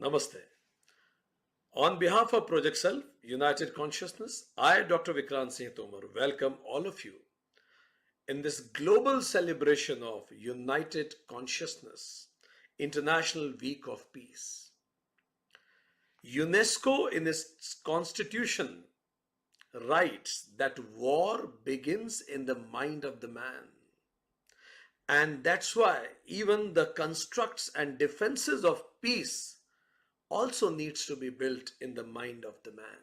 Namaste. On behalf of Project Self, United Consciousness, I, Dr. Vikrant Singh Tomar, welcome all of you in this global celebration of United Consciousness, International Week of Peace. UNESCO in its constitution writes that war begins in the mind of the man. And that's why even the constructs and defenses of peace also needs to be built in the mind of the man.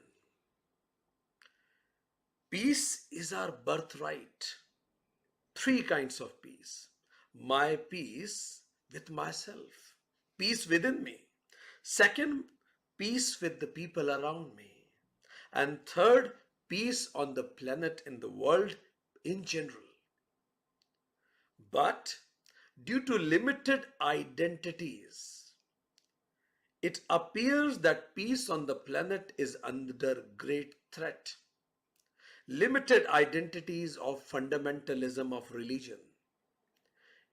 Peace is our birthright. Three kinds of peace. My peace with myself, peace within me. Second, peace with the people around me. And third, peace on the planet and the world in general. But due to limited identities, it appears that peace on the planet is under great threat. Limited identities of fundamentalism of religion,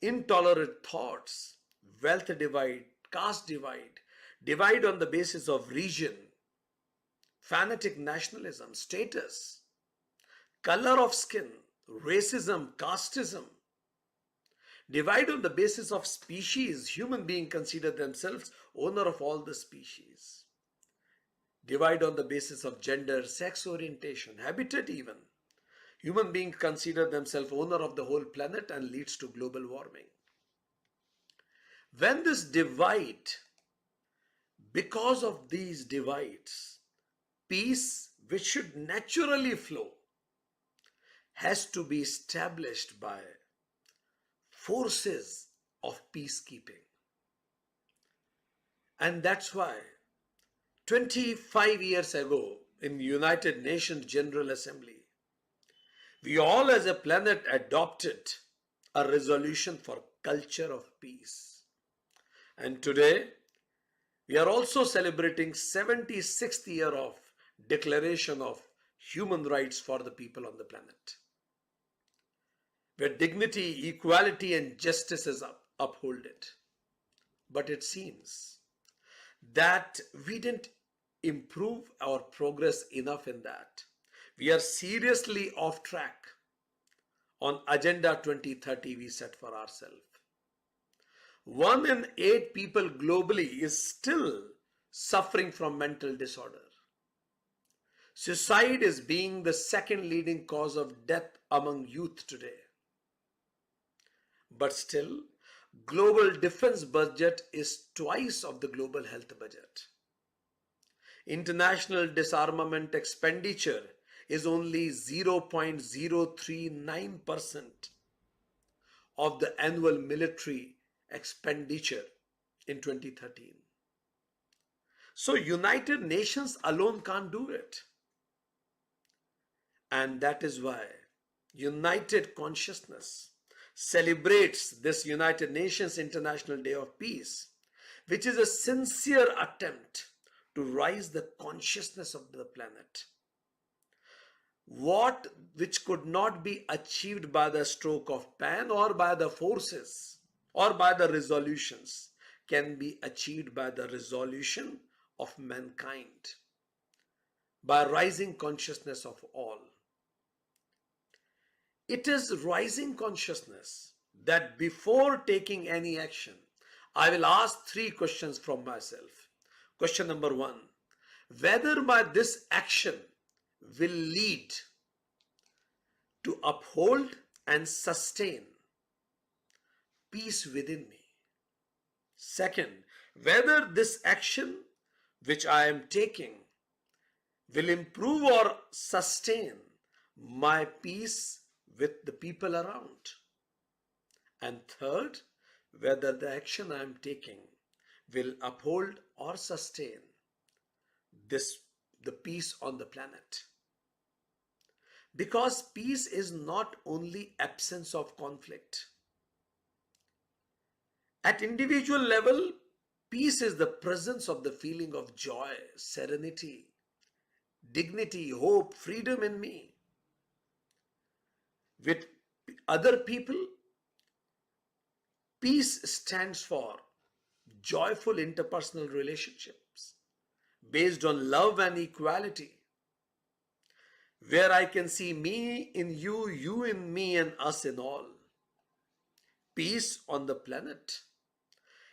intolerant thoughts, wealth divide, caste divide, divide on the basis of region, fanatic nationalism, status, color of skin, racism, casteism, divide on the basis of species. Human beings consider themselves owner of all the species. Divide on the basis of gender, sex orientation, habitat even. Human beings consider themselves owner of the whole planet and leads to global warming. When this divide, because of these divides, peace which should naturally flow has to be established by forces of peacekeeping. And that's why 25 years ago in the United Nations General Assembly, we all as a planet adopted a resolution for culture of peace. And today, we are also celebrating 76th year of Declaration of Human Rights for the people on the planet, where dignity, equality, and justice is upholded. But it seems that we didn't improve our progress enough in that. We are seriously off track on Agenda 2030 we set for ourselves. 1 in 8 people globally is still suffering from mental disorder. Suicide is being the second leading cause of death among youth today. But still, global defense budget is twice of the global health budget. International disarmament expenditure is only 0.039% of the annual military expenditure in 2013. So United Nations alone can't do it. And that is why United Consciousness celebrates this United Nations International Day of Peace, which is a sincere attempt to raise the consciousness of the planet. Which could not be achieved by the stroke of pen or by the forces or by the resolutions can be achieved by the resolution of mankind, by rising consciousness of all. It is rising consciousness that before taking any action, I will ask 3 questions from myself. Question number 1, whether this action will lead to uphold and sustain peace within me. Second, whether this action which I am taking will improve or sustain my peace with the people around. And third, whether the action I am taking will uphold or sustain the peace on the planet. Because peace is not only absence of conflict. At individual level, peace is the presence of the feeling of joy, serenity, dignity, hope, freedom in me. With other people, peace stands for joyful interpersonal relationships based on love and equality, where I can see me in you, you in me, and us in all. Peace on the planet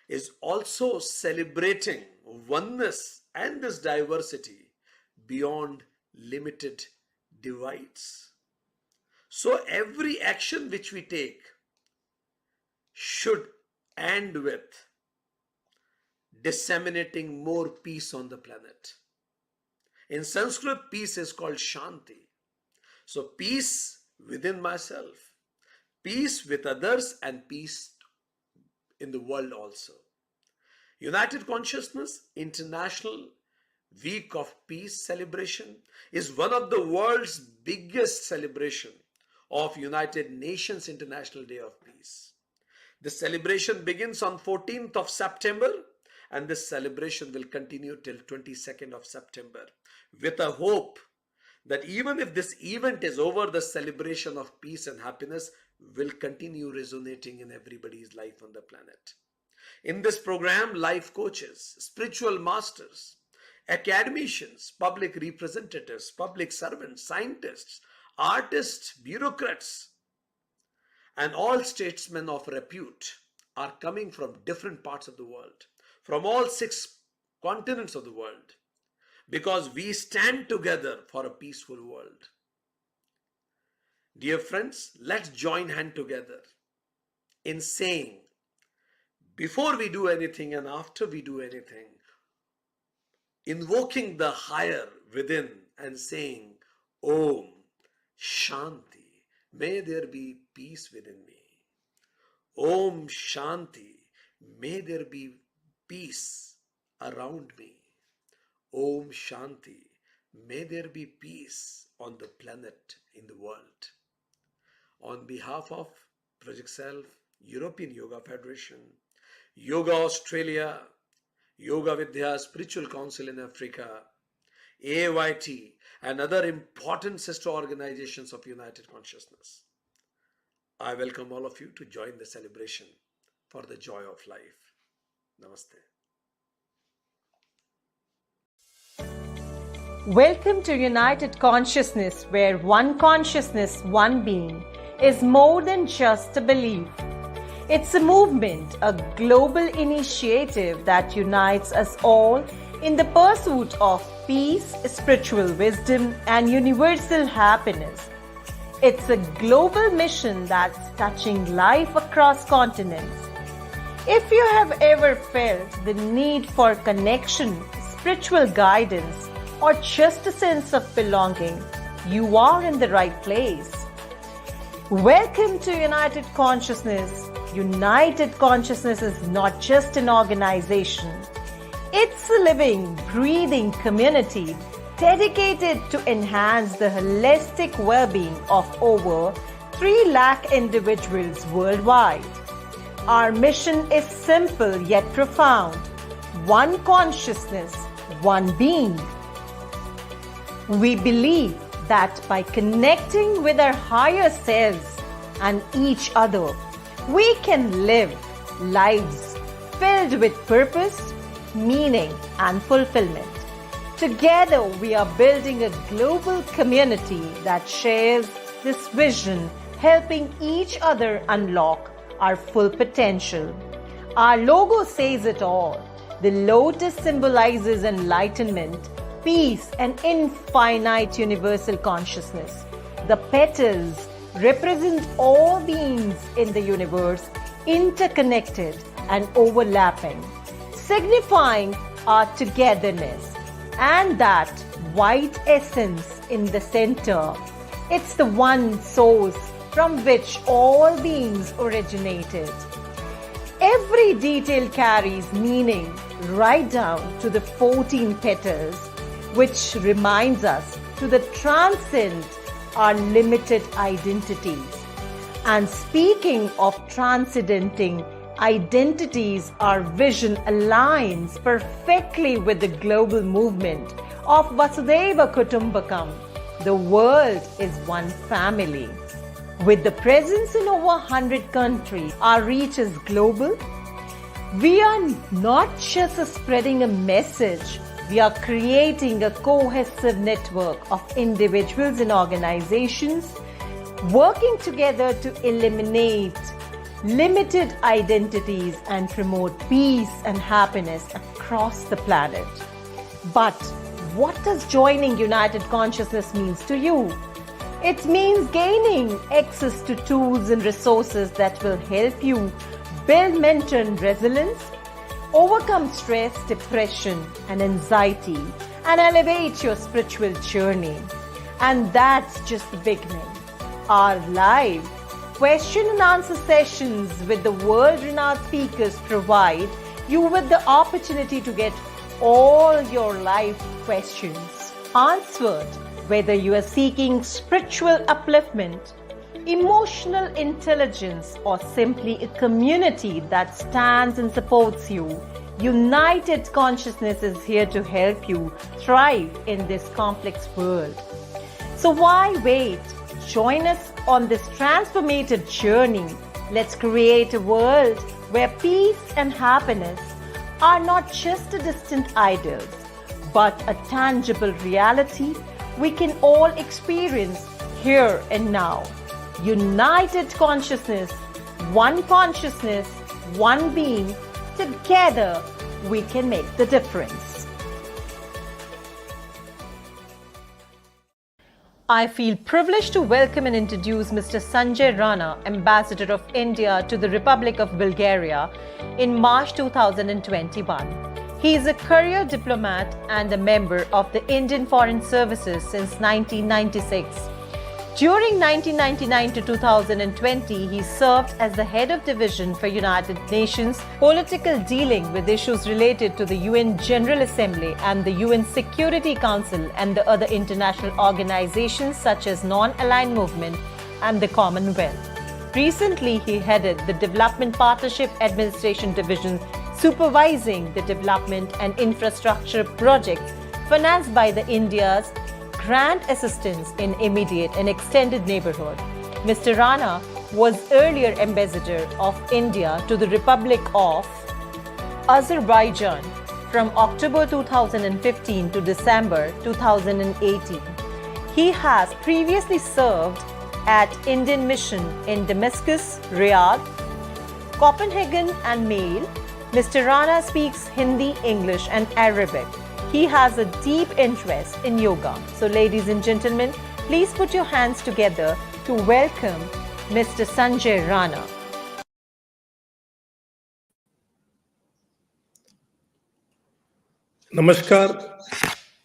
is also celebrating oneness and this diversity beyond limited divides. So every action which we take should end with disseminating more peace on the planet. In Sanskrit, peace is called Shanti. So peace within myself, peace with others, and peace in the world also. United Consciousness International Week of Peace celebration is one of the world's biggest celebration of United Nations International Day of Peace. This celebration begins on 14th of September, and this celebration will continue till 22nd of September with a hope that even if this event is over, the celebration of peace and happiness will continue resonating in everybody's life on the planet. In this program, life coaches, spiritual masters, academicians, public representatives, public servants, scientists, artists, bureaucrats, and all statesmen of repute are coming from different parts of the world, from all 6 continents of the world, because we stand together for a peaceful world. Dear friends, let's join hand together in saying, before we do anything and after we do anything, invoking the higher within and saying, Om Shanti, may there be peace within me. Om Shanti, may there be peace around me. Om Shanti, may there be peace on the planet, in the world. On behalf of Project Self, European Yoga Federation, Yoga Australia, Yoga Vidya Spiritual Council in Africa, AYT, and other important sister organizations of United Consciousness, I welcome all of you to join the celebration for the joy of life. Namaste. Welcome to United Consciousness, where one consciousness, one being, is more than just a belief. It's a movement, a global initiative that unites us all in the pursuit of peace, spiritual wisdom, and universal happiness. It's a global mission that's touching life across continents. If you have ever felt the need for connection, spiritual guidance, or just a sense of belonging, you are in the right place. Welcome to United Consciousness. United Consciousness is not just an organization. It's a living, breathing community dedicated to enhance the holistic well-being of over 3 lakh individuals worldwide. Our mission is simple yet profound. One consciousness, one being. We believe that by connecting with our higher selves and each other, we can live lives filled with purpose, meaning, and fulfillment. Together, we are building a global community that shares this vision, helping each other unlock our full potential. Our logo says it all. The lotus symbolizes enlightenment, peace, and infinite universal consciousness. The petals represent all beings in the universe, interconnected and overlapping, signifying our togetherness. And that white essence in the center, it's the one source from which all beings originated. Every detail carries meaning right down to the 14 petals, which reminds us to transcend our limited identities. And speaking of transcendenting identities, our vision aligns perfectly with the global movement of Vasudhaiva Kutumbakam. The world is one family. With the presence in over 100 countries, our reach is global. We are not just spreading a message, we are creating a cohesive network of individuals and organizations working together to eliminate limited identities and promote peace and happiness across the planet. But what does joining United Consciousness means to you? It means gaining access to tools and resources that will help you build mental resilience, overcome stress, depression, and anxiety, and elevate your spiritual journey. And that's just the beginning. Our live question and answer sessions with the world-renowned speakers provide you with the opportunity to get all your life questions answered, whether you are seeking spiritual upliftment, emotional intelligence, or simply a community that stands and supports you. United Consciousness is here to help you thrive in this complex world. So why wait? Join us on this transformative journey. Let's create a world where peace and happiness are not just a distant ideals, but a tangible reality we can all experience here and now. United consciousness, one being, together we can make the difference. I feel privileged to welcome and introduce Mr. Sanjay Rana, Ambassador of India to the Republic of Bulgaria in March 2021. He is a career diplomat and a member of the Indian Foreign Services since 1996. During 1999 to 2020, he served as the head of division for United Nations political dealing with issues related to the UN General Assembly and the UN Security Council and the other international organizations such as Non-Aligned Movement and the Commonwealth. Recently, he headed the Development Partnership Administration Division, supervising the development and infrastructure projects financed by the India's grant assistance in immediate and extended neighborhood. Mr. Rana was earlier Ambassador of India to the Republic of Azerbaijan from October 2015 to December 2018. He has previously served at Indian Mission in Damascus, Riyadh, Copenhagen and Male. Mr. Rana speaks Hindi, English and Arabic. He has a deep interest in yoga. So ladies and gentlemen, please put your hands together to welcome Mr. Sanjay Rana. Namaskar,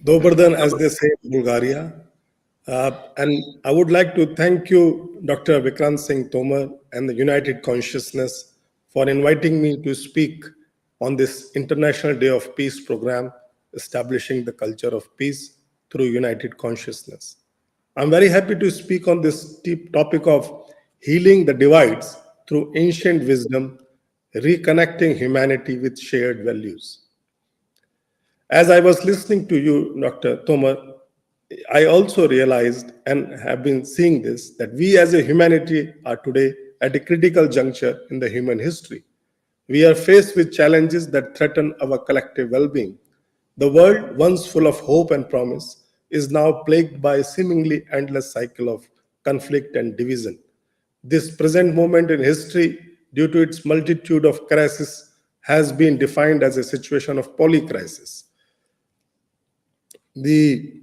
Dobardan, as they say in Bulgaria. And I would like to thank you, Dr. Vikrant Singh Tomar and the United Consciousness for inviting me to speak on this International Day of Peace program, establishing the culture of peace through United Consciousness. I'm very happy to speak on this deep topic of healing the divides through ancient wisdom, reconnecting humanity with shared values. As I was listening to you, Dr. Tomar, I also realized and have been seeing this, that we as a humanity are today at a critical juncture in the human history. We are faced with challenges that threaten our collective well-being. The world, once full of hope and promise, is now plagued by a seemingly endless cycle of conflict and division. This present moment in history, due to its multitude of crises, has been defined as a situation of polycrisis. The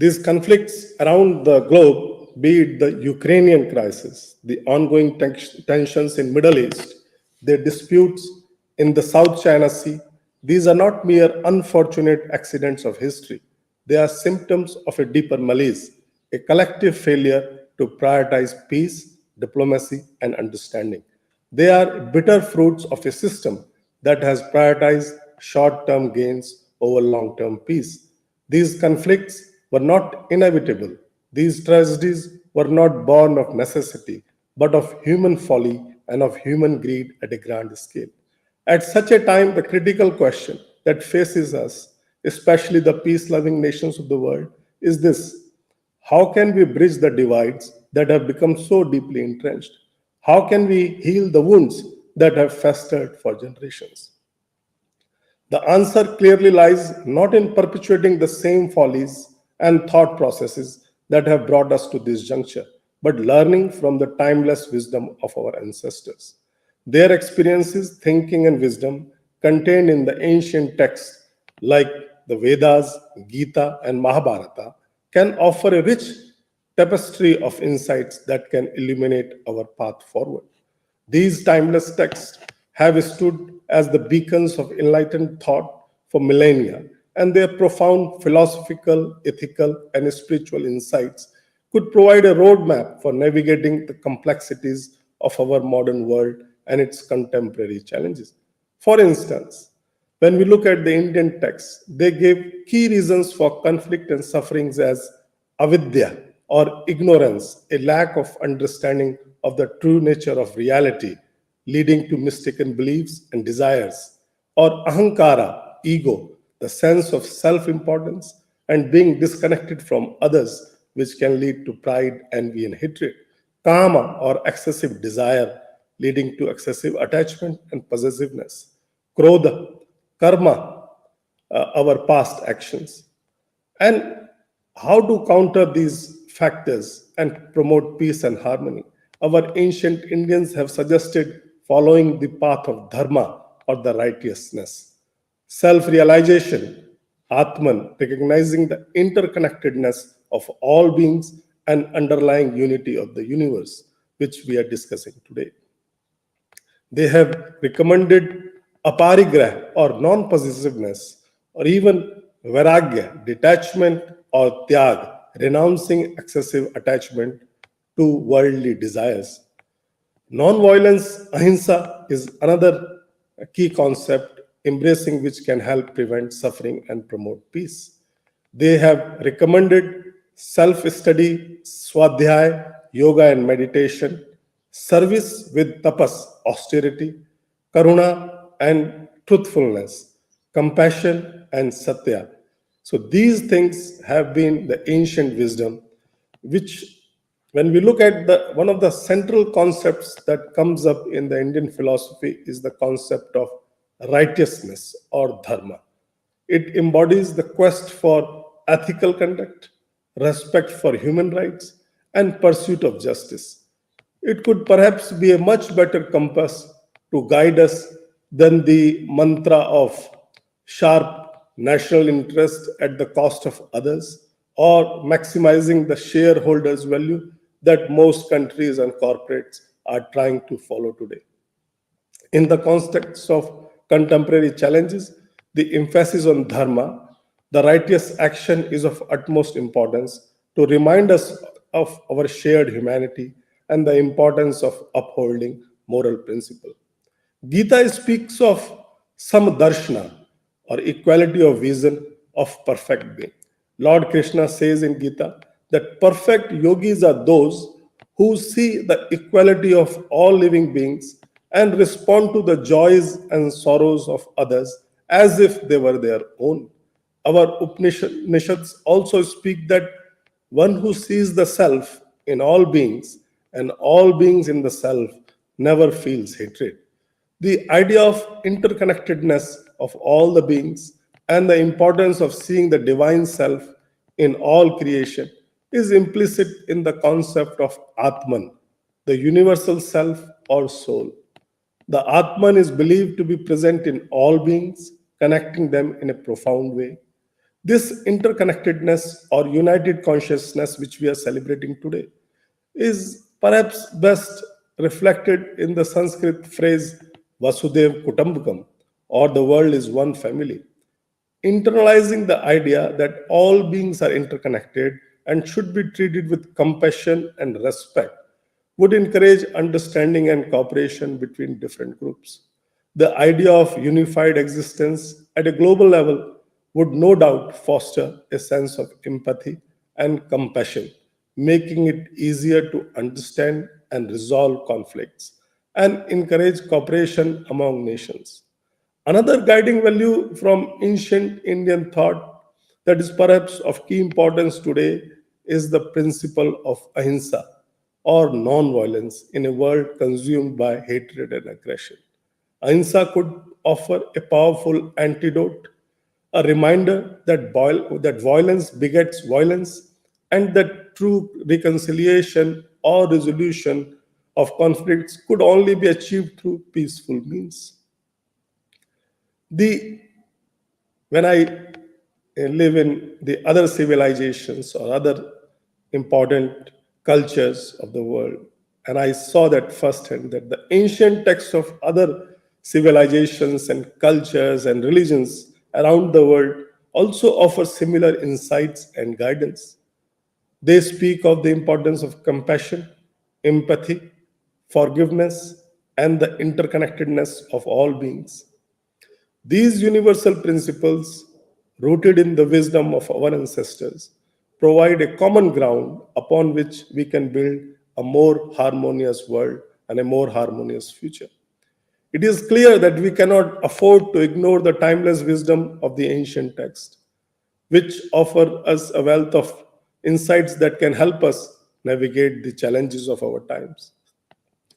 These conflicts around the globe, be it the Ukrainian crisis, the ongoing tensions in Middle East, the disputes in the South China Sea, these are not mere unfortunate accidents of history. They are symptoms of a deeper malaise, a collective failure to prioritize peace, diplomacy, and understanding. They are bitter fruits of a system that has prioritized short-term gains over long-term peace. These conflicts were not inevitable. These tragedies were not born of necessity, but of human folly and of human greed at a grand scale. At such a time, the critical question that faces us, especially the peace loving nations of the world, is this: how can we bridge the divides that have become so deeply entrenched? How can we heal the wounds that have festered for generations? The answer clearly lies not in perpetuating the same follies and thought processes that have brought us to this juncture, but learning from the timeless wisdom of our ancestors. Their experiences, thinking, and wisdom contained in the ancient texts like the Vedas, Gita, and Mahabharata can offer a rich tapestry of insights that can illuminate our path forward. These timeless texts have stood as the beacons of enlightened thought for millennia, and their profound philosophical, ethical, and spiritual insights could provide a roadmap for navigating the complexities of our modern world and its contemporary challenges. For instance, when we look at the Indian texts, they give key reasons for conflict and sufferings as avidya or ignorance, a lack of understanding of the true nature of reality, leading to mistaken beliefs and desires, or ahankara, ego, the sense of self importance and being disconnected from others, which can lead to pride, envy, and hatred, kama, or excessive desire, leading to excessive attachment and possessiveness, krodha, karma, our past actions. And how to counter these factors and promote peace and harmony? Our ancient Indians have suggested following the path of dharma or the righteousness, self realization, Atman, recognizing the interconnectedness of all beings and underlying unity of the universe, which we are discussing today. They have recommended aparigrah or non possessiveness, or even vairagya, detachment or tyag, renouncing excessive attachment to worldly desires. Non-violence, ahimsa, is another key concept, embracing which can help prevent suffering and promote peace. They have recommended self study, swadhyay, yoga and meditation, service with tapas, austerity, karuna and truthfulness, compassion and satya. So these things have been the ancient wisdom, which when we look at the one of the central concepts that comes up in the Indian philosophy is the concept of righteousness or dharma. It embodies the quest for ethical conduct, respect for human rights, and pursuit of justice. It could perhaps be a much better compass to guide us than the mantra of sharp national interest at the cost of others or maximizing the shareholders' value that most countries and corporates are trying to follow today. In the context of contemporary challenges, the emphasis on dharma, the righteous action, is of utmost importance to remind us of our shared humanity and the importance of upholding moral principle. Gita speaks of samdarshana or equality of vision of perfect being. Lord Krishna says in Gita that perfect yogis are those who see the equality of all living beings and respond to the joys and sorrows of others as if they were their own. Our Upanishads also speak that one who sees the self in all beings and all beings in the self never feels hatred. The idea of interconnectedness of all the beings and the importance of seeing the divine self in all creation is implicit in the concept of Atman, the universal self or soul. The Atman is believed to be present in all beings, connecting them in a profound way. This interconnectedness or united consciousness, which we are celebrating today, is perhaps best reflected in the Sanskrit phrase Vasudev Kutumbakam, or the world is one family. Internalizing the idea that all beings are interconnected and should be treated with compassion and respect would encourage understanding and cooperation between different groups. The idea of unified existence at a global level would no doubt foster a sense of empathy and compassion, making it easier to understand and resolve conflicts and encourage cooperation among nations. Another guiding value from ancient Indian thought that is perhaps of key importance today is the principle of ahimsa or non-violence in a world consumed by hatred and aggression. Ahimsa could offer a powerful antidote, a reminder that, that violence begets violence and that true reconciliation or resolution of conflicts could only be achieved through peaceful means. The when I live in the other civilizations or other important cultures of the world, and I saw that firsthand that the ancient texts of other civilizations and cultures and religions around the world also offer similar insights and guidance. They speak of the importance of compassion, empathy, forgiveness, and the interconnectedness of all beings. These universal principles, rooted in the wisdom of our ancestors, provide a common ground upon which we can build a more harmonious world and a more harmonious future. It is clear that we cannot afford to ignore the timeless wisdom of the ancient text, which offer us a wealth of insights that can help us navigate the challenges of our times.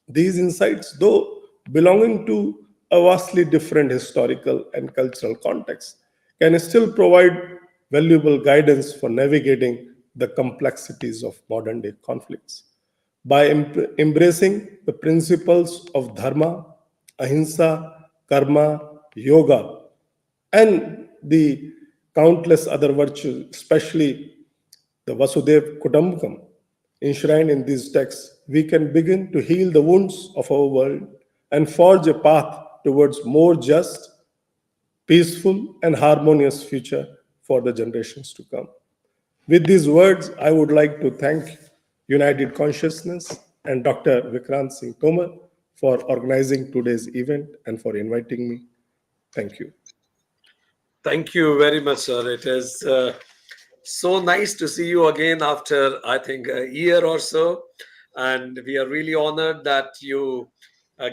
These insights, though belonging to a vastly different historical and cultural context, can still provide valuable guidance for navigating the complexities of modern day conflicts. By embracing the principles of dharma, ahimsa, karma, yoga, and the countless other virtues, especially the Vasudev Kutumbakam enshrined in these texts, we can begin to heal the wounds of our world and forge a path towards more just, peaceful, and harmonious future for the generations to come. With these words, I would like to thank United Consciousness and Dr. Vikrant Singh Tomar for organizing today's event and for inviting me. Thank you. Thank you very much, sir. It is so nice to see you again after, I think, a year or so. And we are really honored that you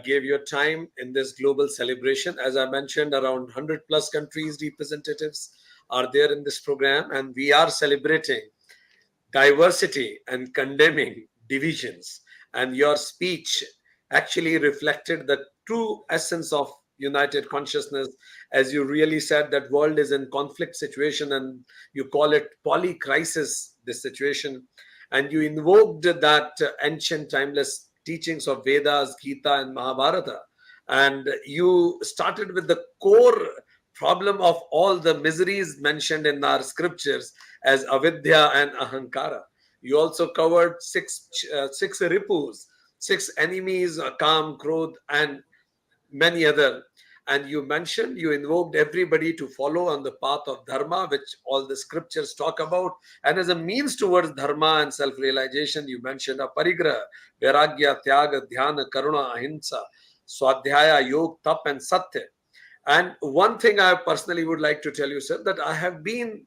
gave your time in this global celebration. As I mentioned, around 100 plus countries representatives are there in this program, and we are celebrating diversity and condemning divisions. And your speech actually reflected the true essence of united consciousness, as you really said that world is in conflict situation and you call it polycrisis, this situation. And you invoked that ancient timeless teachings of Vedas, Gita, and Mahabharata. And you started with the core problem of all the miseries mentioned in our scriptures as avidya and ahankara. You also covered six ripus, six enemies, kam, krodh, and many other. And you mentioned, you invoked everybody to follow on the path of dharma, which all the scriptures talk about. And as a means towards dharma and self-realization, you mentioned a parigraha, vairagya, tyaga, dhyana, karuna, ahimsa, swadhyaya, yog, tap, and satya. And one thing I personally would like to tell you, sir, that I have been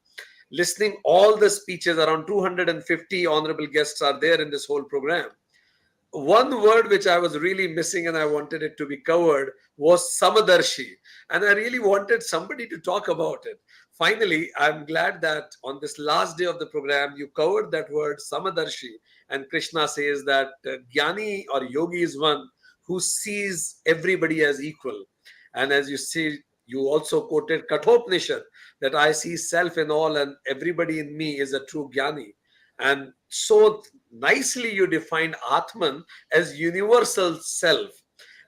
listening all the speeches. Around 250 honorable guests are there in this whole program. One word which I was really missing and I wanted it to be covered was Samadarshi. And I really wanted somebody to talk about it. Finally, I'm glad that on this last day of the program, you covered that word Samadarshi. And Krishna says that Jnani or Yogi is one who sees everybody as equal. And as you see, you also quoted Kathopanishad that I see self in all and everybody in me is a true Jnani. And so nicely you defined Atman as universal self.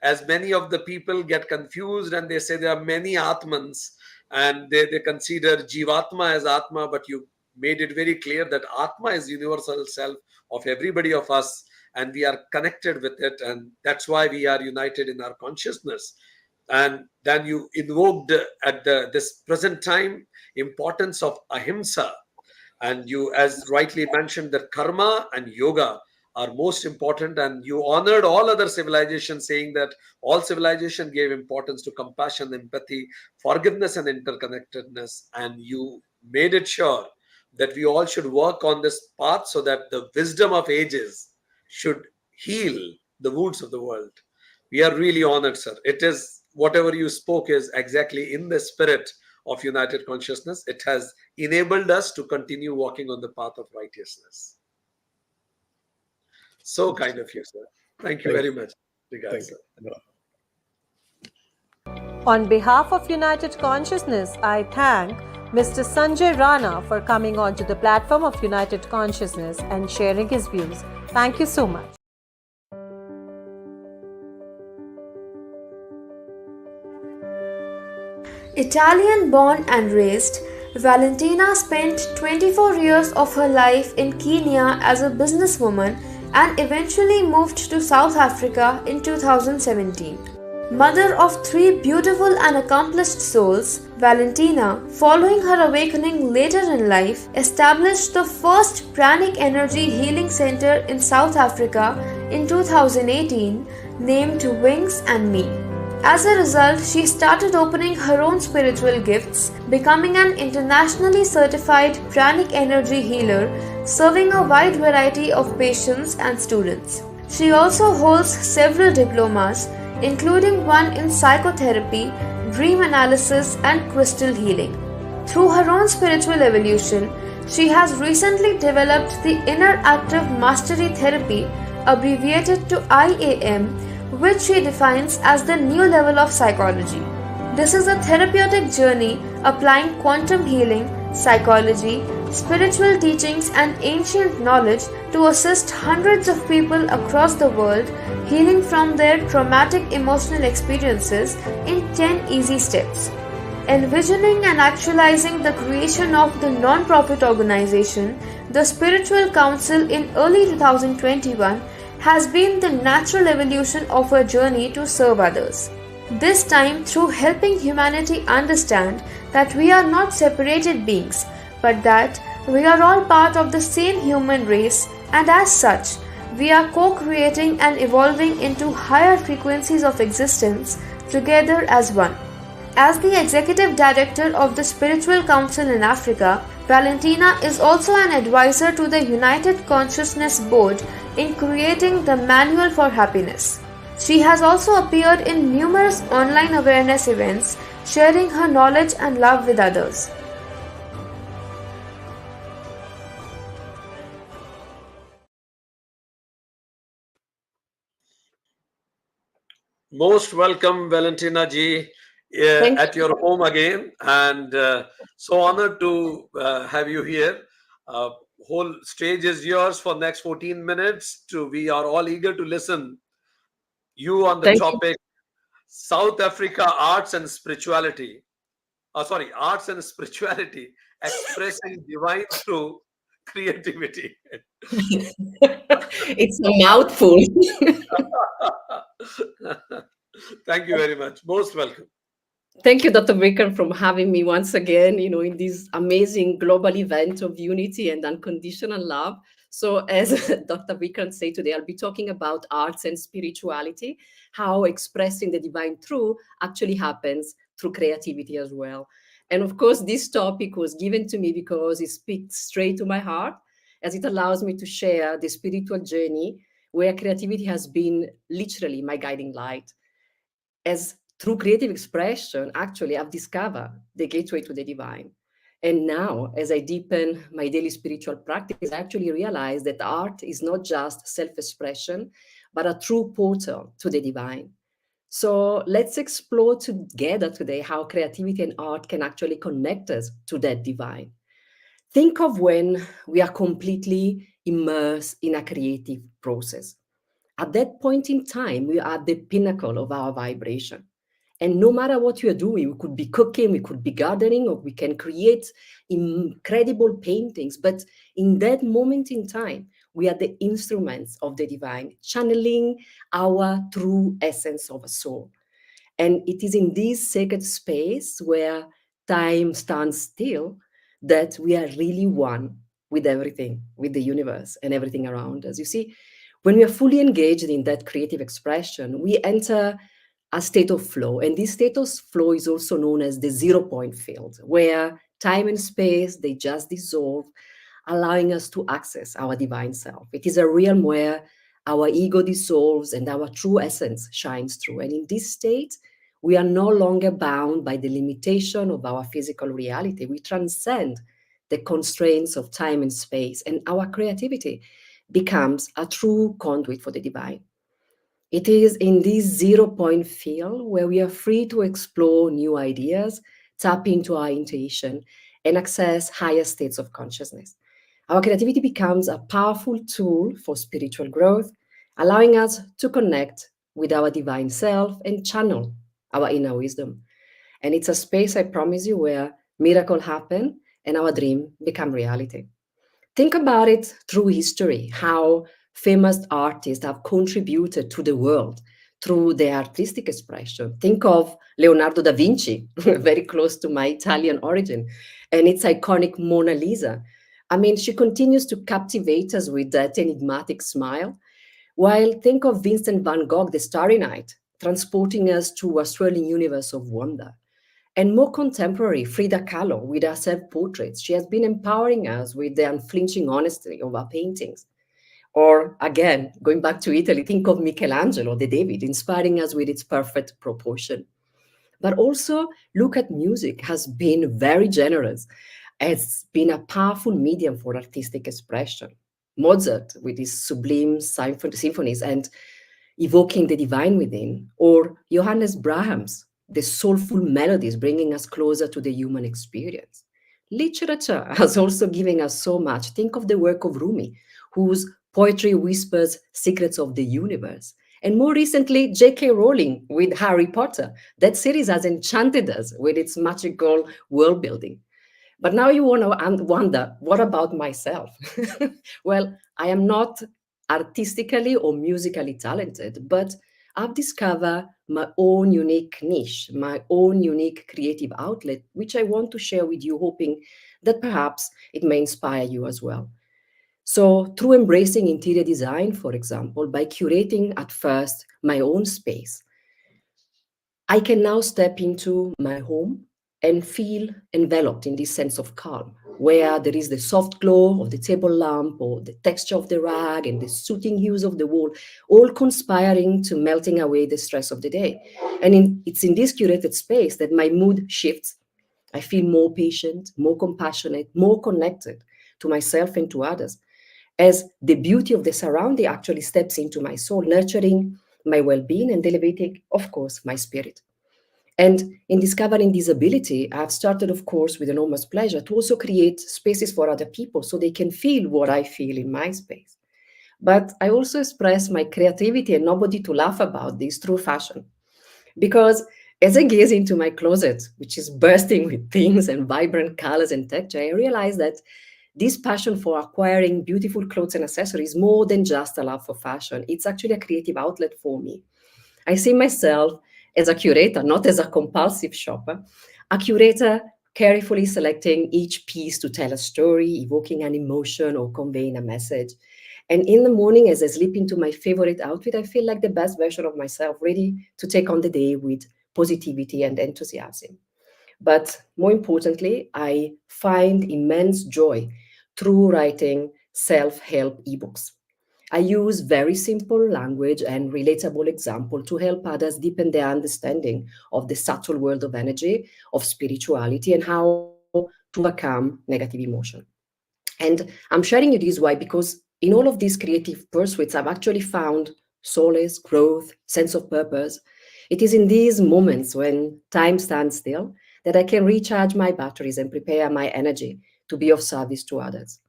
As many of the people get confused and they say there are many Atmans and they consider Jivatma as Atma, but you made it very clear that Atma is universal self of everybody of us and we are connected with it, and that's why we are united in our consciousness. And then you invoked at this present time importance of ahimsa, and you as rightly mentioned that karma and yoga are most important, and you honored all other civilizations saying that all civilization gave importance to compassion, empathy, forgiveness, and interconnectedness, and you made it sure that we all should work on this path so that the wisdom of ages should heal the wounds of the world. We are really honored, sir. It is whatever you spoke is exactly in the spirit of United Consciousness. It has enabled us to continue walking on the path of righteousness. So kind of you, sir. Thank you Thank very you. much. Regards, Thank sir. you. On behalf of United Consciousness, I thank Mr. Sanjay Rana for coming onto the platform of United Consciousness and sharing his views. Thank you so much. Italian born and raised, Valentina spent 24 years of her life in Kenya as a businesswoman and eventually moved to South Africa in 2017. Mother of three beautiful and accomplished souls, Valentina, following her awakening later in life, established the first pranic energy healing center in South Africa in 2018 named Wings and Me. As a result, she started opening her own spiritual gifts, becoming an internationally certified pranic energy healer, serving a wide variety of patients and students. She also holds several diplomas, including one in psychotherapy, dream analysis, and crystal healing. Through her own spiritual evolution, she has recently developed the Inner Active Mastery Therapy, abbreviated to IAM, which she defines as the new level of psychology. This is a therapeutic journey applying quantum healing, psychology, spiritual teachings, and ancient knowledge to assist hundreds of people across the world healing from their traumatic emotional experiences in 10 easy steps. Envisioning and actualizing the creation of the non-profit organization, the Spiritual Council, in early 2021 has been the natural evolution of her journey to serve others. This time through helping humanity understand that we are not separated beings, but that we are all part of the same human race, and as such, we are co-creating and evolving into higher frequencies of existence together as one. As the Executive Director of the Spiritual Council in Africa, Valentina is also an advisor to the United Consciousness Board in creating the Manual for Happiness. She has also appeared in numerous online awareness events, sharing her knowledge and love with others. Most welcome, Valentina ji, at your home again, and so honored to have you here. Whole stage is yours for next 14 minutes. We are all eager to listen you on the topic South Africa arts and spirituality. Arts and spirituality expressing divine through creativity. It's a mouthful. Thank you very much. Most welcome. Thank you, Dr. Vikram, for having me once again, in this amazing global event of unity and unconditional love. So as Dr. Vikram said today, I'll be talking about arts and spirituality, how expressing the divine truth actually happens through creativity as well. And of course, this topic was given to me because it speaks straight to my heart, as it allows me to share the spiritual journey where creativity has been literally my guiding light. As through creative expression, actually, I've discovered the gateway to the divine. And now, as I deepen my daily spiritual practice, I actually realize that art is not just self-expression, but a true portal to the divine. So let's explore together today how creativity and art can actually connect us to that divine. Think of when we are completely immersed in a creative process. At that point in time, we are at the pinnacle of our vibration. And no matter what we are doing, we could be cooking, we could be gardening, or we can create incredible paintings. But in that moment in time, we are the instruments of the divine, channeling our true essence of a soul. And it is in this sacred space where time stands still that we are really one with everything, with the universe and everything around us. You see, when we are fully engaged in that creative expression, we enter a state of flow. And this state of flow is also known as the 0 point field, where time and space, they just dissolve, allowing us to access our divine self. It is a realm where our ego dissolves and our true essence shines through. And in this state, we are no longer bound by the limitation of our physical reality. We transcend the constraints of time and space, and our creativity becomes a true conduit for the divine. It is in this 0 point field where we are free to explore new ideas, tap into our intuition, and access higher states of consciousness. Our creativity becomes a powerful tool for spiritual growth, allowing us to connect with our divine self and channel our inner wisdom. And it's a space, I promise you, where miracles happen and our dream become reality. Think about it through history, how famous artists have contributed to the world through their artistic expression. Think of Leonardo da Vinci, very close to my Italian origin, and its iconic Mona Lisa. I mean, she continues to captivate us with that enigmatic smile. While think of Vincent van Gogh, the Starry Night, transporting us to a swirling universe of wonder. And more contemporary, Frida Kahlo, with her self portraits, she has been empowering us with the unflinching honesty of her paintings. Or again, going back to Italy, think of Michelangelo, the David, inspiring us with its perfect proportion. But also look at music has been very generous. It's been a powerful medium for artistic expression. Mozart with his sublime symphonies and evoking the divine within, or Johannes Brahms, the soulful melodies bringing us closer to the human experience. Literature has also given us so much. Think of the work of Rumi, whose poetry whispers secrets of the universe. And more recently, J.K. Rowling with Harry Potter. That series has enchanted us with its magical world building. But now you want to wonder, what about myself? Well, I am not artistically or musically talented, but I've discovered my own unique niche, my own unique creative outlet, which I want to share with you, hoping that perhaps it may inspire you as well. So, through embracing interior design, for example, by curating at first my own space, I can now step into my home and feel enveloped in this sense of calm, where there is the soft glow of the table lamp or the texture of the rug and the soothing hues of the wall, all conspiring to melting away the stress of the day. And it's in this curated space that my mood shifts. I feel more patient, more compassionate, more connected to myself and to others, as the beauty of the surrounding actually steps into my soul, nurturing my well being and elevating, of course, my spirit. And in discovering this ability, I've started, of course, with enormous pleasure to also create spaces for other people so they can feel what I feel in my space. But I also express my creativity and nobody to laugh about this through fashion. Because as I gaze into my closet, which is bursting with things and vibrant colors and texture, I realize that this passion for acquiring beautiful clothes and accessories is more than just a love for fashion. It's actually a creative outlet for me. I see myself as a curator, not as a compulsive shopper, a curator carefully selecting each piece to tell a story, evoking an emotion, or conveying a message. And in the morning, as I slip into my favorite outfit, I feel like the best version of myself, ready to take on the day with positivity and enthusiasm. But more importantly, I find immense joy through writing self help ebooks. I use very simple language and relatable example to help others deepen their understanding of the subtle world of energy, of spirituality, and how to overcome negative emotion. And I'm sharing you this why, because in all of these creative pursuits, I've actually found solace, growth, sense of purpose. It is in these moments when time stands still that I can recharge my batteries and prepare my energy to be of service to others.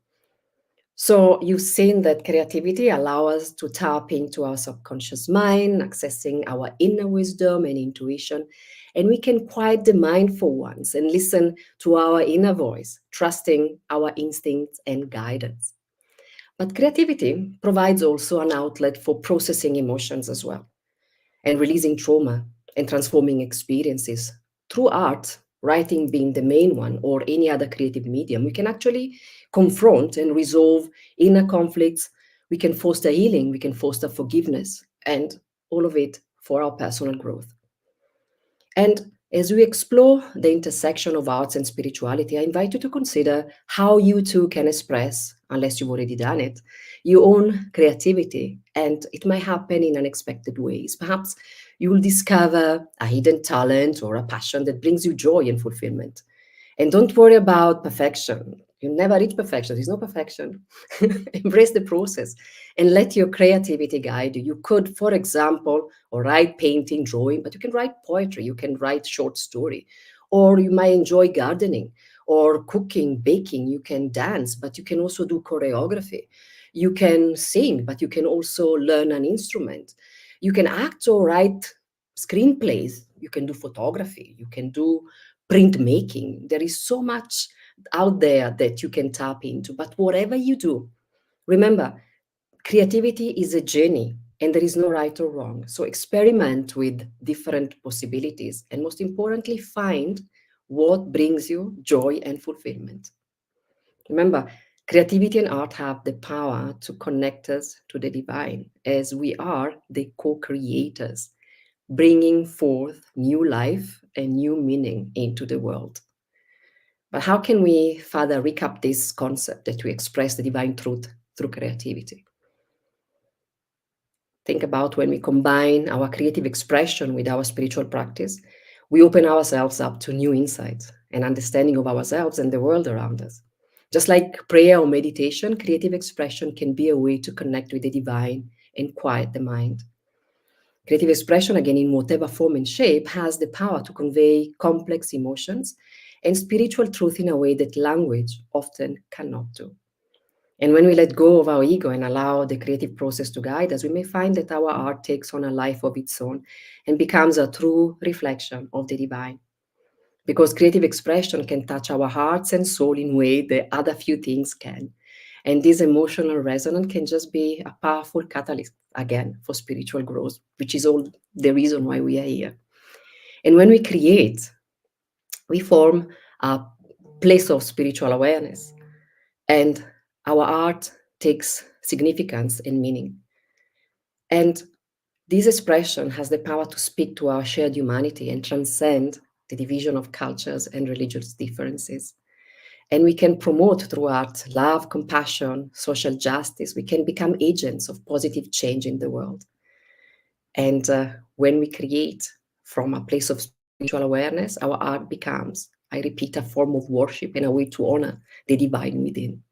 So you've seen that creativity allows us to tap into our subconscious mind, accessing our inner wisdom and intuition, and we can quiet the mind for once and listen to our inner voice, trusting our instincts and guidance. But creativity provides also an outlet for processing emotions as well and releasing trauma and transforming experiences. Through art, writing being the main one, or any other creative medium, we can actually confront and resolve inner conflicts. We can foster healing, we can foster forgiveness, and all of it for our personal growth. And as we explore the intersection of arts and spirituality, I invite you to consider how you too can express, unless you've already done it, your own creativity. And it might happen in unexpected ways. Perhaps You will discover a hidden talent or a passion that brings you joy and fulfillment. And don't worry about perfection. You never reach perfection. There's no perfection. Embrace the process and let your creativity guide you. You could, for example, write painting, drawing, but you can write poetry, you can write short story, or you might enjoy gardening or cooking, baking. You can dance, but you can also do choreography. You can sing, but you can also learn an instrument. You can act or write screenplays. You can do photography. You can do printmaking. There is so much out there that you can tap into. But whatever you do, remember, creativity is a journey and there is no right or wrong. So experiment with different possibilities and most importantly, find what brings you joy and fulfillment. Remember, creativity and art have the power to connect us to the divine as we are the co-creators, bringing forth new life and new meaning into the world. But how can we further recap this concept that we express the divine truth through creativity? Think about when we combine our creative expression with our spiritual practice, we open ourselves up to new insights and understanding of ourselves and the world around us. Just like prayer or meditation, creative expression can be a way to connect with the divine and quiet the mind. Creative expression, again, in whatever form and shape, has the power to convey complex emotions and spiritual truth in a way that language often cannot do. And when we let go of our ego and allow the creative process to guide us, we may find that our art takes on a life of its own and becomes a true reflection of the divine. Because creative expression can touch our hearts and soul in ways that other few things can. And this emotional resonance can just be a powerful catalyst, again, for spiritual growth, which is all the reason why we are here. And when we create, we form a place of spiritual awareness, and our art takes significance and meaning. And this expression has the power to speak to our shared humanity and transcend the division of cultures and religious differences. And we can promote through art love, compassion, social justice. We can become agents of positive change in the world. And when we create from a place of spiritual awareness, our art becomes, I repeat, a form of worship and a way to honor the divine within.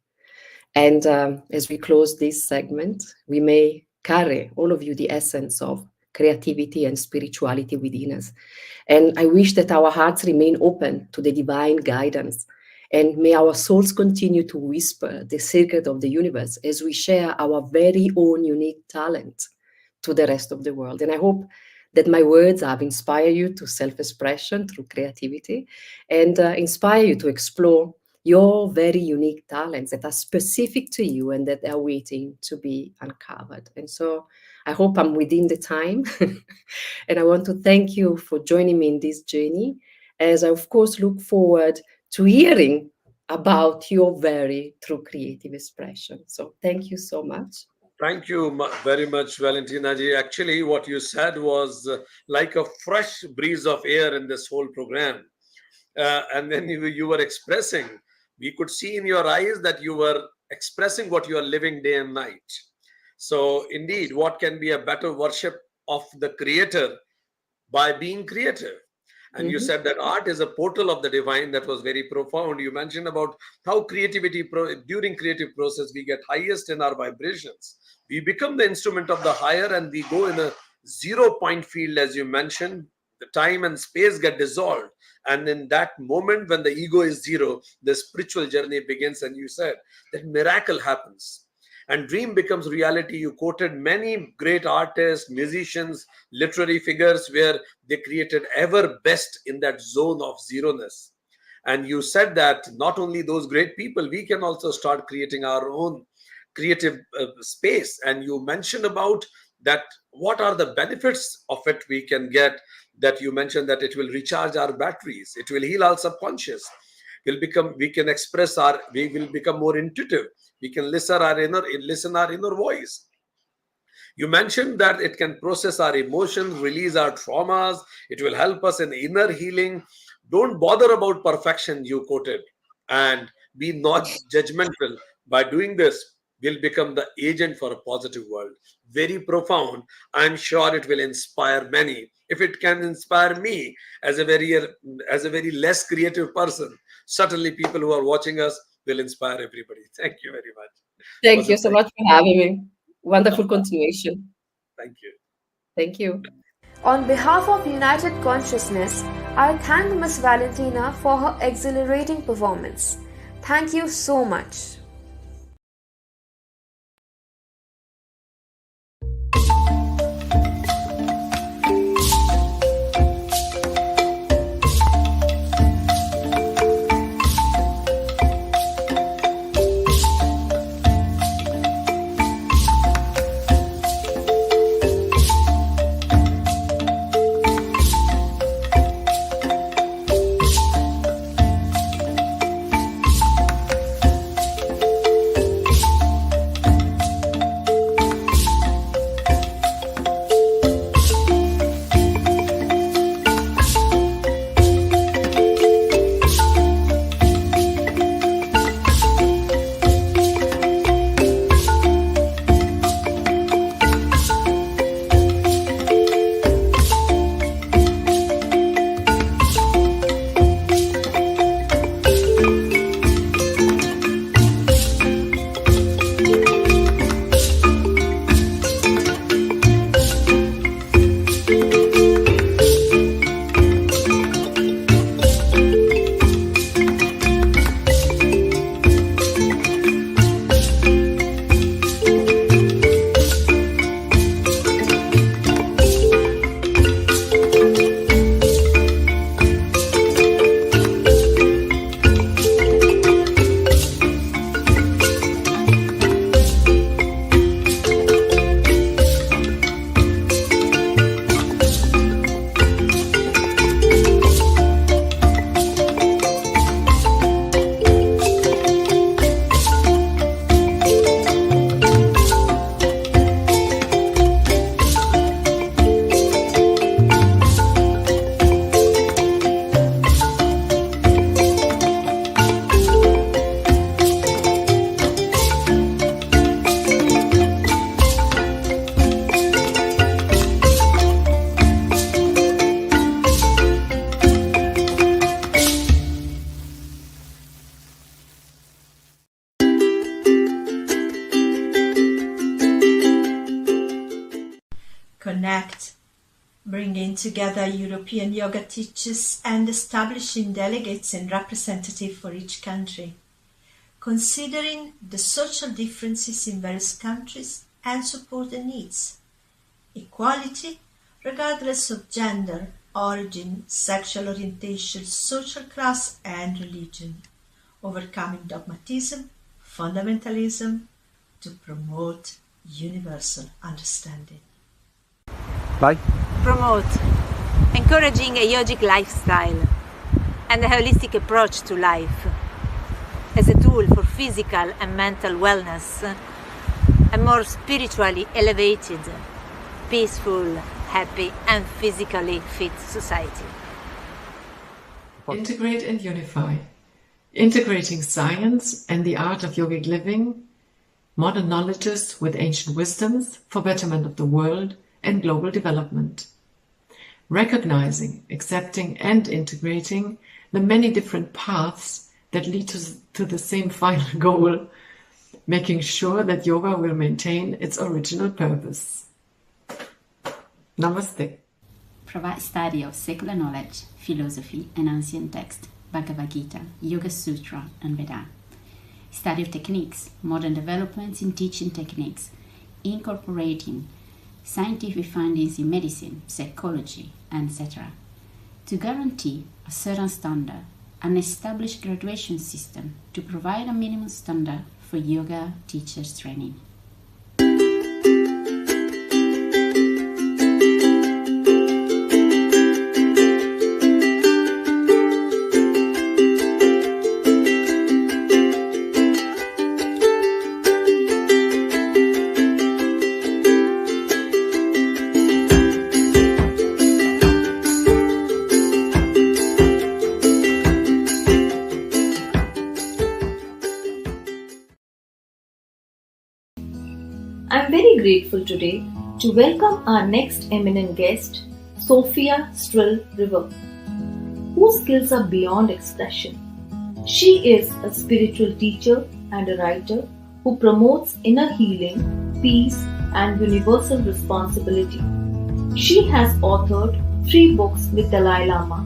And as we close this segment, we may carry all of you the essence of creativity and spirituality within us. And I wish that our hearts remain open to the divine guidance. And may our souls continue to whisper the secret of the universe as we share our very own unique talent to the rest of the world. And I hope that my words have inspired you to self-expression through creativity and inspire you to explore your very unique talents that are specific to you and that are waiting to be uncovered. And so I hope I'm within the time. And I want to thank you for joining me in this journey, as I, of course, look forward to hearing about your very true creative expression. So thank you so much. Thank you very much, Valentina ji. Actually, what you said was like a fresh breeze of air in this whole program. And then you were expressing, we could see in your eyes that you were expressing what you are living day and night. So indeed, what can be a better worship of the creator by being creative? And you said that art is a portal of the divine. That was very profound. You mentioned about how creativity, during creative process, we get highest in our vibrations. We become the instrument of the higher and we go in a 0 point field, as you mentioned. The time and space get dissolved. And in that moment, when the ego is zero, the spiritual journey begins. And you said that miracle happens. And dream becomes reality. You quoted many great artists, musicians, literary figures where they created ever best in that zone of zeroness. And you said that not only those great people, we can also start creating our own creative space. And you mentioned about that what are the benefits of it we can get, that you mentioned that it will recharge our batteries, it will heal our subconscious, we can express we will become more intuitive, we can listen our inner voice. You mentioned that it can process our emotions, release our traumas, it will help us in inner healing. Don't bother about perfection, you quoted, and be not judgmental. By doing this, will become the agent for a positive world. Very profound. I'm sure it will inspire many. If it can inspire me as a very less creative person, certainly people who are watching us will inspire everybody. Thank you very much. Thank Was you it so much for having me. Wonderful continuation. Thank you. Thank you. On behalf of United Consciousness, I thank Ms. Valentina for her exhilarating performance. Thank you so much. Connect, bringing together European yoga teachers and establishing delegates and representatives for each country, considering the social differences in various countries and support the needs, equality regardless of gender, origin, sexual orientation, social class and religion, overcoming dogmatism, fundamentalism to promote universal understanding. Bye. Promote encouraging a yogic lifestyle and a holistic approach to life as a tool for physical and mental wellness, a more spiritually elevated, peaceful, happy and physically fit society. Integrate and unify. Integrating science and the art of yogic living, modern knowledges with ancient wisdoms for betterment of the world and global development. Recognizing, accepting and integrating the many different paths that lead to the same final goal, making sure that yoga will maintain its original purpose. Namaste. Provide study of secular knowledge, philosophy and ancient text, Bhagavad Gita, Yoga Sutra and Veda. Study of techniques, modern developments in teaching techniques, incorporating scientific findings in medicine, psychology, etc. to guarantee a certain standard, an established graduation system to provide a minimum standard for yoga teachers training. I'm very grateful today to welcome our next eminent guest, Sophia Strill River, whose skills are beyond expression. She is a spiritual teacher and a writer who promotes inner healing, peace, and universal responsibility. She has authored 3 books with Dalai Lama,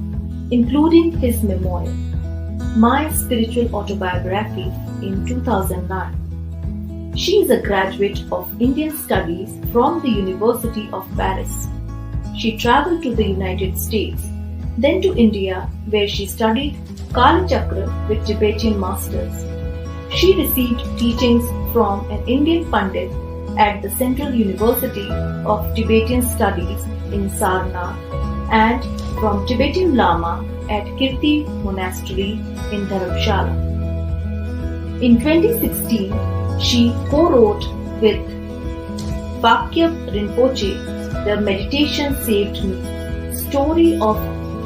including his memoir, My Spiritual Autobiography, in 2009. She is a graduate of Indian Studies from the University of Paris. She traveled to the United States, then to India, where she studied Kala Chakra with Tibetan masters. She received teachings from an Indian Pandit at the Central University of Tibetan Studies in Sarnath and from Tibetan Lama at Kirti Monastery in Dharamshala. In 2016, she co-wrote with Vakya Rinpoche The Meditation Saved Me, story of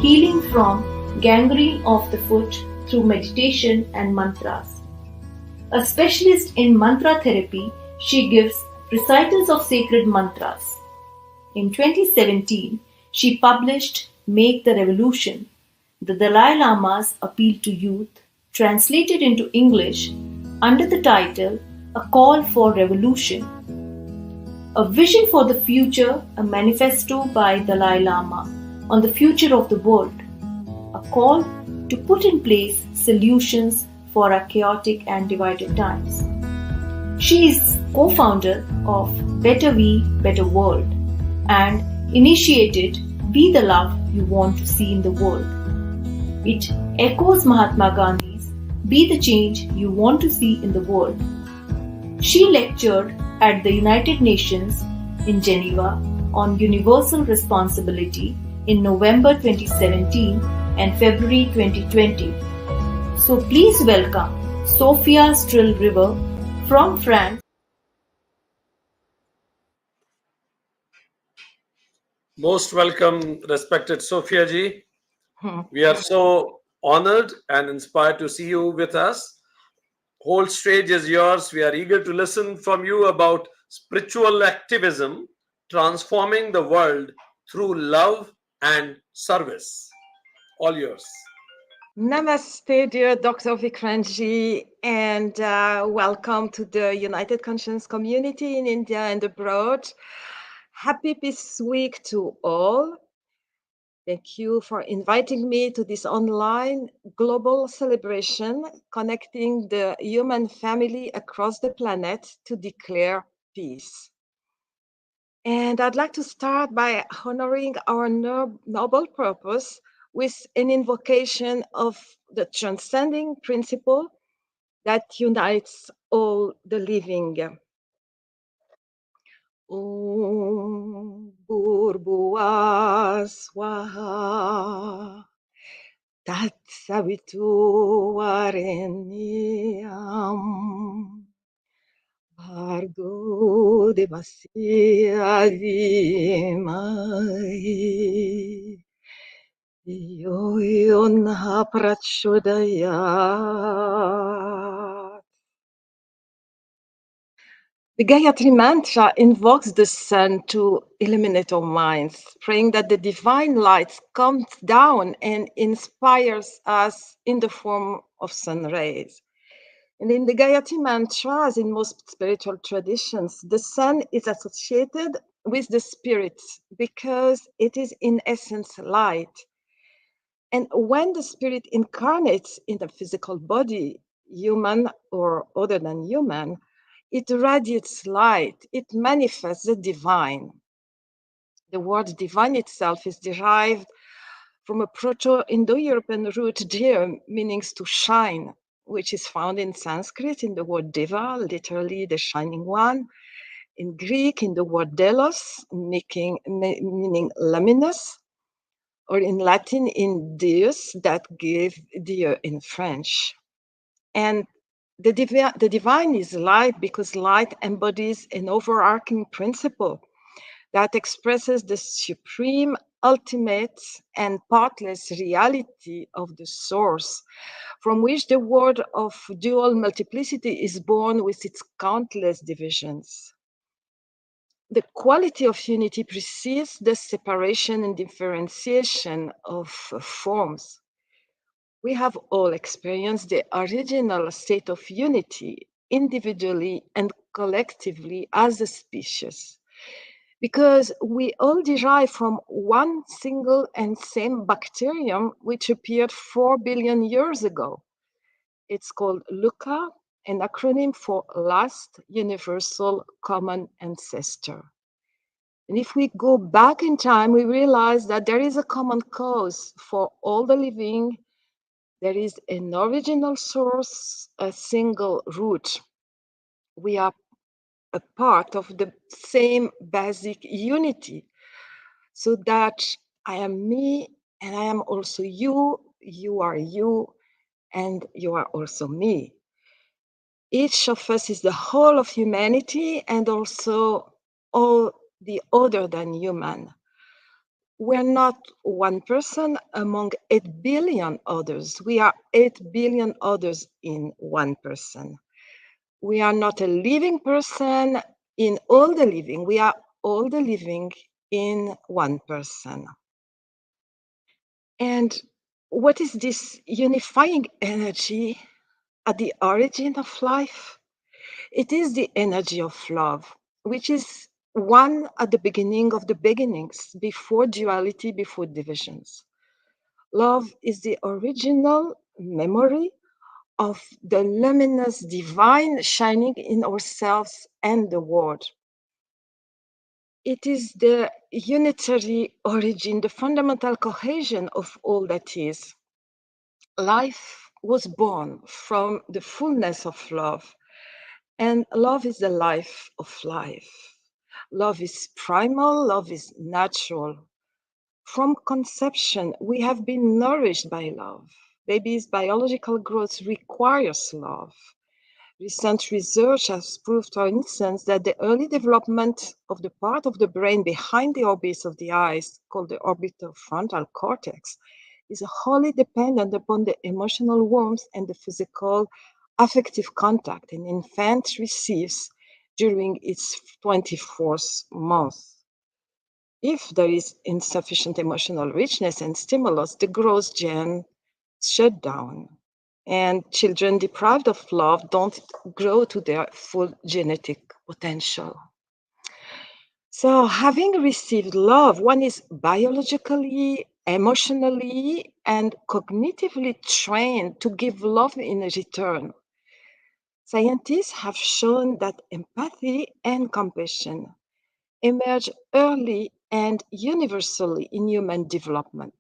healing from gangrene of the foot through meditation and mantras. A specialist in mantra therapy, she gives recitals of sacred mantras. In 2017, she published Make the Revolution, the Dalai Lama's appeal to youth, translated into English under the title A Call for Revolution. A Vision for the Future, a manifesto by Dalai Lama on the future of the world, a call to put in place solutions for our chaotic and divided times. She is co-founder of Better We, Better World and initiated Be the Love You Want to See in the World. It echoes Mahatma Gandhi's Be the Change You Want to See in the World. She lectured at the United Nations in Geneva on universal responsibility in November 2017 and February 2020. So please welcome Sophia Strill River from France. Most welcome, respected Sophia ji. We are so honored and inspired to see you with us. Whole stage is yours. We are eager to listen from you about spiritual activism, transforming the world through love and service. All yours. Namaste, dear Dr. Vikranji, and welcome to the United Conscience community in India and abroad. Happy Peace Week to all. Thank you for inviting me to this online global celebration connecting the human family across the planet to declare peace. And I'd like to start by honoring our noble purpose with an invocation of the transcending principle that unites all the living. Om Bhurbuva Swaha Tat Savitu Varenyam Bhargo Devasya Dhimahi Yo Yona Prachodayat. The Gayatri Mantra invokes the sun to illuminate our minds, praying that the divine light comes down and inspires us in the form of sun rays. And in the Gayatri Mantra, as in most spiritual traditions, the sun is associated with the spirit because it is in essence light. And when the spirit incarnates in a physical body, human or other than human, it radiates light, it manifests the divine. The word divine itself is derived from a Proto-Indo-European root dir, meaning to shine, which is found in Sanskrit in the word deva, literally the shining one, in Greek in the word delos, meaning luminous, or in Latin in deus, that gave Dieu in French. And the divine is light because light embodies an overarching principle that expresses the supreme, ultimate, and partless reality of the source, from which the world of dual multiplicity is born with its countless divisions. the quality of unity precedes the separation and differentiation of forms. We have all experienced the original state of unity, individually and collectively as a species, because we all derive from one single and same bacterium which appeared 4 billion years ago. It's called LUCA, an acronym for Last Universal Common Ancestor. And if we go back in time, we realize that there is a common cause for all the living. There is an original source, a single root. We are a part of the same basic unity, so that I am me and I am also you, you are you, and you are also me. Each of us is the whole of humanity and also all the other than human. We're not one person among 8 billion others. We are 8 billion others in one person. We are not a living person in all the living. We are all the living in one person. And what is this unifying energy at the origin of life? It is the energy of love, which is one at the beginning of the beginnings, before duality, before divisions. Love is the original memory of the luminous divine shining in ourselves and the world. It is the unitary origin, the fundamental cohesion of all that is. Life was born from the fullness of love, and love is the life of life. Love is primal, love is natural. From conception, we have been nourished by love. Baby's biological growth requires love. Recent research has proved, for instance, that the early development of the part of the brain behind the orbits of the eyes, called the orbitofrontal cortex, is wholly dependent upon the emotional warmth and the physical affective contact an infant receives during its 24th month. If there is insufficient emotional richness and stimulus, the growth gen shut down. And children deprived of love don't grow to their full genetic potential. So having received love, one is biologically, emotionally, and cognitively trained to give love in return. Scientists have shown that empathy and compassion emerge early and universally in human development.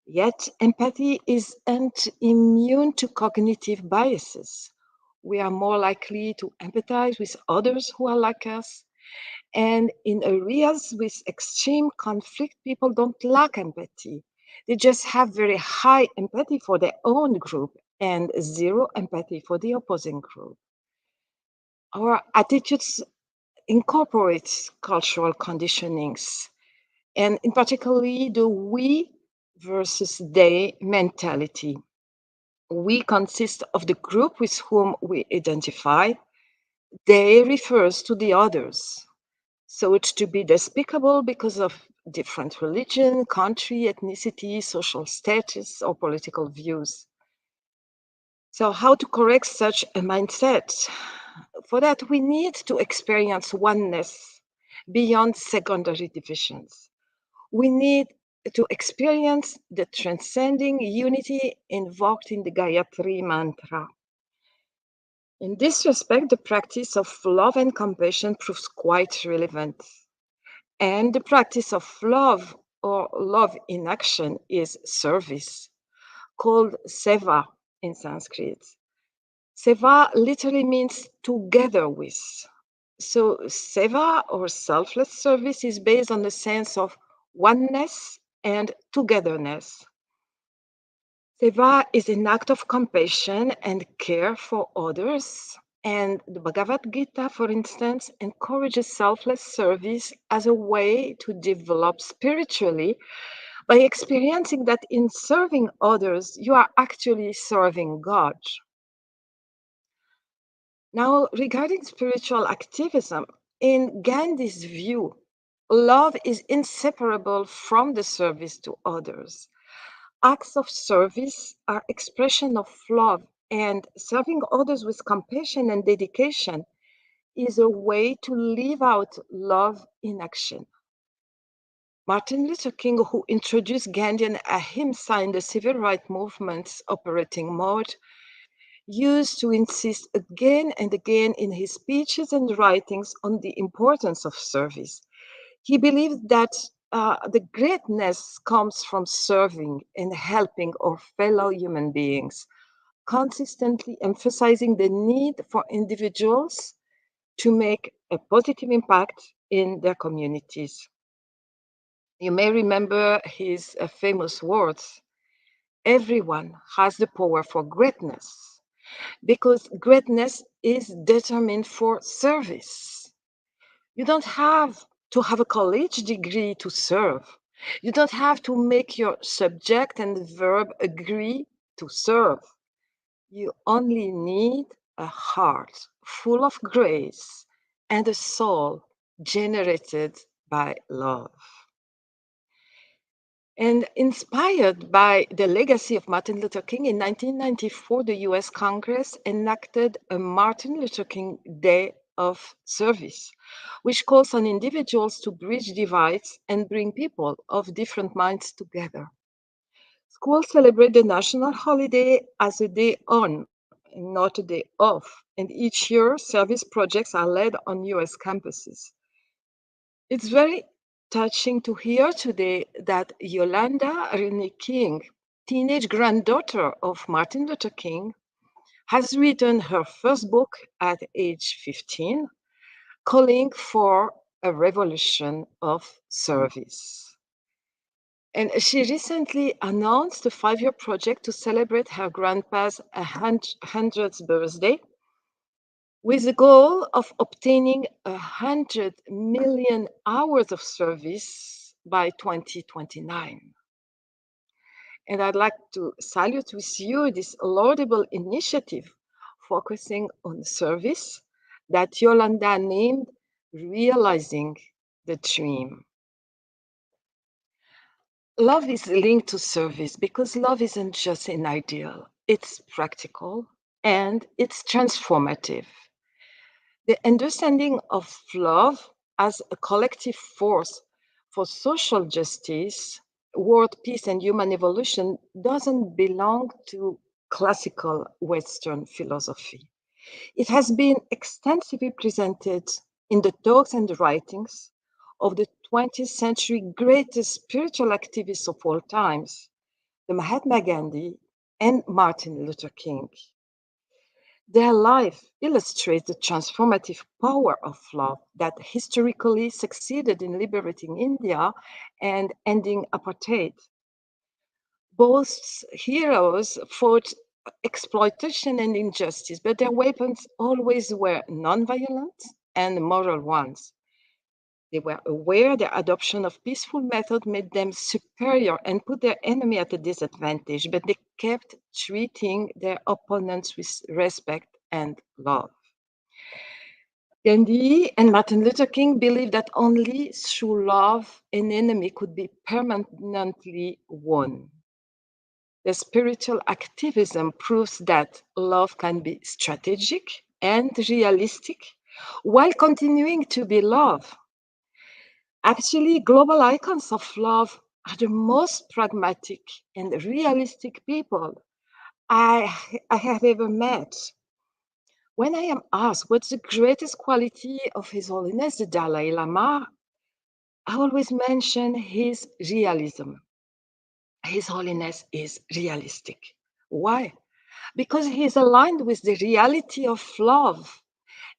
Yet, empathy isn't immune to cognitive biases. We are more likely to empathize with others who are like us. And in areas with extreme conflict, people don't lack empathy. They just have very high empathy for their own group and zero empathy for the opposing group. Our attitudes incorporate cultural conditionings, and in particularly the we versus they mentality. We consist of the group with whom we identify. They refers to the others. So it's to be despicable because of different religion, country, ethnicity, social status, or political views. So how to correct such a mindset? For that, we need to experience oneness beyond secondary divisions. We need to experience the transcending unity invoked in the Gayatri Mantra. In this respect, the practice of love and compassion proves quite relevant. And the practice of love, or love in action, is service, called seva in Sanskrit. Seva literally means together with. So seva, or selfless service, is based on the sense of oneness and togetherness. Seva is an act of compassion and care for others. And the Bhagavad Gita, for instance, encourages selfless service as a way to develop spiritually by experiencing that in serving others, you are actually serving God. Now, regarding spiritual activism, In Gandhi's view, love is inseparable from the service to others. Acts of service are expression of love, and serving others with compassion and dedication is a way to live out love in action. Martin Luther King, who introduced Gandhian ahimsa in the civil rights movement's operating mode, used to insist again and again in his speeches and writings on the importance of service. He believed that the greatness comes from serving and helping our fellow human beings, consistently emphasizing the need for individuals to make a positive impact in their communities. You may remember his famous words: everyone has the power for greatness, because greatness is determined for service. You don't have to have a college degree to serve. You don't have to make your subject and verb agree to serve. You only need a heart full of grace and a soul generated by love. And inspired by the legacy of Martin Luther King, in 1994, the US Congress enacted a Martin Luther King Day of Service, which calls on individuals to bridge divides and bring people of different minds together. Schools celebrate the national holiday as a day on, not a day off, and each year service projects are led on US campuses. It's very touching to hear today that Yolanda Renee King, teenage granddaughter of Martin Luther King, has written her first book at age 15, calling for a revolution of service. And she recently announced a 5-year project to celebrate her grandpa's 100th birthday, with the goal of obtaining 100 million hours of service by 2029. And I'd like to salute with you this laudable initiative focusing on service that Yolanda named Realizing the Dream. Love is linked to service because love isn't just an ideal, it's practical and it's transformative. The understanding of love as a collective force for social justice, world peace, and human evolution doesn't belong to classical Western philosophy. It has been extensively presented in the talks and writings of the 20th century greatest spiritual activists of all times, the Mahatma Gandhi and Martin Luther King. Their life illustrates the transformative power of love that historically succeeded in liberating India and ending apartheid. Both heroes fought exploitation and injustice, but their weapons always were nonviolent and moral ones. They were aware their adoption of peaceful methods made them superior and put their enemy at a disadvantage, but they kept treating their opponents with respect and love. Gandhi and Martin Luther King believed that only through love an enemy could be permanently won. The spiritual activism proves that love can be strategic and realistic while continuing to be love. Actually, global icons of love are the most pragmatic and realistic people I have ever met. When I am asked what's the greatest quality of His Holiness the Dalai Lama, I always mention his realism. His Holiness is realistic. Why? Because he is aligned with the reality of love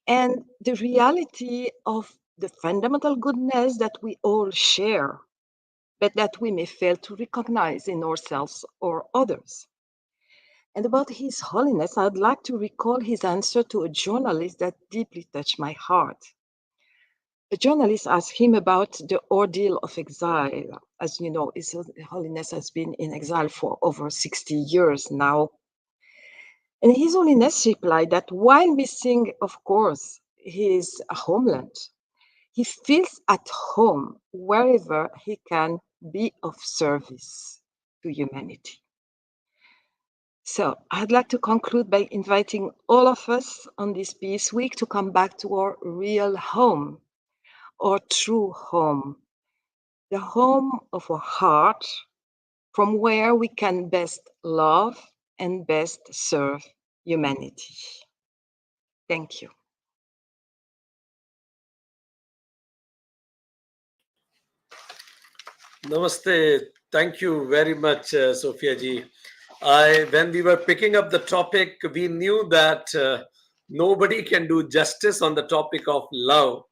and the reality of the fundamental goodness that we all share, but that we may fail to recognize in ourselves or others. And about His Holiness, I'd like to recall his answer to a journalist that deeply touched my heart. A journalist asked him about the ordeal of exile. As you know, His Holiness has been in exile for over 60 years now. And His Holiness replied that while missing, of course, his homeland, he feels at home wherever he can be of service to humanity. So I'd like to conclude by inviting all of us on this Peace Week to come back to our real home, our true home, the home of our heart, from where we can best love and best serve humanity. Thank you. Namaste. Thank you very much, Sophia ji. When we were picking up the topic, we knew that nobody can do justice on the topic of love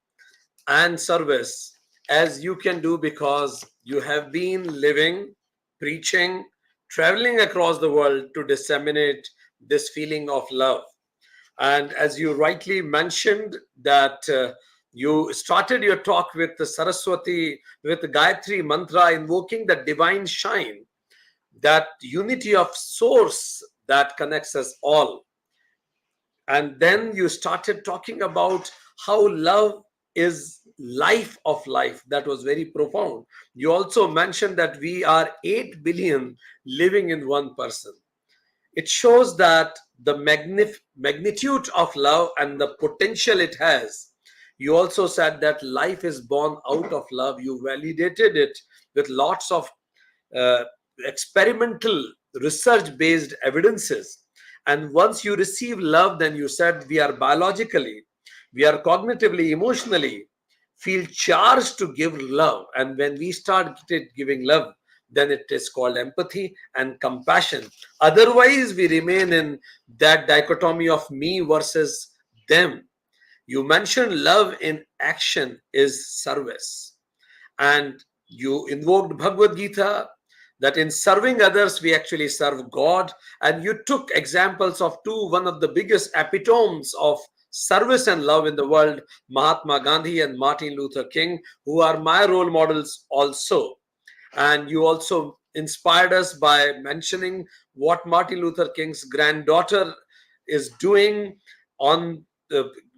and service as you can do, because you have been living, preaching, traveling across the world to disseminate this feeling of love. And as you rightly mentioned that you started your talk with the Saraswati, with the Gayatri mantra, invoking the divine shine, that unity of source that connects us all. And then you started talking about how love is life of life. That was very profound. You also mentioned that we are 8 billion living in one person. It shows that the magnitude of love and the potential it has. You also said that life is born out of love. You validated it with lots of experimental research based evidences. And once you receive love, then you said we are biologically, we are cognitively, emotionally feel charged to give love. And when we start giving love, then it is called empathy and compassion. Otherwise, we remain in that dichotomy of me versus them. You mentioned love in action is service. And you invoked Bhagavad Gita, that in serving others, we actually serve God. And you took examples of one of the biggest epitomes of service and love in the world, Mahatma Gandhi and Martin Luther King, who are my role models also. And you also inspired us by mentioning what Martin Luther King's granddaughter is doing on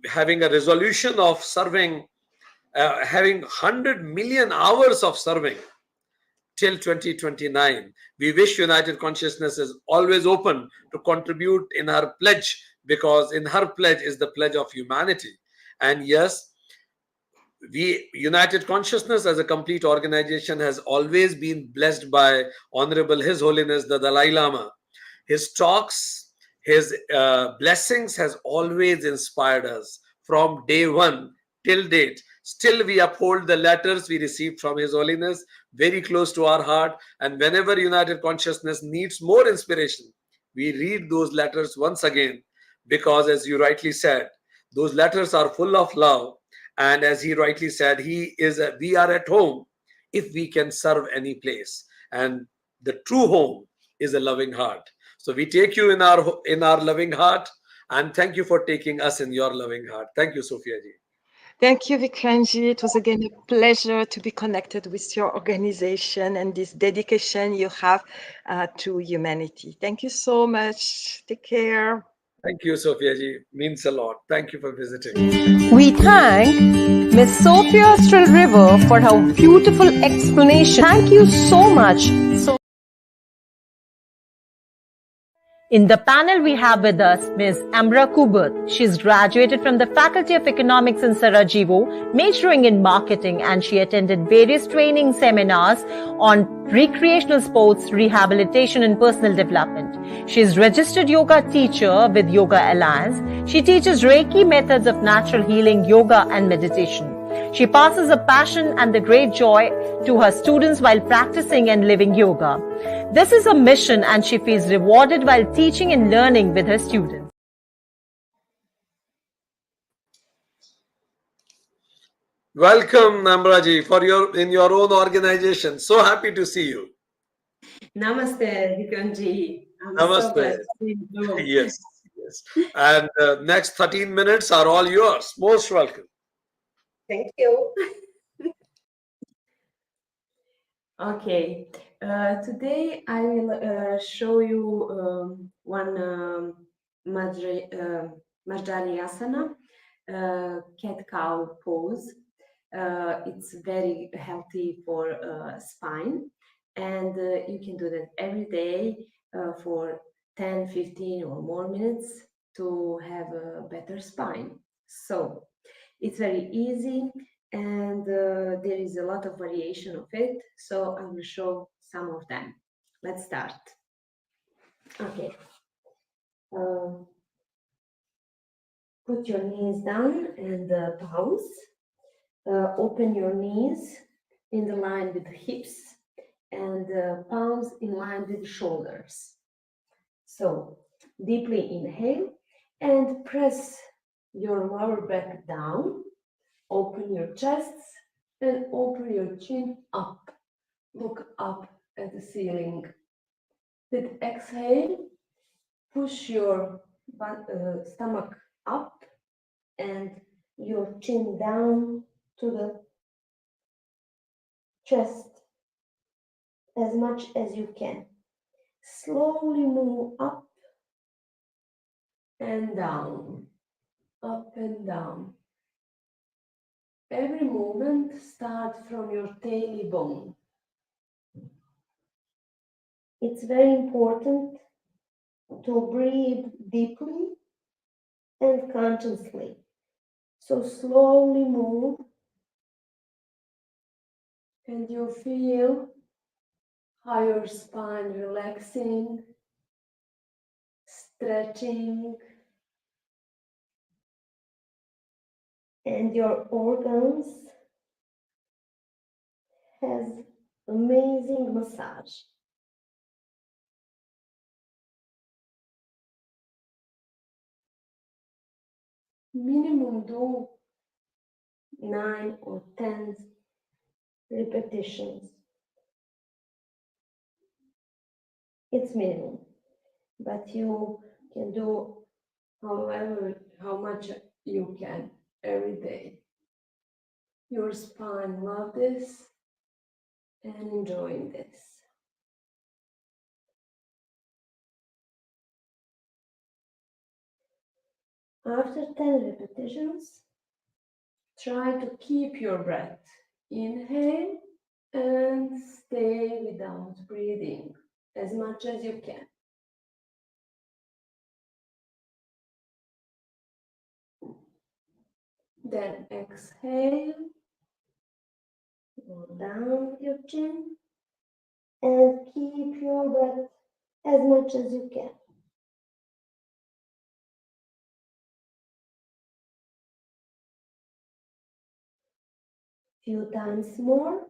having a resolution of serving, having 100 million hours of serving till 2029. We wish United Consciousness is always open to contribute in her pledge, because in her pledge is the pledge of humanity. And yes, we United Consciousness as a complete organization has always been blessed by Honorable His Holiness the Dalai Lama. His talks, his blessings has always inspired us from day one till date. Still, we uphold the letters we received from His Holiness, very close to our heart. And whenever United Consciousness needs more inspiration, we read those letters once again, because as you rightly said, those letters are full of love. And as he rightly said, we are at home if we can serve any place. And the true home is a loving heart. So we take you in our loving heart, and thank you for taking us in your loving heart. Thank you, Sophia ji. Thank you, Vikranji. It was again a pleasure to be connected with your organization and this dedication you have to humanity. Thank you so much. Take care. Thank you, Sophia ji. Means a lot. Thank you for visiting. We thank Miss Sophia Still River for her beautiful explanation. Thank you so much. In the panel, we have with us Ms. Amra Kubert. She's graduated from the Faculty of Economics in Sarajevo, majoring in marketing, and she attended various training seminars on recreational sports, rehabilitation, and personal development. She is registered yoga teacher with Yoga Alliance. She teaches Reiki methods of natural healing, yoga, and meditation. She passes a passion and the great joy to her students while practicing and living yoga. This is a mission, and she feels rewarded while teaching and learning with her students. Welcome, Namraji, in your own organization. So happy to see you. Namaste, Vikranji. Namaste. Yes. And next 13 minutes are all yours. Most welcome. Thank you. Okay. Today I will show you one Majdaryasana, cat-cow pose. It's very healthy for spine, and you can do that every day for 10, 15 or more minutes to have a better spine. So it's very easy, and there is a lot of variation of it. So I will show some of them. Let's start. Okay. Put your knees down and palms. Open your knees in the line with the hips and palms in line with the shoulders. So deeply inhale and press your lower back down. Open your chests and open your chin up. Look up at the ceiling. With exhale, push your stomach up and your chin down to the chest as much as you can. Slowly move up and down, up and down. Every movement starts from your tailbone. It's very important to breathe deeply and consciously. So slowly move, and you feel how your spine relaxing, stretching, and your organs has amazing massage. Minimum do 9 or 10 repetitions. It's minimum, but you can do how much you can every day. Your spine loves this and enjoying this. After 10 repetitions, try to keep your breath. Inhale and stay without breathing as much as you can. Then exhale, go down with your chin, and keep your breath as much as you can. Few times more.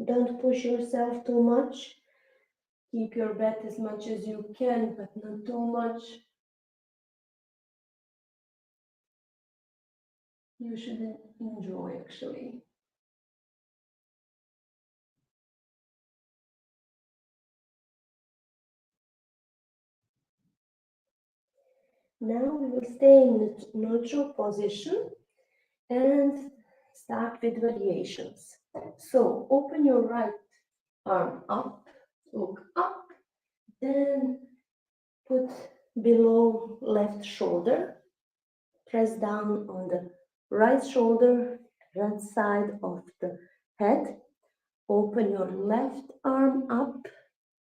Don't push yourself too much. Keep your breath as much as you can, but not too much. You should enjoy, actually. Now we will stay in neutral position and start with variations. So open your right arm up, look up, then put below left shoulder, press down on the right shoulder, right side of the head, open your left arm up,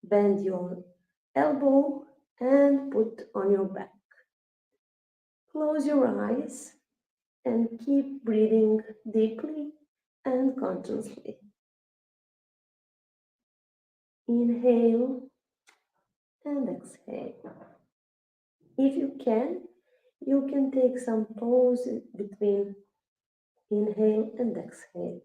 bend your elbow and put on your back. Close your eyes and keep breathing deeply and consciously. Inhale and exhale. If you can take some pause between inhale and exhale.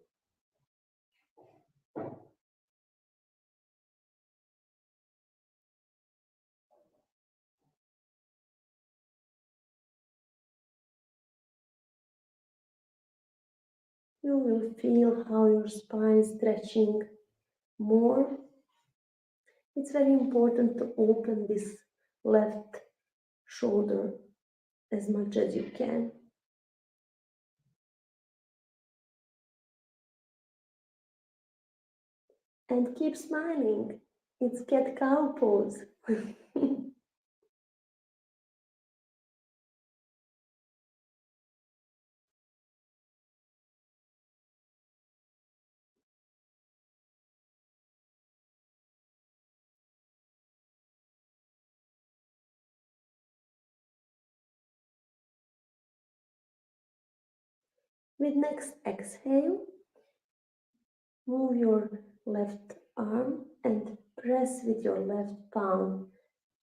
You will feel how your spine is stretching more. It's very important to open this left shoulder as much as you can. And keep smiling. It's cat-cow pose. With next exhale, move your left arm and press with your left palm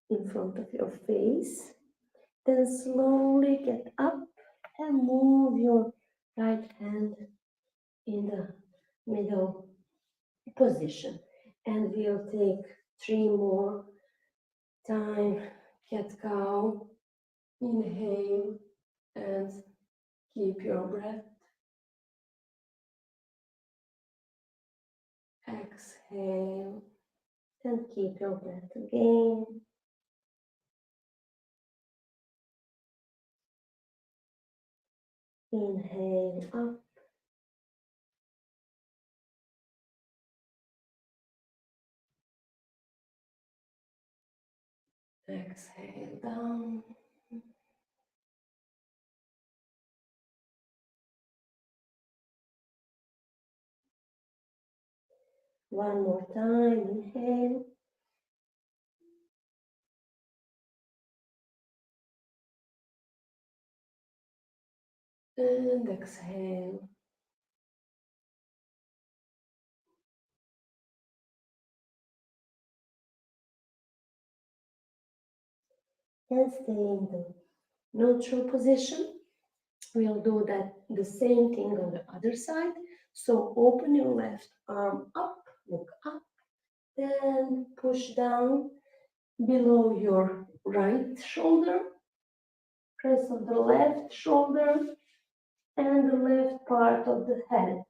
in front of your face. Then slowly get up and move your right hand in the middle position. And we'll take 3 more time. Cat-cow. Inhale and keep your breath. Exhale and keep your breath again. Inhale up. Exhale down. One more time. Inhale. And exhale. And stay in the neutral position. We'll do that the same thing on the other side. So open your left arm up, look up, then push down below your right shoulder. Press on the left shoulder and the left part of the head.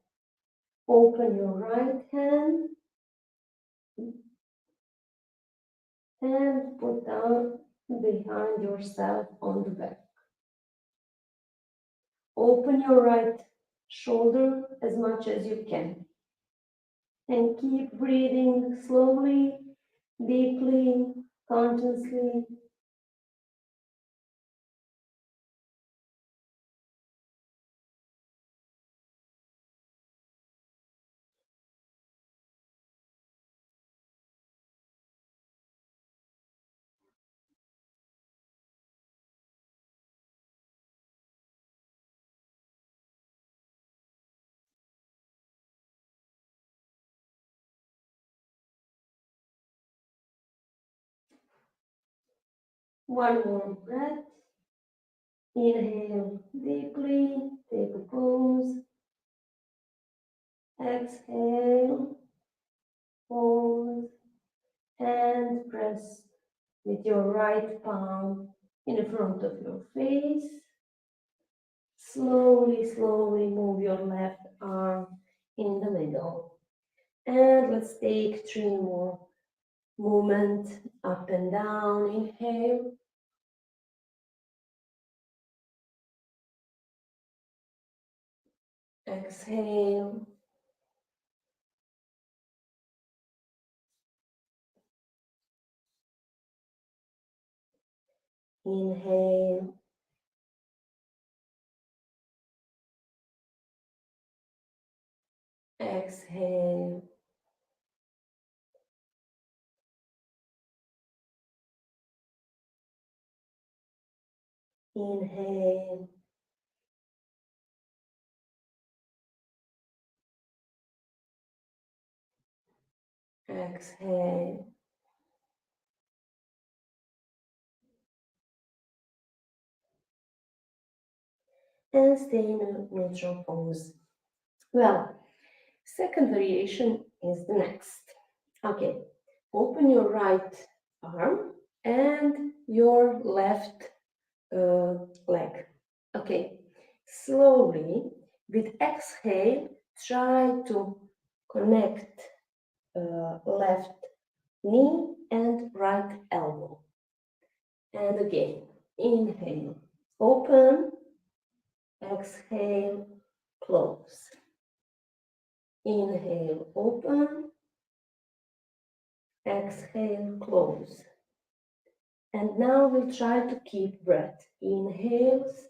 Open your right hand and put down behind yourself on the back. Open your right shoulder as much as you can. And keep breathing slowly, deeply, consciously. One more breath. Inhale deeply, take a pause. Exhale, pause, and press with your right palm in front of your face. Slowly, slowly move your left arm in the middle. And let's take 3 more movements up and down. Inhale. Exhale. Inhale. Exhale. Inhale. Exhale. And stay in a neutral pose. Well, second variation is the next. Okay, open your right arm and your left leg. Okay, slowly with exhale, try to connect left knee and right elbow. And again, inhale, open, exhale, close. Inhale, open, exhale, close. And now we'll try to keep breath. Inhales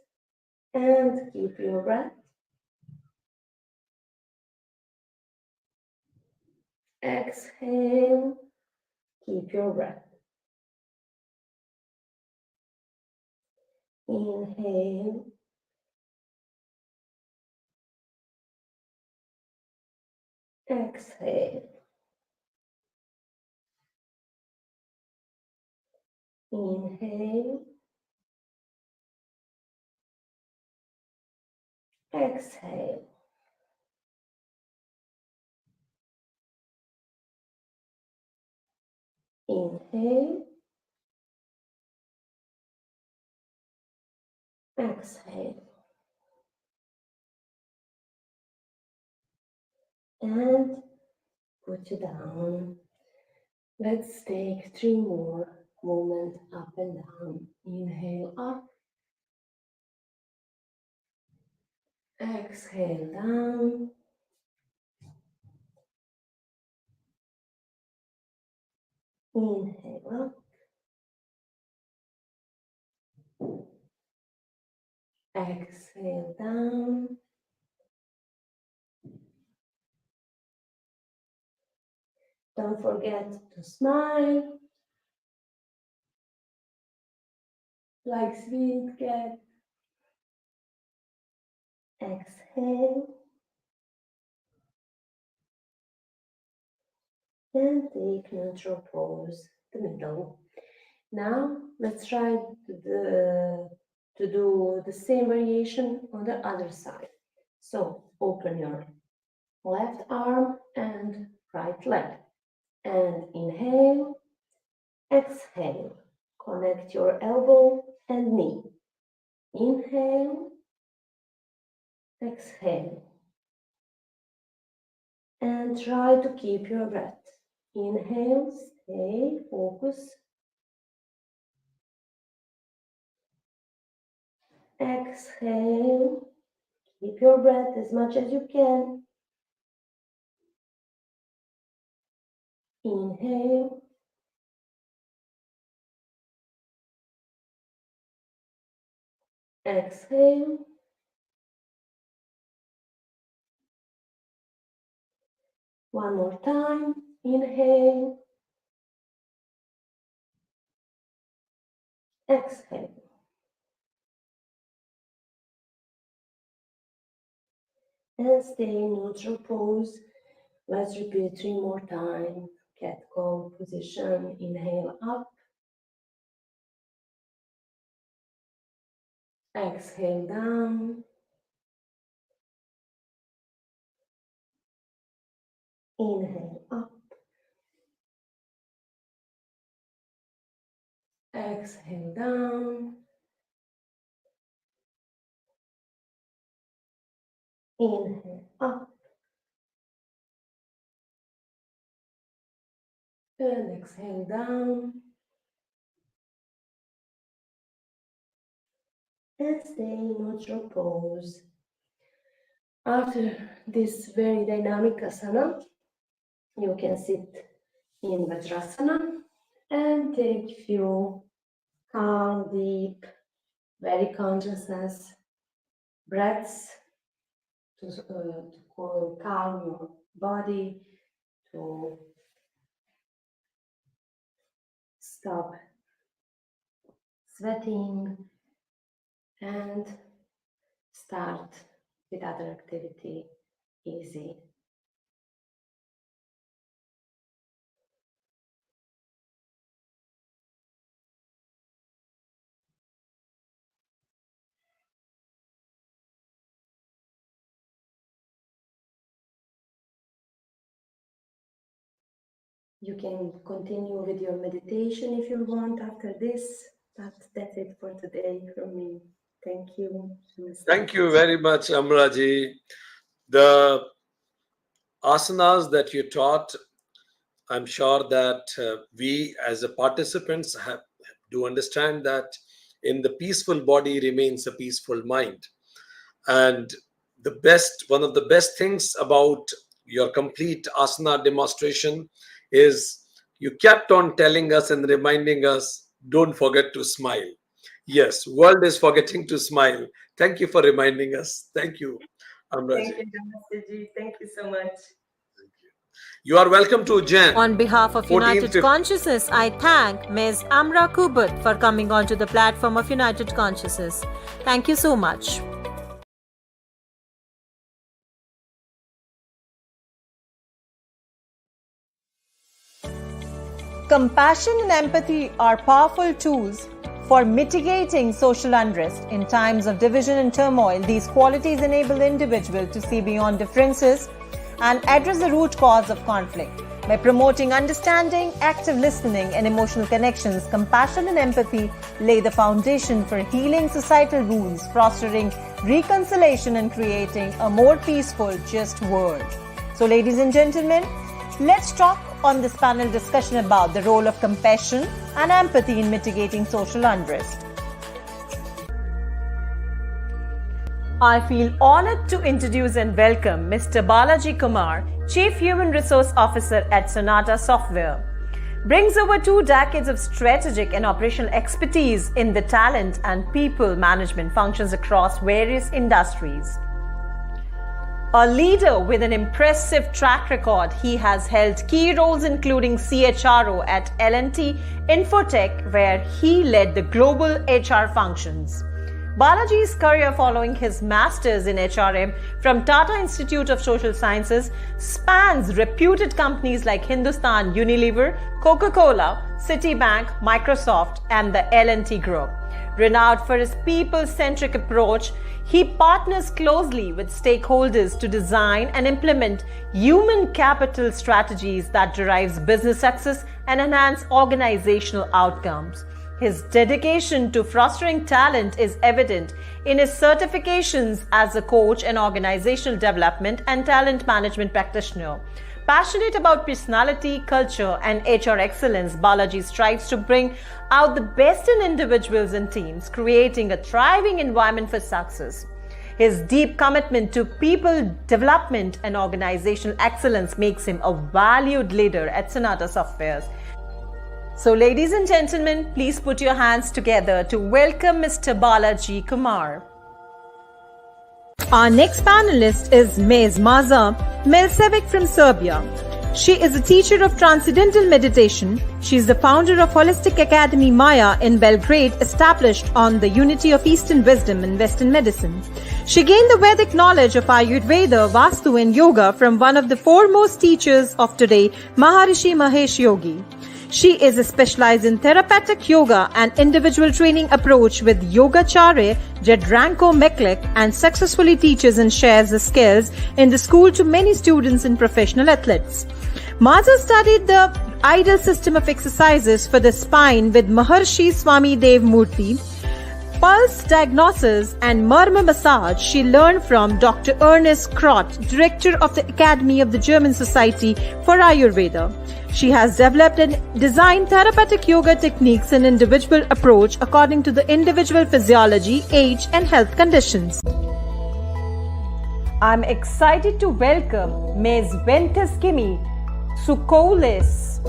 and keep your breath. Exhale, keep your breath. Inhale. Exhale. Inhale. Exhale. Inhale. Exhale. And put you down. Let's take 3 more movements up and down. Inhale up. Exhale down. Inhale up. Exhale down. Don't forget to smile like sweet cat. Exhale. And take neutral pose, the middle. Now let's try to do the same variation on the other side. So open your left arm and right leg. And inhale, exhale. Connect your elbow and knee. Inhale, exhale. And try to keep your breath. Inhale, stay, focus. Exhale, keep your breath as much as you can. Inhale. Exhale. One more time. Inhale. Exhale. And stay in neutral pose. Let's repeat 3 more times. Cat cow position. Inhale up. Exhale down. Inhale up. Exhale down. Inhale up. And exhale down. And stay in neutral pose. After this very dynamic asana, you can sit in Vajrasana and take few calm, deep, very consciousness breaths to calm your body, to stop sweating and start with other activity easy. You can continue with your meditation if you want after this, but that's it for today from me. Thank you. Thank you very much, Amraji. The asanas that you taught, I'm sure that we as a participants do understand that in the peaceful body remains a peaceful mind. And one of the best things about your complete asana demonstration is You kept on telling us and reminding us, don't forget to smile. Yes, world is forgetting to smile. Thank you for reminding us. Thank you, Amraji. Thank you, Namaste. Thank you so much. You are welcome to Ujjain. On behalf of 14th, United 15th. Consciousness, I thank Ms. Amra Kubut for coming onto the platform of United Consciousness. Thank you so much. Compassion and empathy are powerful tools for mitigating social unrest. In times of division and turmoil, these qualities enable the individual to see beyond differences and address the root cause of conflict. By promoting understanding, active listening, and emotional connections, compassion and empathy lay the foundation for healing societal wounds, fostering reconciliation, and creating a more peaceful, just world. So, ladies and gentlemen, let's talk on this panel discussion about the role of compassion and empathy in mitigating social unrest. I feel honored to introduce and welcome Mr. Balaji Kumar, Chief Human Resource Officer at Sonata Software. Brings over 2 decades of strategic and operational expertise in the talent and people management functions across various industries. A leader with an impressive track record, he has held key roles including CHRO at L&T Infotech, where he led the global HR functions. Balaji's career following his master's in HRM from Tata Institute of Social Sciences spans reputed companies like Hindustan Unilever, Coca-Cola, Citibank, Microsoft, and the L&T Group. Renowned for his people-centric approach, he partners closely with stakeholders to design and implement human capital strategies that derives business success and enhance organizational outcomes. His dedication to fostering talent is evident in his certifications as a coach and organizational development and talent management practitioner. Passionate about personality, culture, and HR excellence, Balaji strives to bring out the best in individuals and teams, creating a thriving environment for success. His deep commitment to people development and organizational excellence makes him a valued leader at Sonata Softwares. So, ladies and gentlemen, please put your hands together to welcome Mr. Balaji Kumar. Our next panelist is Ms. Maza Milcevic from Serbia. She is a teacher of Transcendental Meditation. She is the founder of Holistic Academy Maya in Belgrade, established on the unity of Eastern wisdom and Western medicine. She gained the Vedic knowledge of Ayurveda, Vastu and Yoga from one of the foremost teachers of today, Maharishi Mahesh Yogi. She is specialized in therapeutic yoga and individual training approach with Yogacharya Jadranko Meklik, and successfully teaches and shares the skills in the school to many students and professional athletes. Maza studied the ideal system of exercises for the spine with Maharshi Swami Dev Murthy. Pulse diagnosis and Marma massage she learned from Dr. Ernest Krott, director of the Academy of the German Society for Ayurveda. She has developed and designed therapeutic yoga techniques and individual approach according to the individual physiology, age, and health conditions. I'm excited to welcome Ms. Ventiskimi Sukoulis.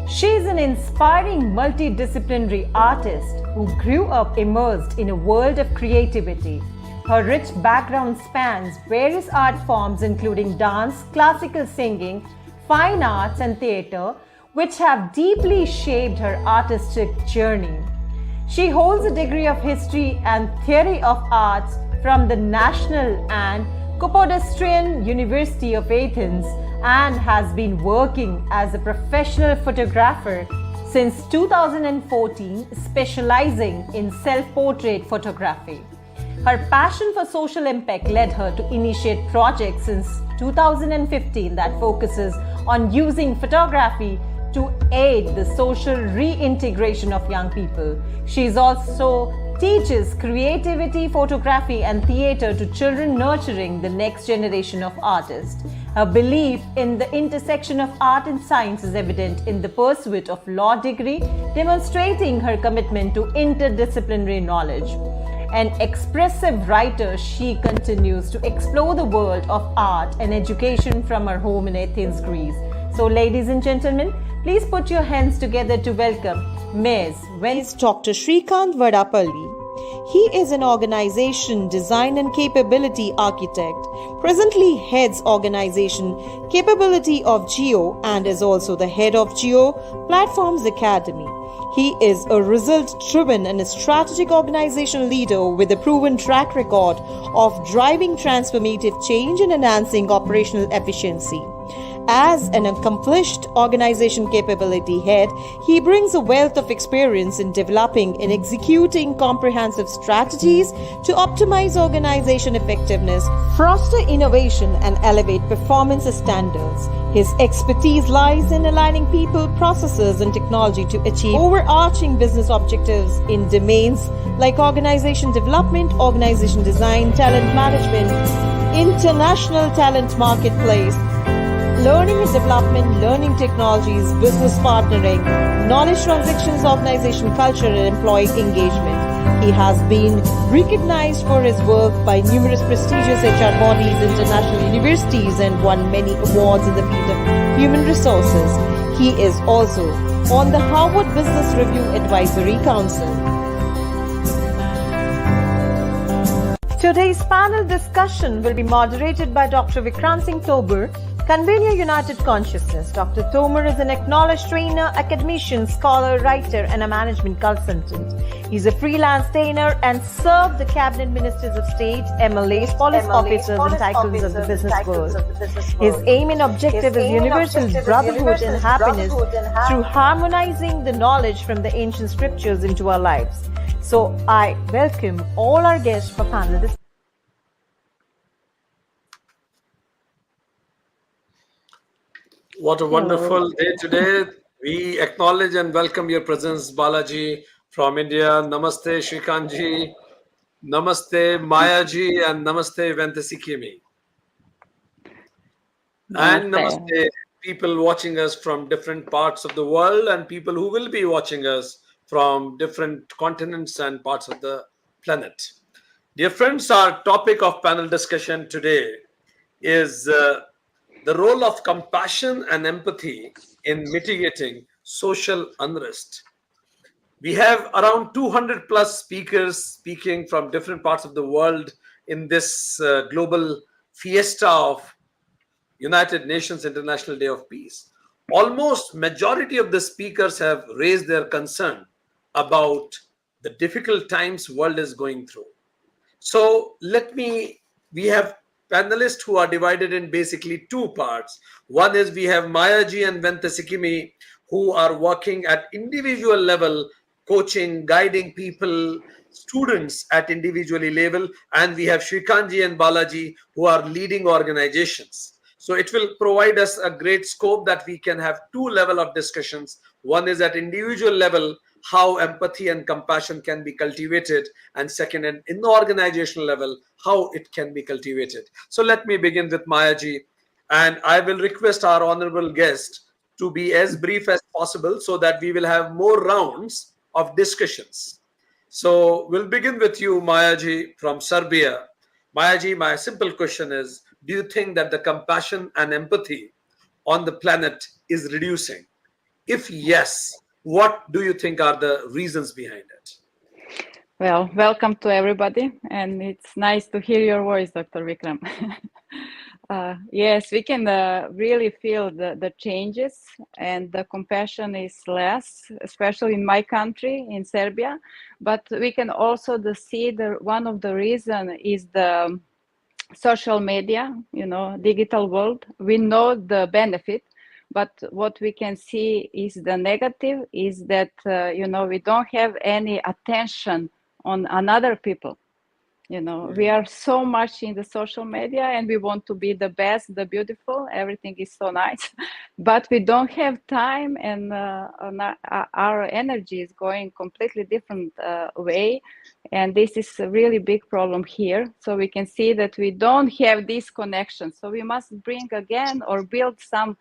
She is an inspiring multidisciplinary artist who grew up immersed in a world of creativity. Her rich background spans various art forms including dance, classical singing, fine arts and theatre, which have deeply shaped her artistic journey. She holds a degree of history and theory of arts from the National and Kapodistrian University of Athens and has been working as a professional photographer since 2014, specializing in self-portrait photography. Her passion for social impact led her to initiate projects since 2015 that focuses on using photography to aid the social reintegration of young people. She also teaches creativity, photography, and theatre to children, nurturing the next generation of artists. Her belief in the intersection of art and science is evident in the pursuit of law degree, demonstrating her commitment to interdisciplinary knowledge. An expressive writer, she continues to explore the world of art and education from her home in Athens, Greece. So, ladies and gentlemen, Please put your hands together to welcome Ms. Dr. Shrikant Vadapalli. He is an organization design and capability architect, presently heads organization capability of Geo and is also the head of Geo Platforms Academy. He is a result-driven and a strategic organization leader with a proven track record of driving transformative change and enhancing operational efficiency. As an accomplished organization capability head, he brings a wealth of experience in developing and executing comprehensive strategies to optimize organization effectiveness, foster innovation, and elevate performance standards. His expertise lies in aligning people, processes, and technology to achieve overarching business objectives in domains like organization development, organization design, talent management, international talent marketplace, learning and development, learning technologies, business partnering, knowledge transactions, organization culture, and employee engagement. He has been recognized for his work by numerous prestigious HR bodies, international universities, and won many awards in the field of human resources. He is also on the Harvard Business Review Advisory Council. Today's panel discussion will be moderated by Dr. Vikrant Singh Tobar, convener United Consciousness. Dr. Tomar is an acknowledged trainer, academician, scholar, writer, and a management consultant. He's a freelance trainer and served the cabinet ministers of state, MLAs, police officers, and tycoons of the business world. His aim and objective is universal brotherhood and happiness through harmonizing the knowledge from the ancient scriptures into our lives. So I welcome all our guests for panel discussion. What a wonderful day today. We acknowledge and welcome your presence, Balaji from India. Namaste, Shrikantji. Namaste, Mayaji. And Namaste, Vantasikimi. And namaste, people watching us from different parts of the world and people who will be watching us from different continents and parts of the planet. Dear friends, our topic of panel discussion today is the role of compassion and empathy in mitigating social unrest. We have around 200 plus speakers speaking from different parts of the world in this global fiesta of United Nations International Day of Peace. Almost majority of the speakers have raised their concern about the difficult times world is going through. So we have panelists who are divided in basically two parts. One is we have Mayaji and Vantasikimi who are working at individual level, coaching, guiding people, students at individually level. And we have Shrikantji and Balaji who are leading organizations. So it will provide us a great scope that we can have two levels of discussions. One is at individual level, how empathy and compassion can be cultivated, and second, in the organizational level, how it can be cultivated. So let me begin with Mayaji, and I will request our honorable guest to be as brief as possible so that we will have more rounds of discussions. So we'll begin with you, Mayaji from Serbia. Mayaji, my simple question is, do you think that the compassion and empathy on the planet is reducing? If yes, what do you think are the reasons behind it? Well, welcome to everybody, and it's nice to hear your voice, Dr. Vikram. Yes, we can really feel the changes, and the compassion is less, especially in my country, in Serbia. But we can also see one of the reasons is the social media, digital world. We know the benefit, but what we can see is the negative is that, we don't have any attention on another people. We are so much in the social media and we want to be the best, the beautiful, everything is so nice, but we don't have time, and our energy is going completely different way. And this is a really big problem here. So we can see that we don't have this connection. So we must bring again or build some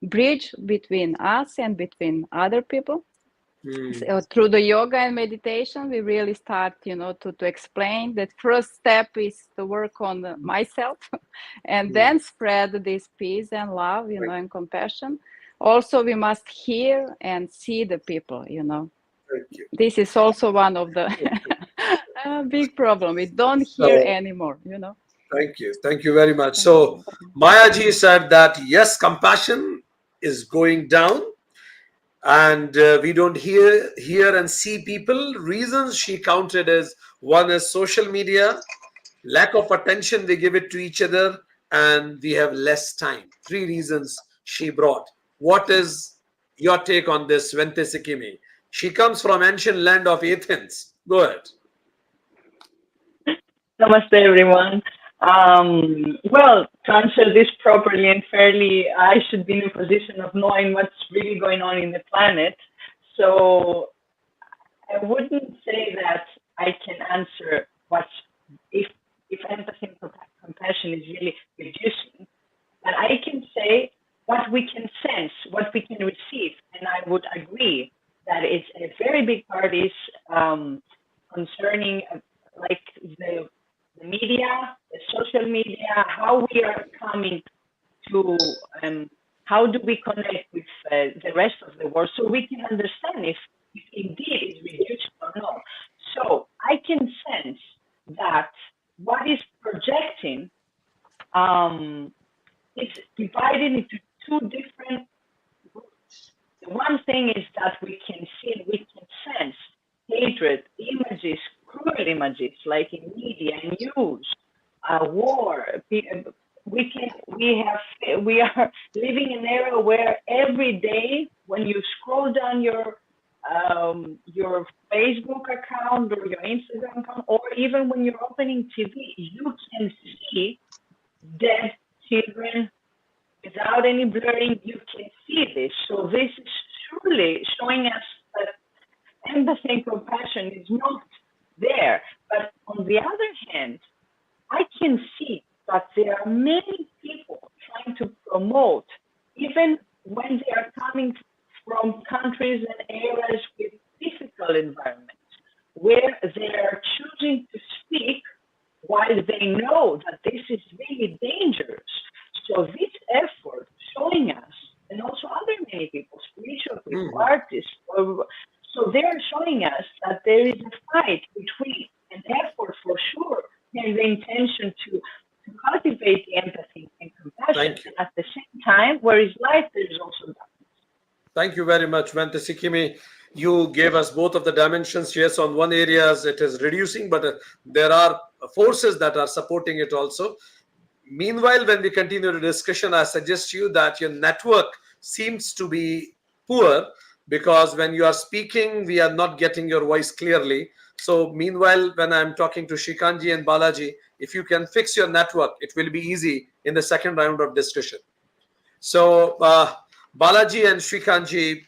bridge between us and between other people. So through the yoga and meditation, we really start, to explain that first step is to work on myself and then spread this peace and love, and compassion. also we must hear and see the people, you know. Thank you. This is also one of the big problem. We don't hear anymore, you know. Thank you. Thank you very much. So Maya ji said that yes, compassion is going down and we don't hear and see people. Reasons she counted as one is social media, lack of attention we give it to each other, and we have less time. 3 reasons she brought. What is your take on this, Vente Sikimi? She comes from ancient land of Athens. Go ahead. Namaste, everyone. Well, to answer this properly and fairly, I should be in a position of knowing what's really going on in the planet. So I wouldn't say that I can answer if empathy and compassion is really reducing, but I can say what we can sense, what we can receive, and I would agree that it's a very big part is concerning like the media, the social media, how we are coming to, how do we connect with the rest of the world so we can understand if indeed it's reduced or not. So I can sense that what is projecting is divided into 2 different groups. The one thing is that we can see and we can sense hatred, images, cruel images like in media, news, war. We are living in an era where every day when you scroll down your Facebook account or your Instagram account, or even when you're opening TV, you can see dead children without any blurring. You can see this. So this is truly showing us that empathy and compassion is not there. But on the other hand, I can see that there are many people trying to promote, even when they are coming from countries and areas with difficult environments, where they are choosing to speak while they know that this is really dangerous. So this effort showing us, and also other many people, spiritual people, artists, so they're showing us that there is a fight between an effort for sure and the intention to cultivate the empathy and compassion. And at the same time, where is light, there is also darkness. Thank you very much, Vente Sikimi. You gave us both of the dimensions. Yes, on one area it is reducing, but there are forces that are supporting it also. Meanwhile, when we continue the discussion, I suggest you that your network seems to be poor because when you are speaking, we are not getting your voice clearly. So meanwhile, when I'm talking to Srikanth and Balaji, if you can fix your network, it will be easy in the second round of discussion. So Balaji and Srikanth,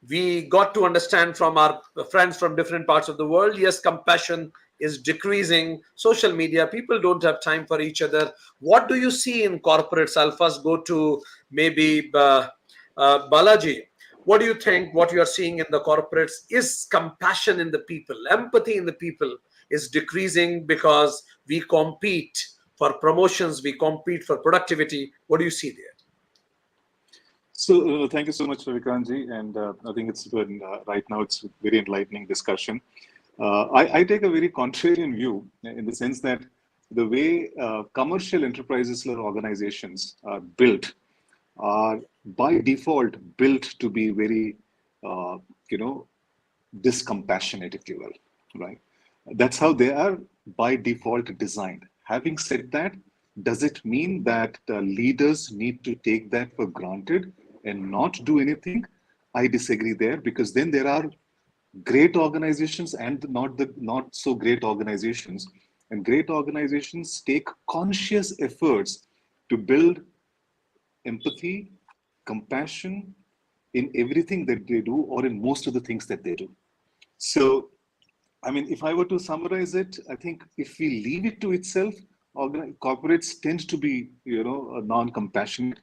we got to understand from our friends from different parts of the world, yes, compassion is decreasing. Social media, people don't have time for each other. What do you see in corporates? I'll first go to maybe Balaji. What do you think, what you are seeing in the corporates? Is compassion in the people, empathy in the people is decreasing because we compete for promotions, we compete for productivity? What do you see there? So thank you so much, Vikrantji, and I think it's been right now it's a very enlightening discussion. I take a very contrarian view in the sense that the way commercial enterprises or organizations are built are by default built to be very, discompassionate, if you will, right? That's how they are by default designed. Having said that, does it mean that leaders need to take that for granted and not do anything? I disagree there, because then there are great organizations and not so great organizations. And great organizations take conscious efforts to build empathy, compassion in everything that they do, or in most of the things that they do. So, I mean, if I were to summarize it, I think if we leave it to itself, corporates tend to be, non-compassionate.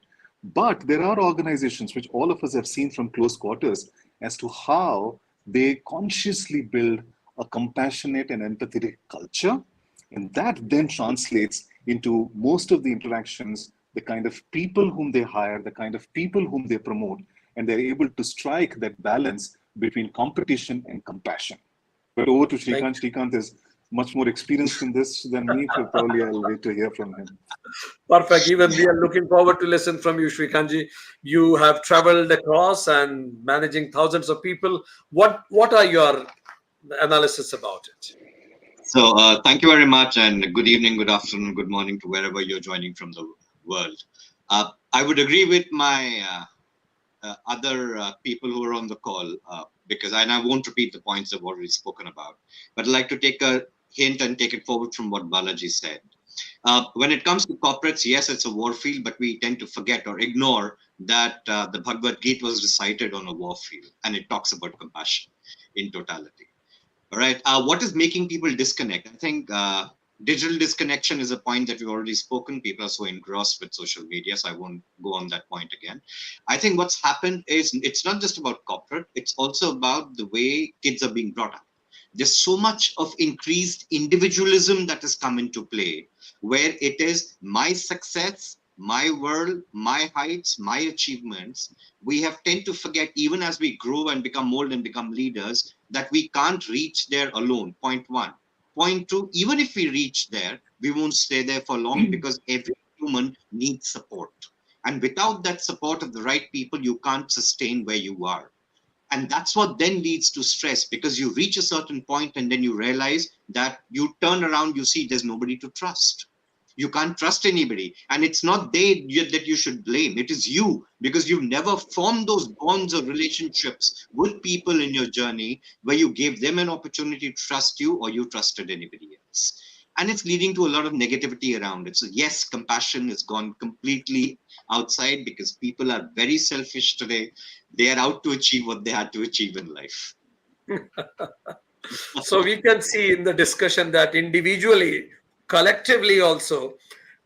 But there are organizations which all of us have seen from close quarters as to how they consciously build a compassionate and empathetic culture. And that then translates into most of the interactions, the kind of people whom they hire, the kind of people whom they promote. and they're able to strike that balance between competition and compassion. But over to Shrikant. Shrikant is much more experienced in this than me, so probably I'll wait to hear from him. Perfect. Even we are looking forward to listen from you, Shrikantji. You have traveled across and managing thousands of people. What are your analysis about it? So thank you very much, and good evening, good afternoon, good morning to wherever you're joining from the world. I would agree with my other people who are on the call because I won't repeat the points I've already spoken about, but I'd like to take a hint and take it forward from what Balaji said. When it comes to corporates, yes, it's a war field, but we tend to forget or ignore that the Bhagavad Gita was recited on a war field, and it talks about compassion in totality. All right. What is making people disconnect? I think digital disconnection is a point that we've already spoken. People are so engrossed with social media, so I won't go on that point again. I think what's happened is it's not just about corporate, it's also about the way kids are being brought up. There's so much of increased individualism that has come into play, where it is my success, my world, my heights, my achievements. We have tend to forget, even as we grow and become old and become leaders, that we can't reach there alone. Point one. Point two, even if we reach there, we won't stay there for long because every human needs support. And without that support of the right people, you can't sustain where you are. And that's what then leads to stress, because you reach a certain point and then you realize that you turn around, you see there's nobody to trust. You can't trust anybody. And it's not they that you should blame. It is you, because you've never formed those bonds or relationships with people in your journey where you gave them an opportunity to trust you or you trusted anybody else. And it's leading to a lot of negativity around it. So yes, compassion has gone completely outside because people are very selfish today. They are out to achieve what they had to achieve in life. So we can see in the discussion that individually, collectively also,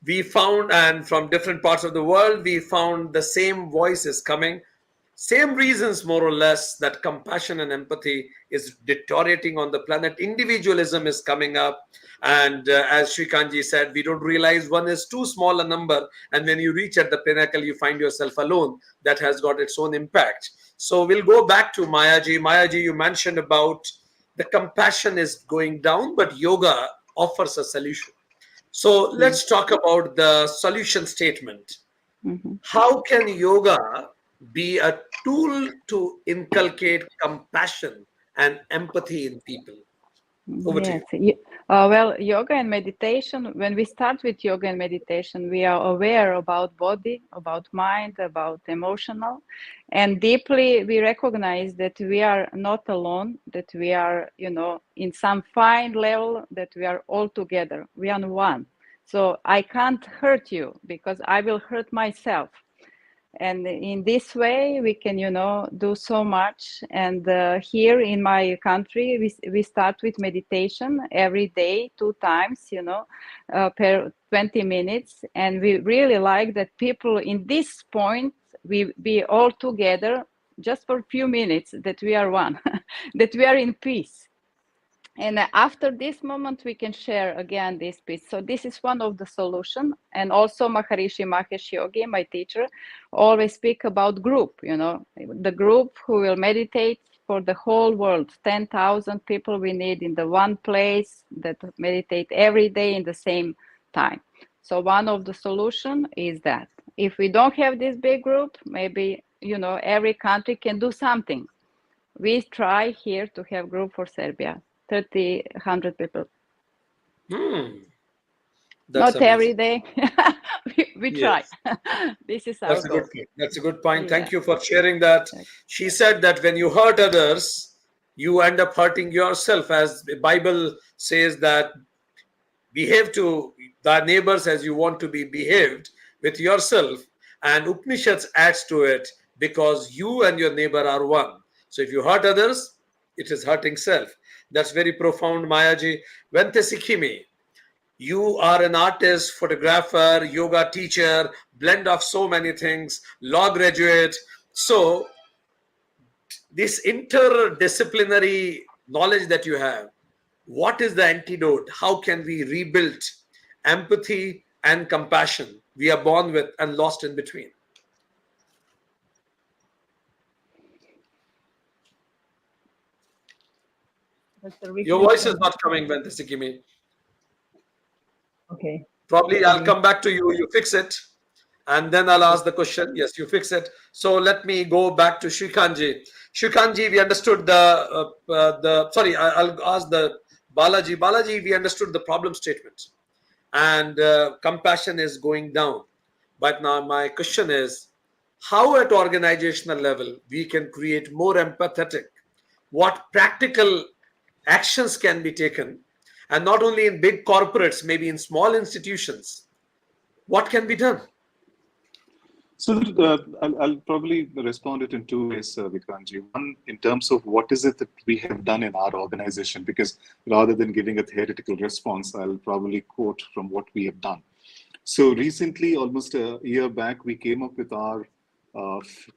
we found, and from different parts of the world, we found the same voices coming, same reasons more or less, that compassion and empathy is deteriorating on the planet. Individualism is coming up. And as Shrikantji said, we don't realize one is too small a number. And when you reach at the pinnacle, you find yourself alone. That has got its own impact. So we'll go back to Mayaji. Mayaji, you mentioned about the compassion is going down, but yoga offers a solution. So let's talk about the solution statement. How can yoga be a tool to inculcate compassion and empathy in people? Over to you. Well, yoga and meditation, when we start with yoga and meditation, we are aware about body, about mind, about emotional, and deeply we recognize that we are not alone, that we are, in some fine level, that we are all together, we are one. So I can't hurt you because I will hurt myself. And in this way, we can, do so much. And here in my country, we start with meditation every day, 2 times, per 20 minutes. And we really like that people in this point, we be all together just for a few minutes, that we are one, that we are in peace. And after this moment, we can share again this piece. So this is one of the solutions. And also Maharishi Mahesh Yogi, my teacher, always speak about group, the group who will meditate for the whole world. 10,000 people we need in the one place that meditate every day in the same time. So one of the solution is that. If we don't have this big group, maybe, every country can do something. We try here to have group for Serbia. 100 people. Not amazing. Every day. we try. This is our goal. That's a good point. Thank you for sharing that. She said that when you hurt others, you end up hurting yourself, as the Bible says that behave to thy neighbors as you want to be behaved with yourself. And Upanishads adds to it, because you and your neighbor are one. So if you hurt others, it is hurting self. That's very profound, Mayaji. Vente Sikhimi, you are an artist, photographer, yoga teacher, blend of so many things, law graduate. So this interdisciplinary knowledge that you have, what is the antidote? How can we rebuild empathy and compassion we are born with and lost in between? Dr. Your voice is not coming, Sikimi. Okay. Probably I'll come back to you. You fix it. And then I'll ask the question. Yes, you fix it. So let me go back to Shrikantji. Shrikantji, we understood I'll ask the Balaji. Balaji, we understood the problem statement. And compassion is going down. But now my question is, how at organizational level we can create more empathetic? What practical actions can be taken? And not only in big corporates, maybe in small institutions, what can be done? So I'll probably respond it in two ways, Vikrantji. One, in terms of what is it that we have done in our organization, because rather than giving a theoretical response, I'll probably quote from what we have done. So recently, almost a year back, we came up with our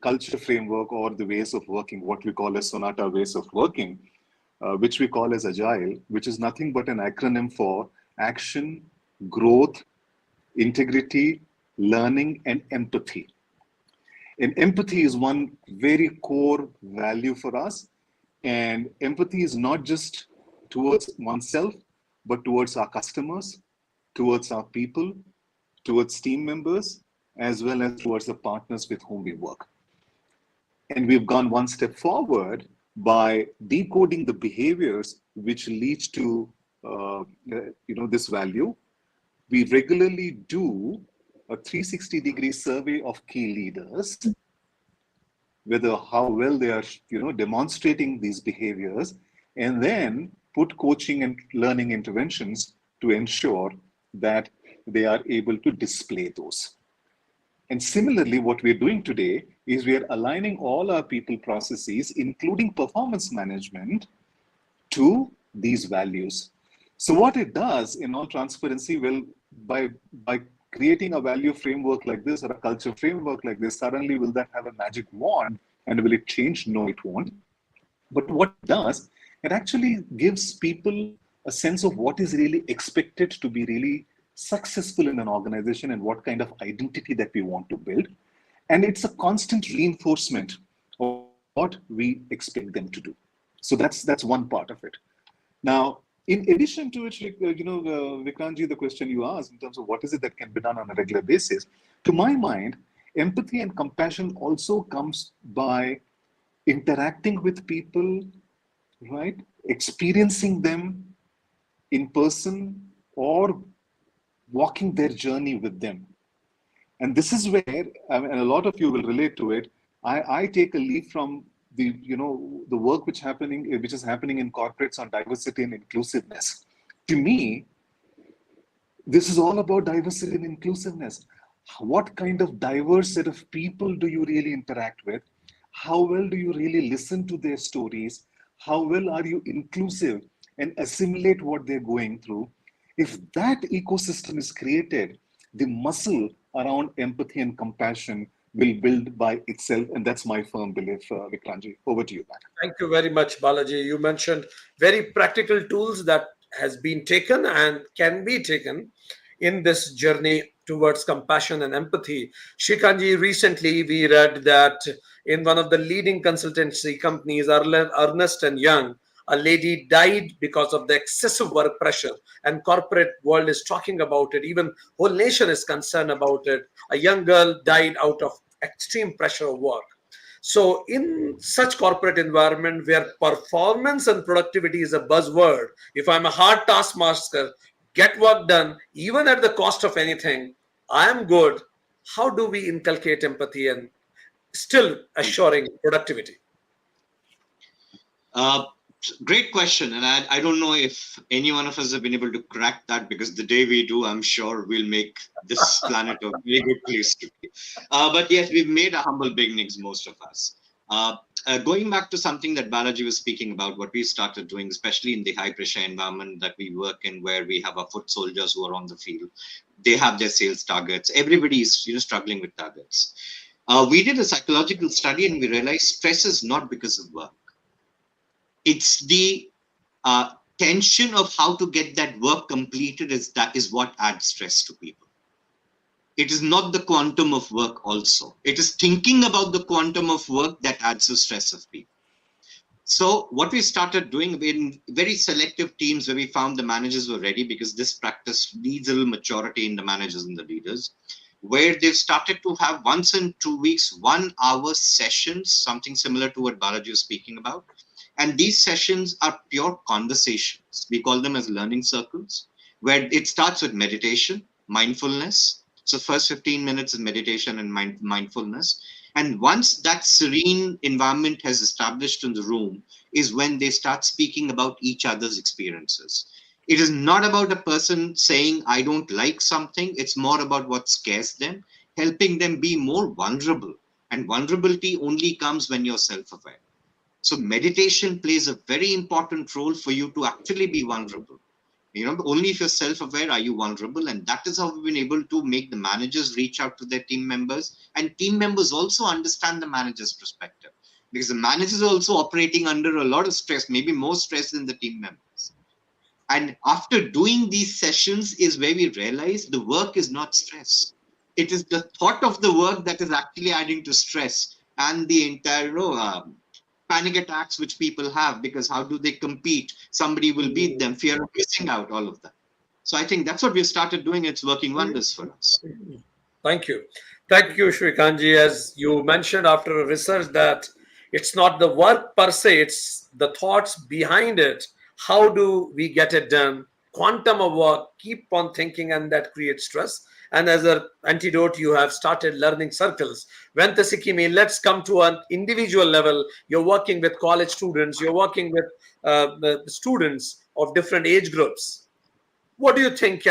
culture framework, or the ways of working, what we call as Sonata ways of working, which we call as Agile, which is nothing but an acronym for action, growth, integrity, learning, and empathy. And empathy is one very core value for us. And empathy is not just towards oneself, but towards our customers, towards our people, towards team members, as well as towards the partners with whom we work. And we've gone one step forward by decoding the behaviors which lead to this value. We regularly do a 360-degree survey of key leaders, whether how well they are demonstrating these behaviors, and then put coaching and learning interventions to ensure that they are able to display those. And similarly, what we're doing today is we are aligning all our people processes, including performance management, to these values. So what it does, in all transparency, well, by creating a value framework like this, or a culture framework like this, suddenly will that have a magic wand and will it change? No, it won't. But what it does, it actually gives people a sense of what is really expected to be really successful in an organization and what kind of identity that we want to build. And it's a constant reinforcement of what we expect them to do. So that's one part of it. Now, in addition to which, Vikrantji, the question you asked in terms of what is it that can be done on a regular basis, to my mind, empathy and compassion also comes by interacting with people, right? Experiencing them in person or walking their journey with them. And this is where, and a lot of you will relate to it, I take a leaf from the work which is happening in corporates on diversity and inclusiveness. To me, this is all about diversity and inclusiveness. What kind of diverse set of people do you really interact with? How well do you really listen to their stories? How well are you inclusive and assimilate what they're going through? If that ecosystem is created, the muscle around empathy and compassion will build by itself. And that's my firm belief, Vikrantji. Over to you, man. Thank you very much, Balaji. You mentioned very practical tools that has been taken and can be taken in this journey towards compassion and empathy. Shrikantji, recently we read that in one of the leading consultancy companies, Ernst & Young, a lady died because of the excessive work pressure, and corporate world is talking about it. Even whole nation is concerned about it. A young girl died out of extreme pressure of work. So in such corporate environment where performance and productivity is a buzzword, if I'm a hard taskmaster, get work done, even at the cost of anything, I am good. How do we inculcate empathy and still assuring productivity? Great question. And I don't know if any one of us have been able to crack that, because the day we do, I'm sure we'll make this planet a very good place to be. But yes, we've made a humble beginnings, most of us. Going back to something that Balaji was speaking about, what we started doing, especially in the high pressure environment that we work in, where we have our foot soldiers who are on the field, they have their sales targets. Everybody is struggling with targets. We did a psychological study and we realized stress is not because of work. It's the tension of how to get that work completed that is what adds stress to people. It is not the quantum of work also. It is thinking about the quantum of work that adds to stress of people. So what we started doing in very selective teams where we found the managers were ready, because this practice needs a little maturity in the managers and the leaders, where they've started to have once in 2 weeks, 1 hour sessions, something similar to what Balaji was speaking about. And these sessions are pure conversations. We call them as learning circles, where it starts with meditation, mindfulness. So first 15 minutes is meditation and mindfulness. And once that serene environment has established in the room is when they start speaking about each other's experiences. It is not about a person saying, I don't like something. It's more about what scares them, helping them be more vulnerable. And vulnerability only comes when you're self-aware. So meditation plays a very important role for you to actually be vulnerable. Only if you're self-aware are you vulnerable. And that is how we've been able to make the managers reach out to their team members, and team members also understand the manager's perspective, because the managers are also operating under a lot of stress, maybe more stress than the team members. And after doing these sessions is where we realize the work is not stress. It is the thought of the work that is actually adding to stress and the entire panic attacks which people have, because how do they compete? Somebody will beat them, fear of missing out, all of that. So I think that's what we've started doing. It's working wonders for us. Thank you. Thank you, Shrikantji. As you mentioned after research that it's not the work per se, it's the thoughts behind it. How do we get it done? Quantum of work, keep on thinking, and that creates stress. And as an antidote, you have started learning circles. Vente Sikimi, let's come to an individual level. You're working with college students, you're working with the students of different age groups. What do you think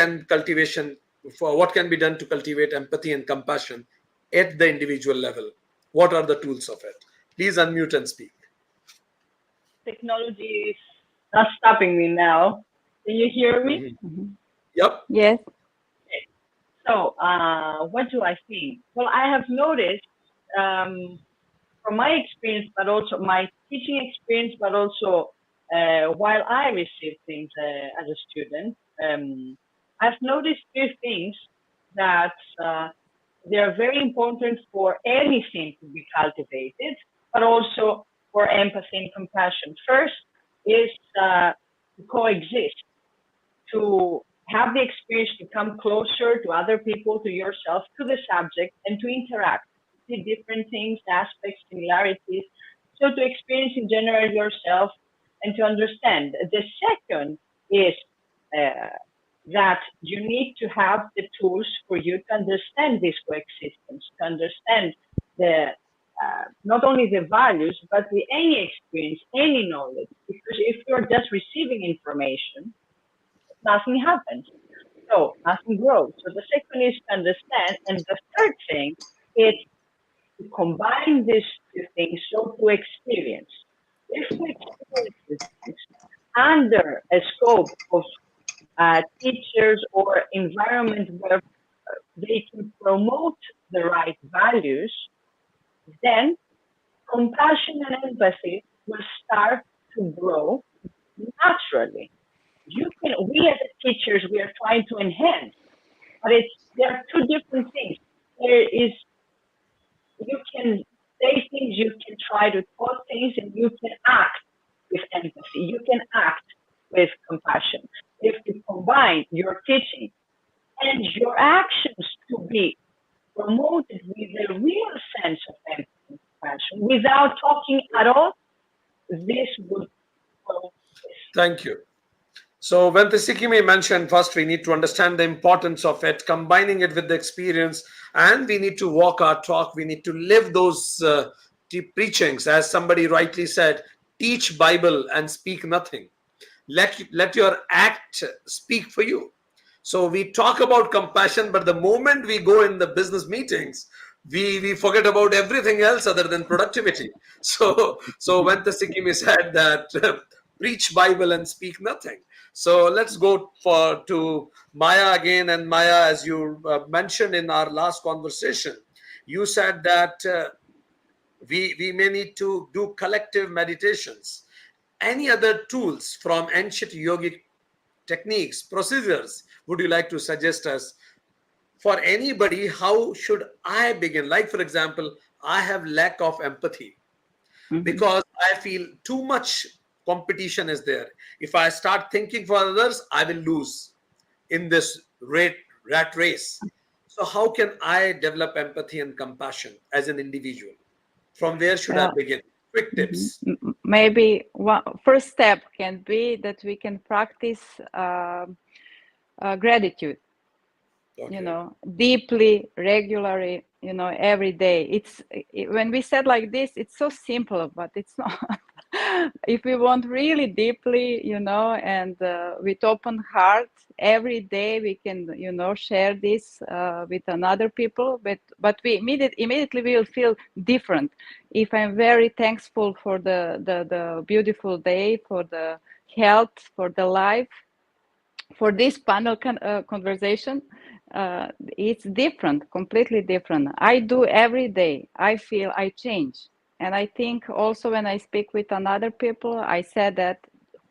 what can be done to cultivate empathy and compassion at the individual level? What are the tools of it? Please unmute and speak. Technology is not stopping me now. Can you hear me? Mm-hmm. Yep. Yes. Okay. So what do I think? Well, I have noticed from my experience, but also my teaching experience, but also while I received things as a student, I've noticed two things that they are very important for anything to be cultivated, but also for empathy and compassion. First is to coexist, to have the experience to come closer to other people, to yourself, to the subject, and to interact, see different things, aspects, similarities. So to experience in general yourself and to understand. The second is that you need to have the tools for you to understand this coexistence, to understand the not only the values, but any experience, any knowledge. Because if you're just receiving information, nothing happens. So nothing grows. So the second is to understand. And the third thing is to combine these two things, so to experience. If we experience these things under a scope of teachers or environment where they can promote the right values, then compassion and empathy will start to grow naturally. We as teachers, we are trying to enhance, but there are two different things. You can say things, you can try to talk things, and you can act with empathy. You can act with compassion. If you combine your teaching and your actions to be promoted with a real sense of empathy and compassion, without talking at all, this would grow. Thank you. So when the Sikimi mentioned, first we need to understand the importance of it, combining it with the experience, and we need to walk our talk. We need to live those preachings. As somebody rightly said, teach Bible and speak nothing. Let your act speak for you. So we talk about compassion, but the moment we go in the business meetings, we forget about everything else other than productivity. So when the Sikimi said that preach Bible and speak nothing. So let's go to Maya again. And Maya, as you mentioned in our last conversation, you said that we may need to do collective meditations. Any other tools from ancient yogic techniques, procedures, would you like to suggest us? For anybody, how should I begin? Like, for example, I have lack of empathy. because I feel too much competition is there. If I start thinking for others, I will lose in this rat race. So how can I develop empathy and compassion as an individual? From where should I begin? Quick tips. Maybe one first step can be that we can practice gratitude. Okay. You know, deeply, regularly, you know, every day. When we said like this, it's so simple, but it's not. If we want really deeply, you know, and with open heart, every day we can, you know, share this with another people. But we immediately we will feel different. If I'm very thankful for the beautiful day, for the health, for the life, for this panel conversation, it's different, completely different. I do every day. I feel I change. And I think also when I speak with another people, I said that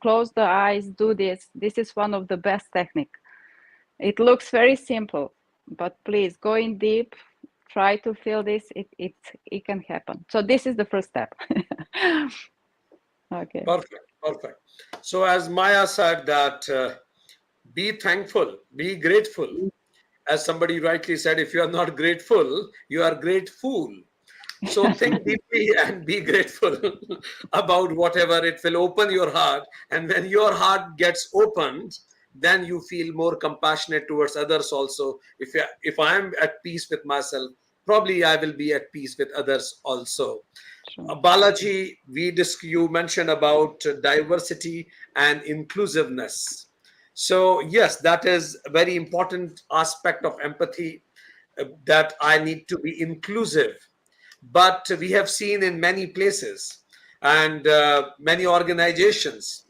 close the eyes, do this. This is one of the best technique. It looks very simple, but please go in deep, try to feel this. It can happen. So this is the first step. Okay. Perfect. So as Maya said that be thankful, be grateful. As somebody rightly said, if you are not grateful, you are grateful. So think deeply and be grateful about whatever. It will open your heart. And when your heart gets opened, then you feel more compassionate towards others also. If I am at peace with myself, probably I will be at peace with others also. Balaji, you mentioned about diversity and inclusiveness. So yes, that is a very important aspect of empathy, that I need to be inclusive. But we have seen in many places and many organizations,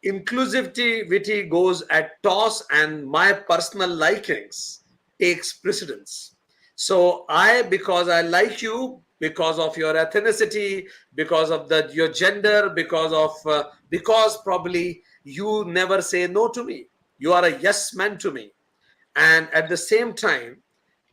inclusivity goes at toss and my personal likings takes precedence. So because I like you, because of your ethnicity, because of your gender, because probably you never say no to me, you are a yes man to me. And at the same time,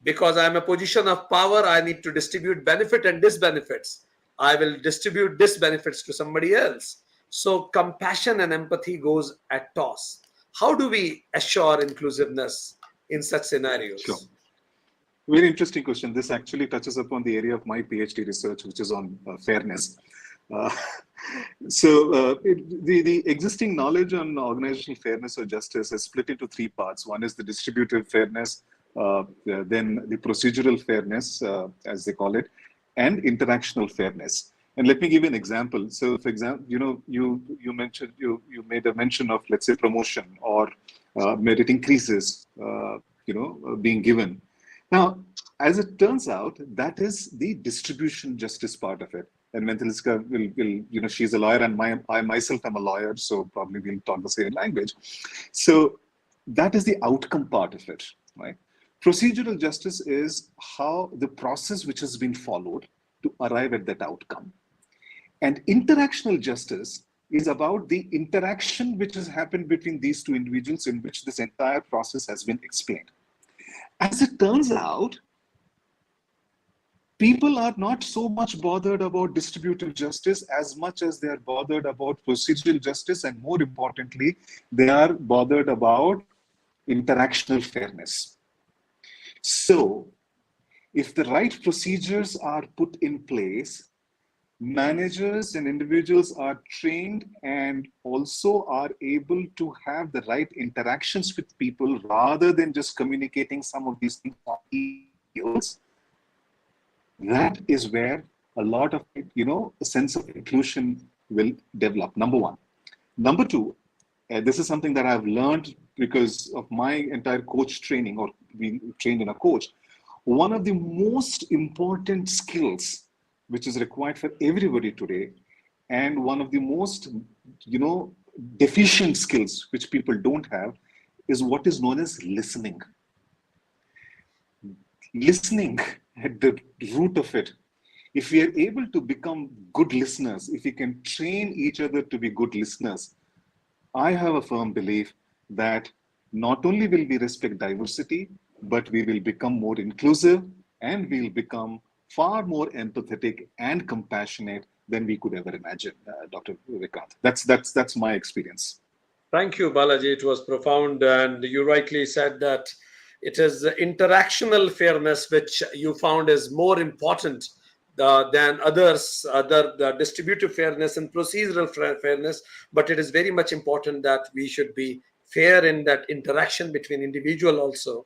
because I'm a position of power, I need to distribute benefit and disbenefits. I will distribute disbenefits to somebody else. So compassion and empathy goes at toss. How do we assure inclusiveness in such scenarios? Sure. Very interesting question. This actually touches upon the area of my PhD research, which is on fairness. The existing knowledge on organizational fairness or justice is split into three parts. One is the distributive fairness, then the procedural fairness, as they call it, and interactional fairness. And let me give you an example. So, for example, you mentioned you made a mention of, let's say, promotion or merit increases, being given. Now, as it turns out, that is the distribution justice part of it. And Mentaliska will, she's a lawyer, and I myself am a lawyer, so probably we'll talk the same language. So that is the outcome part of it, right? Procedural justice is how the process which has been followed to arrive at that outcome. And interactional justice is about the interaction which has happened between these two individuals in which this entire process has been explained. As it turns out, people are not so much bothered about distributive justice as much as they are bothered about procedural justice, and more importantly, they are bothered about interactional fairness. So, if the right procedures are put in place, managers and individuals are trained and also are able to have the right interactions with people rather than just communicating some of these things on emails. That is where a lot of, a sense of inclusion will develop, number one. Number two, this is something that I've learned because of my entire coach training, or being trained in a coach. One of the most important skills which is required for everybody today, and one of the most, deficient skills which people don't have, is what is known as listening. Listening at the root of it. If we are able to become good listeners, if we can train each other to be good listeners, I have a firm belief that not only will we respect diversity, but we will become more inclusive, and we'll become far more empathetic and compassionate than we could ever imagine, Dr. Vikrant. That's my experience. Thank you, Balaji. It was profound, and you rightly said that it is the interactional fairness which you found is more important than the distributive fairness and procedural fairness. But it is very much important that we should be fair in that interaction between individual also.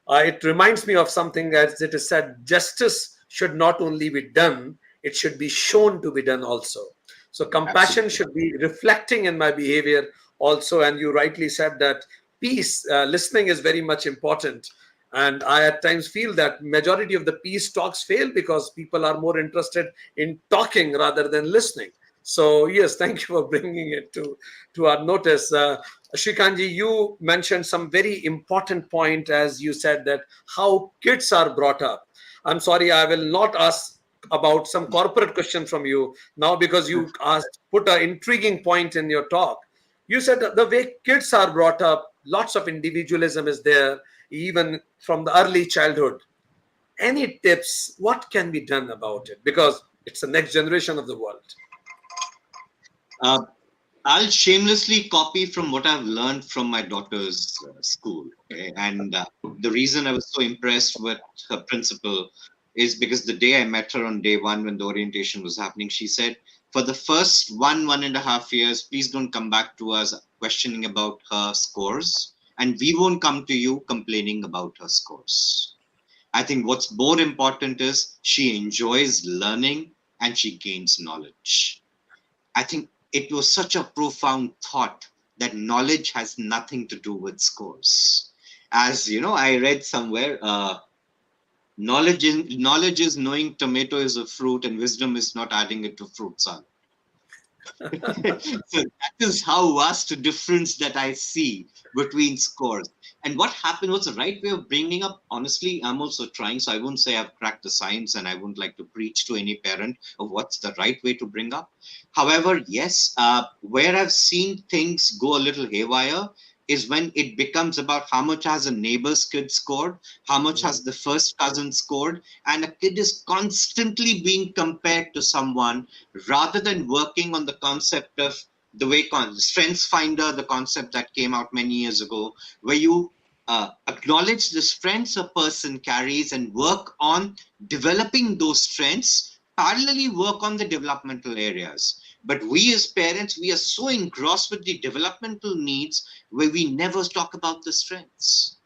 It reminds me of something, as it is said, justice should not only be done, it should be shown to be done also. So compassion should be reflecting in my behavior also. And you rightly said that peace, listening is very much important. And I at times feel that majority of the peace talks fail because people are more interested in talking rather than listening. So yes, thank you for bringing it to our notice. Srikanji, you mentioned some very important point, as you said that how kids are brought up. I'm sorry, I will not ask about some corporate question from you now because you put an intriguing point in your talk. You said that the way kids are brought up, lots of individualism is there, even from the early childhood. Any tips? What can be done about it? Because it's the next generation of the world. I'll shamelessly copy from what I've learned from my daughter's school. Okay? And the reason I was so impressed with her principal is because the day I met her on day one when the orientation was happening, she said, for the first 1.5 years, please don't come back to us questioning about her scores. And we won't come to you complaining about her scores. I think what's more important is she enjoys learning and she gains knowledge. I think it was such a profound thought that knowledge has nothing to do with scores. As you know, I read somewhere, knowledge is knowing tomato is a fruit and wisdom is not adding it to fruit salad. So that is how vast a difference that I see between scores. And what happened was the right way of bringing up. Honestly, I'm also trying, so I wouldn't say I've cracked the science and I wouldn't like to preach to any parent of what's the right way to bring up. However, yes, where I've seen things go a little haywire is when it becomes about how much has a neighbor's kid scored, how much has the first cousin scored, and a kid is constantly being compared to someone rather than working on the concept of the way Strengths Finder, the concept that came out many years ago, where you acknowledge the strengths a person carries and work on developing those strengths, parallelly work on the developmental areas. But we as parents, we are so engrossed with the developmental needs where we never talk about the strengths.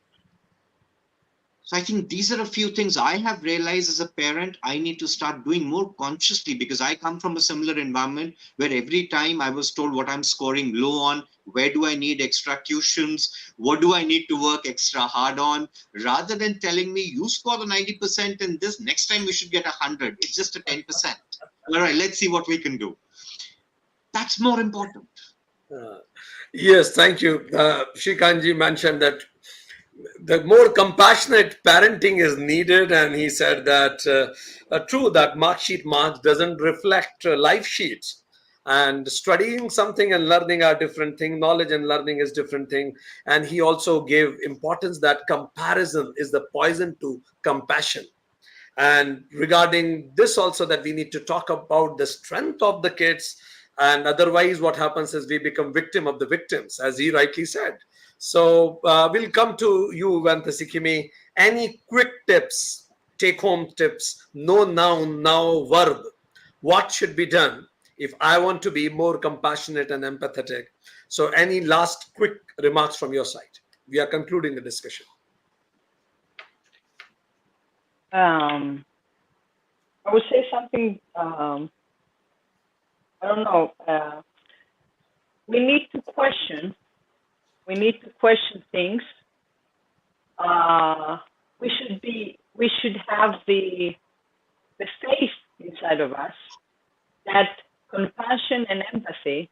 So I think these are a few things I have realized as a parent I need to start doing more consciously, because I come from a similar environment where every time I was told what I'm scoring low on, where do I need extra cushions, what do I need to work extra hard on, rather than telling me you score the 90% and this next time you should get 100. It's just a 10%. All right, let's see what we can do. That's more important. Yes, thank you. Srikanji mentioned that the more compassionate parenting is needed, and he said that true, that mark sheet marks doesn't reflect life sheets, and studying something and learning are different thing, knowledge and learning is different thing. And he also gave importance that comparison is the poison to compassion. And regarding this also, that we need to talk about the strength of the kids, and otherwise what happens is we become victim of the victims, as he rightly said. So we'll come to you, Vanta Sikimi. Any quick tips, take home tips, no noun, now verb. What should be done if I want to be more compassionate and empathetic? So any last quick remarks from your side? We are concluding the discussion. I would say something, I don't know, we need to question things. We should have the faith inside of us that compassion and empathy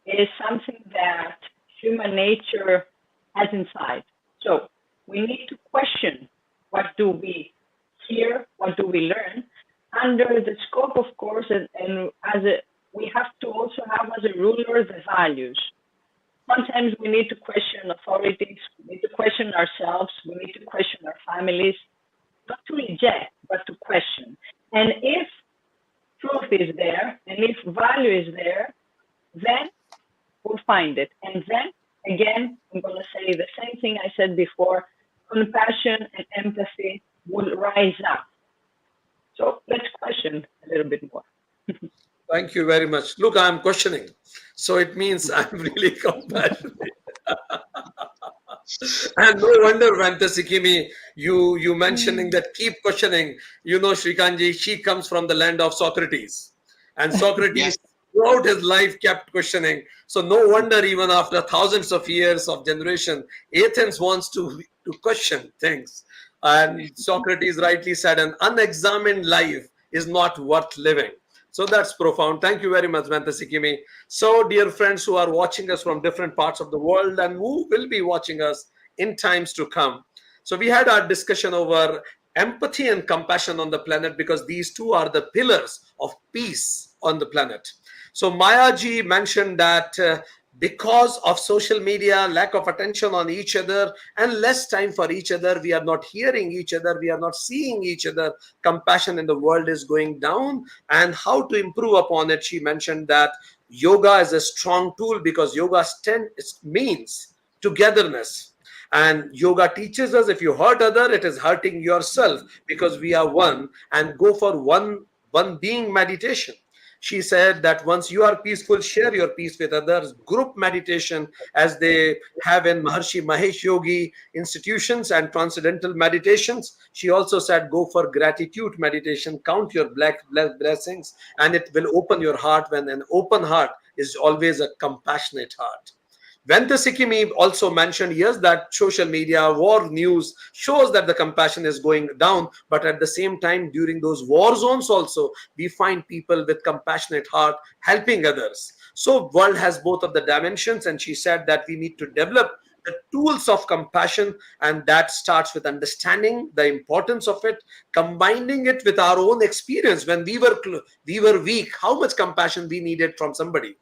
is something that human nature has inside. So we need to question, what do we hear, what do we learn, under the scope, of course, and we have to also have as a ruler the values. Sometimes we need to question authorities, we need to question ourselves, we need to question our families, not to reject, but to question. And if truth is there, and And if value is there, then we'll find it. And then, again, I'm going to say the same thing I said before, compassion and empathy will rise up. So let's question a little bit more. Thank you very much. Look, I'm questioning. So it means I'm really compassionate. And no wonder, Vanta Sikimi, you mentioning that keep questioning. You know, Srikanji, she comes from the land of Socrates. And Socrates, Yes. throughout his life, kept questioning. So no wonder, even after thousands of years of generation, Athens wants to question things. And Socrates rightly said, an unexamined life is not worth living. So that's profound. Thank you very much, Vanta Sikimi. So, dear friends who are watching us from different parts of the world and who will be watching us in times to come. So, we had our discussion over empathy and compassion on the planet because these two are the pillars of peace on the planet. So, Maya ji mentioned that because of social media, lack of attention on each other, and less time for each other, we are not hearing each other, we are not seeing each other. Compassion in the world is going down, and how to improve upon it. She mentioned that yoga is a strong tool because yoga means togetherness. And yoga teaches us if you hurt other, it is hurting yourself because we are one, and go for one being meditation. She said that once you are peaceful, share your peace with others. Group meditation, as they have in Maharshi Mahesh Yogi institutions and transcendental meditations. She also said, go for gratitude meditation, count your blessings, and it will open your heart. When an open heart is always a compassionate heart. Vanta Sikimi also mentioned, yes, that social media, war news shows that the compassion is going down, but at the same time, during those war zones also, we find people with compassionate heart helping others. So world has both of the dimensions, and she said that we need to develop the tools of compassion, and that starts with understanding the importance of it, combining it with our own experience. When we were weak, how much compassion we needed from somebody.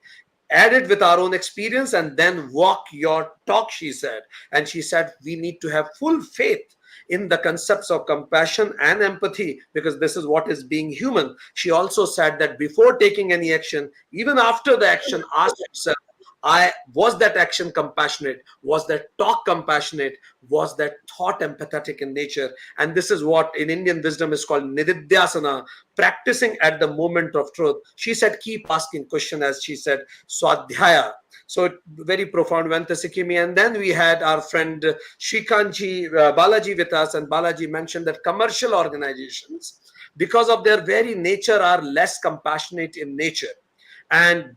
Add it with our own experience and then walk your talk, she said. And she said we need to have full faith in the concepts of compassion and empathy because this is what is being human. She also said that before taking any action, even after the action, ask yourself, was that action compassionate? Was that talk compassionate? Was that thought empathetic in nature? And this is what in Indian wisdom is called nididhyasana, practicing at the moment of truth. She said, keep asking question, as she said, swadhyaya. So very profound, Vanta Sikimi. And then we had our friend Srikanji Balaji with us, and Balaji mentioned that commercial organizations, because of their very nature, are less compassionate in nature.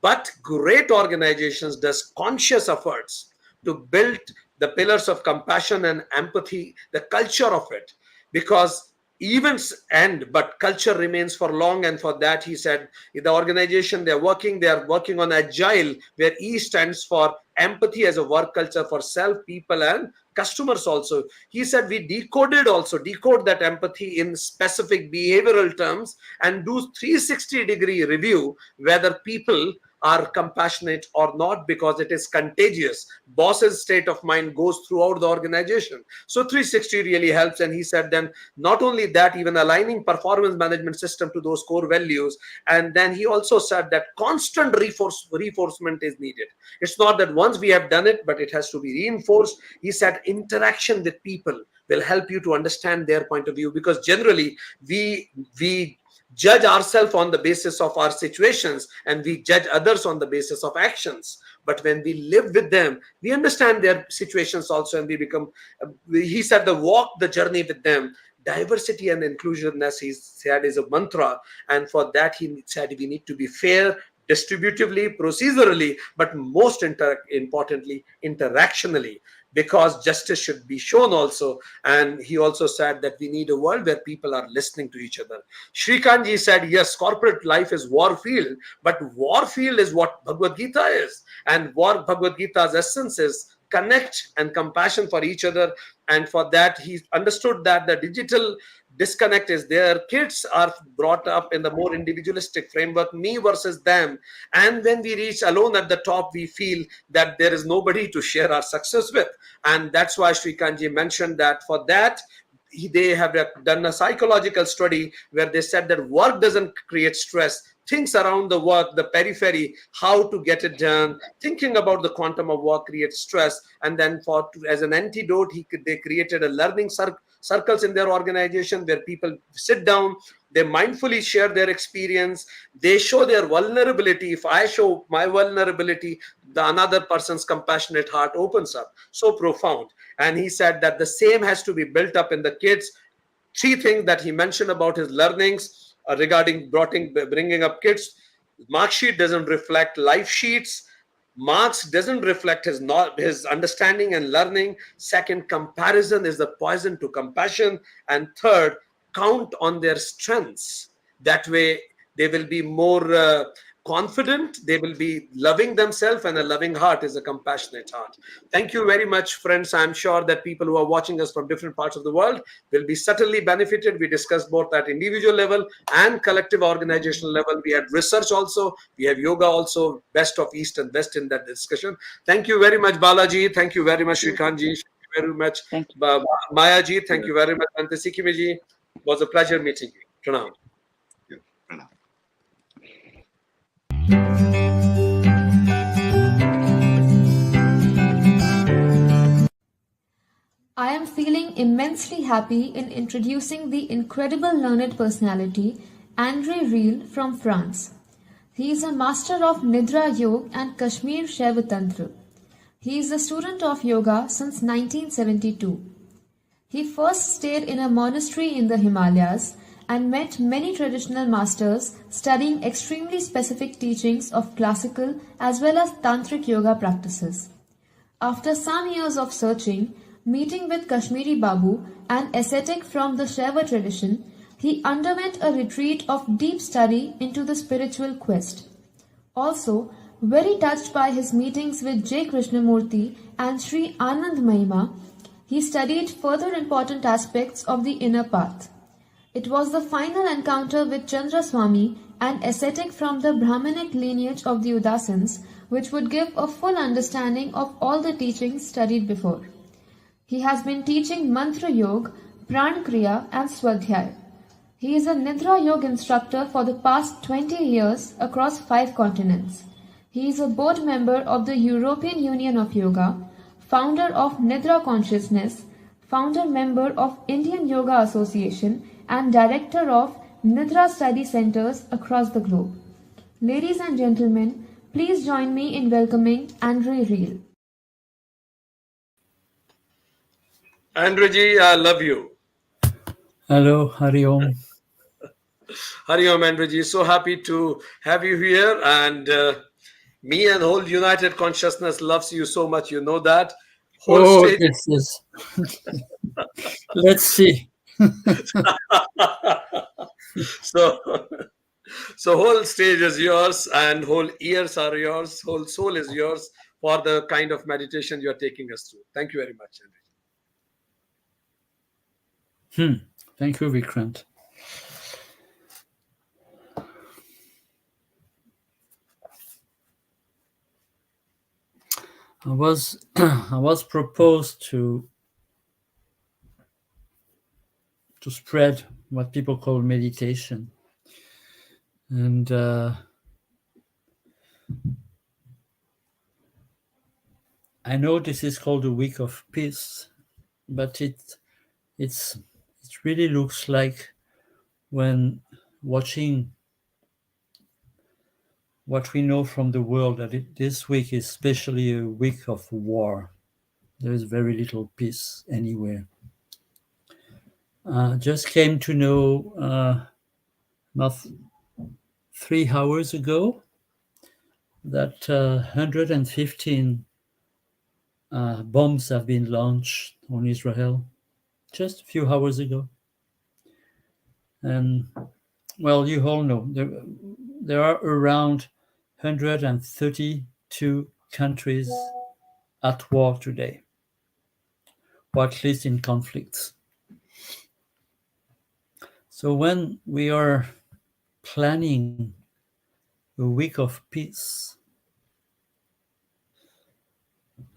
But great organizations does conscious efforts to build the pillars of compassion and empathy, the culture of it, because events end but culture remains for long. And for that, he said, in the organization they are working on agile, where E stands for empathy as a work culture for self, people, and customers also. He said we decode that empathy in specific behavioral terms and do 360-degree review whether people are compassionate or not, because it is contagious. Boss's state of mind goes throughout the organization. So 360 really helps. And he said then not only that, even aligning performance management system to those core values. And then he also said that constant reinforcement is needed. It's not that once we have done it, but it has to be reinforced. He said interaction with people will help you to understand their point of view, because generally we judge ourselves on the basis of our situations and we judge others on the basis of actions. But when we live with them, we understand their situations also, and we become, he said, walk the journey with them. Diversity and inclusiveness, he said, is a mantra. And for that, he said we need to be fair, distributively, procedurally, but most importantly, interactionally, because justice should be shown also. And he also said that we need a world where people are listening to each other. Srikanji said, yes, corporate life is war field, but war field is what Bhagavad Gita is. And what Bhagavad Gita's essence is connect and compassion for each other. And for that, he understood that the digital disconnect is there. Kids are brought up in the more individualistic framework, me versus them. And when we reach alone at the top, we feel that there is nobody to share our success with. And that's why Srikanji mentioned that for that, they have done a psychological study where they said that work doesn't create stress, things around the work, the periphery, how to get it done. Thinking about the quantum of work creates stress. And then as an antidote, they created a learning circles in their organization where people sit down, they mindfully share their experience, they show their vulnerability. If I show my vulnerability, the another person's compassionate heart opens up. So profound. And he said that the same has to be built up in the kids. 3 things that he mentioned about his learnings regarding bringing up kids. Mark sheet doesn't reflect life sheets. Marks doesn't reflect his understanding and learning. Second, comparison is the poison to compassion. And third, count on their strengths. That way, they will be more confident. They will be loving themselves, and a loving heart is a compassionate heart. Thank you very much, friends. I'm sure that people who are watching us from different parts of the world will be certainly benefited. We discussed both at individual level and collective organizational level. We had research also. We have yoga also. Best of East and West in that discussion. Thank you very much, Balaji. Thank you very much, Shrikantji. Thank you very much, Mayaji. Thank you very much, Antasikimiji. It was a pleasure meeting you. Pranam. I am feeling immensely happy in introducing the incredible learned personality, Andre Riel from France. He is a master of Nidra Yoga and Kashmir Shaiva Tantra. He is a student of yoga since 1972. He first stayed in a monastery in the Himalayas and met many traditional masters studying extremely specific teachings of classical as well as tantric yoga practices. After some years of searching, meeting with Kashmiri Babu, an ascetic from the Shaiva tradition, he underwent a retreat of deep study into the spiritual quest. Also, very touched by his meetings with J. Krishnamurti and Sri Anand Mahima, he studied further important aspects of the inner path. It was the final encounter with Chandra Swami, an ascetic from the Brahmanic lineage of the Udasins, which would give a full understanding of all the teachings studied before. He has been teaching Mantra Yoga, Pran Kriya and Swadhyay. He is a Nidra Yoga instructor for the past 20 years across 5 continents. He is a board member of the European Union of Yoga, founder of Nidra Consciousness, founder member of Indian Yoga Association, and director of Nidra Study Centers across the globe. Ladies and gentlemen, please join me in welcoming Andre Riel. Andreji, I love you. Hello, Hari Om. Hari Om, Andreji. So happy to have you here. And me and whole United Consciousness loves you so much. You know that. Whole stage. Yes. Let's see. So whole stage is yours and whole ears are yours. Whole soul is yours for the kind of meditation you are taking us through. Thank you very much, Andreji. Thank you, Vikrant. I was proposed to spread what people call meditation, and I know this is called a week of peace, but it really looks like, when watching what we know from the world, that this week is especially a week of war. There is very little peace anywhere. Just came to know about 3 hours ago that 115 bombs have been launched on Israel just a few hours ago. And, well, you all know there are around 132 countries at war today, or at least in conflicts. So when we are planning a week of peace,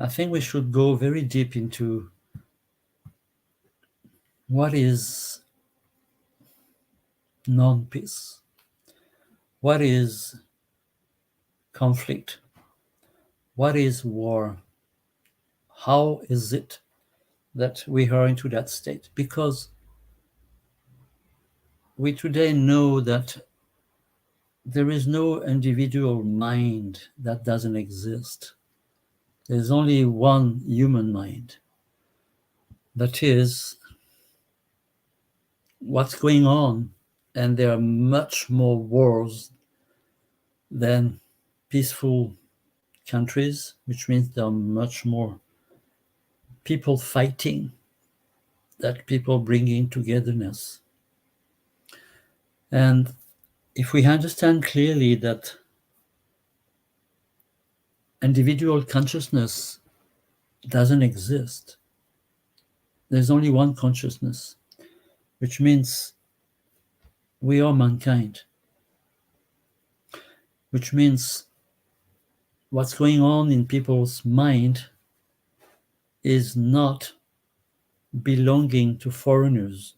I think we should go very deep into what is non-peace. what is conflict? What is war? How is it that we are into that state? Because we today know that there is no individual mind that doesn't exist. There's only one human mind. That is what's going on, and there are much more wars than peaceful countries, which means there are much more people fighting than people bringing togetherness. And if we understand clearly that individual consciousness doesn't exist, there's only one consciousness, which means we are mankind, which means what's going on in people's mind is not belonging to foreigners.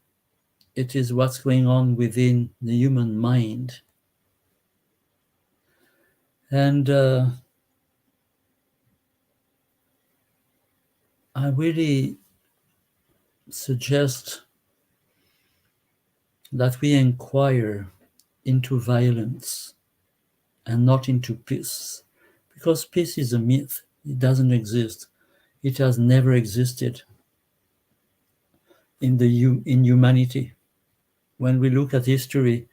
It is what's going on within the human mind. And I really suggest that we inquire into violence and not into peace, because peace is a myth. It doesn't exist. It has never existed in humanity. When we look at history,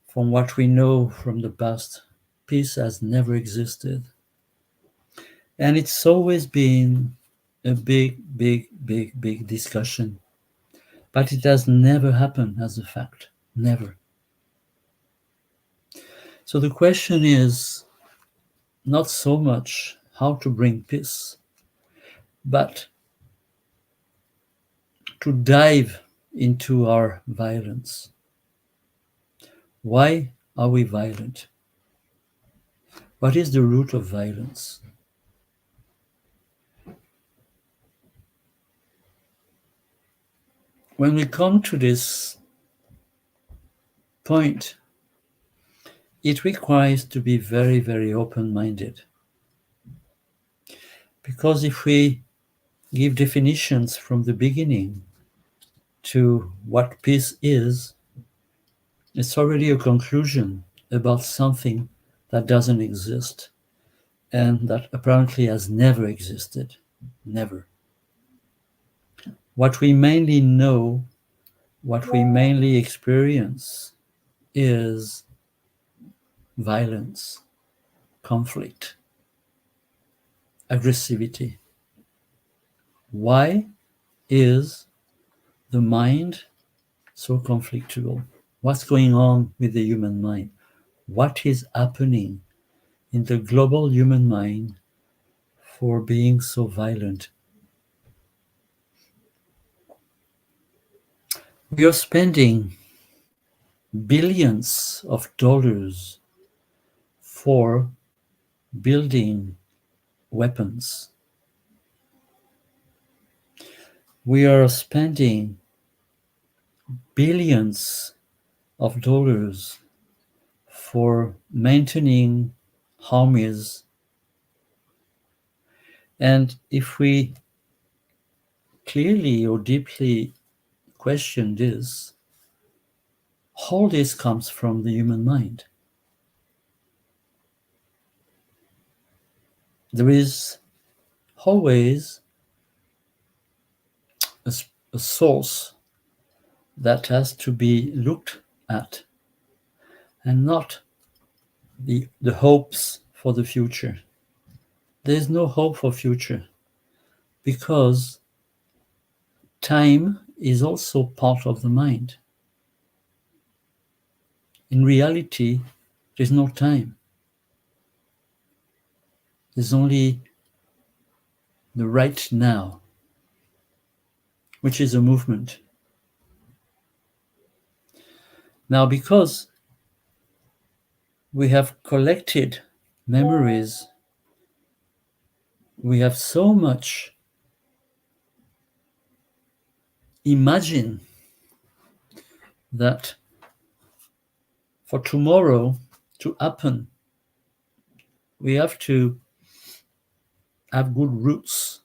from what we know from the past, peace has never existed. And it's always been a big discussion. But it has never happened as a fact. Never. So the question is not so much how to bring peace, but to dive into our violence. Why are we violent? What is the root of violence? When we come to this point, it requires to be very open-minded. Because if we give definitions from the beginning to what peace is, it's already a conclusion about something that doesn't exist and that apparently has never existed. Never. What we mainly know, what we mainly experience is violence, conflict, aggressivity. Why is the mind so conflictual? What's going on with the human mind? What is happening in the global human mind for being so violent? We are spending billions of dollars for building weapons. We are spending billions of dollars for maintaining armies. And if we clearly or deeply question this, all this comes from the human mind. There is always a source that has to be looked at, and not the hopes for the future. There is no hope for future because time is also part of the mind. In reality, there's no time. There's only the right now, which is a movement. Now, because we have collected memories, we have so much imagine that for tomorrow to happen, we have to have good roots.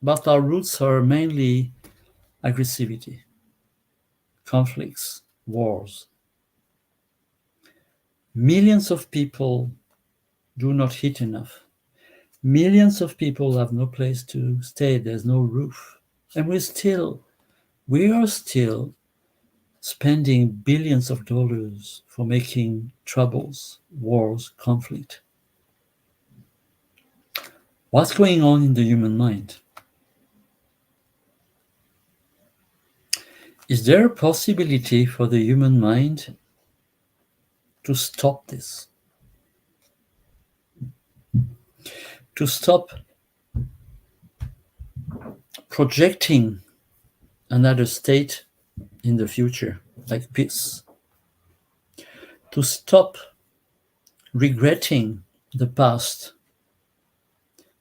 But our roots are mainly aggressivity, conflicts, wars. Millions of people do not eat enough. Millions of people have no place to stay. There's no roof. And we are still spending billions of dollars for making troubles, wars, conflict. What's going on in the human mind? Is there a possibility for the human mind to stop this? To stop projecting another state in the future, like peace? To stop regretting the past.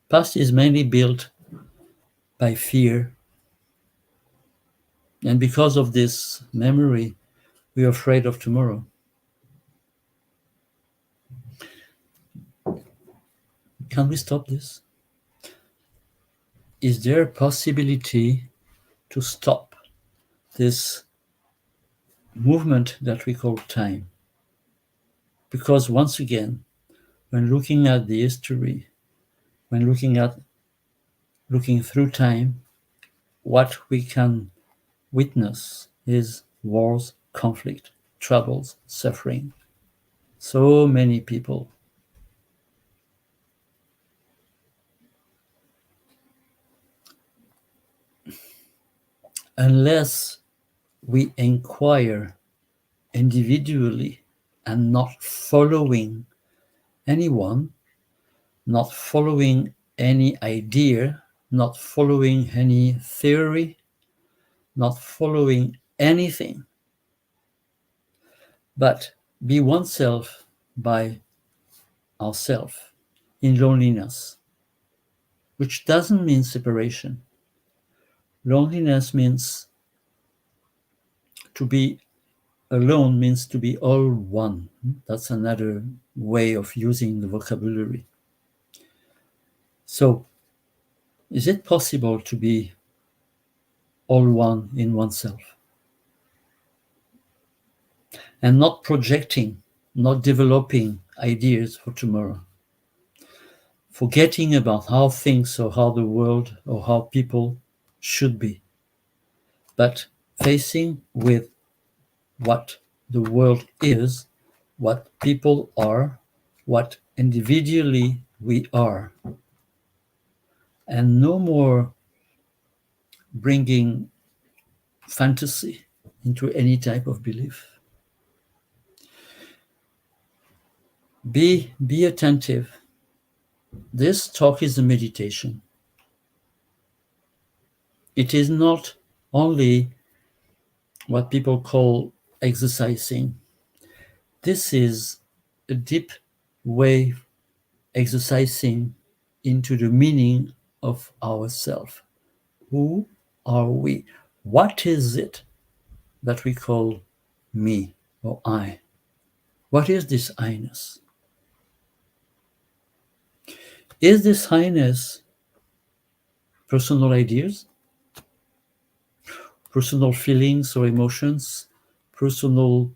Past is mainly built by fear. And because of this memory, we are afraid of tomorrow. Can we stop this? Is there a possibility to stop this movement that we call time? Because once again, when looking at the history, when looking through time, what we can witness is wars, conflict, troubles, suffering. So many people. Unless we inquire individually and not following anyone, not following any idea, not following any theory, not following anything, but be oneself by ourself in loneliness, which doesn't mean separation. Loneliness means to be alone, means to be all one. That's another way of using the vocabulary. So, is it possible to be all one in oneself? And not projecting, not developing ideas for tomorrow. Forgetting about how things or how the world or how people should be. But facing with what the world is, what people are, what individually we are. And no more bringing fantasy into any type of belief. Be attentive. This talk is a meditation. It is not only what people call exercising. This is a deep way exercising into the meaning of ourself. Who are we? What is it that we call me or I? What is this I-ness? Is this I-ness personal ideas, personal feelings or emotions, personal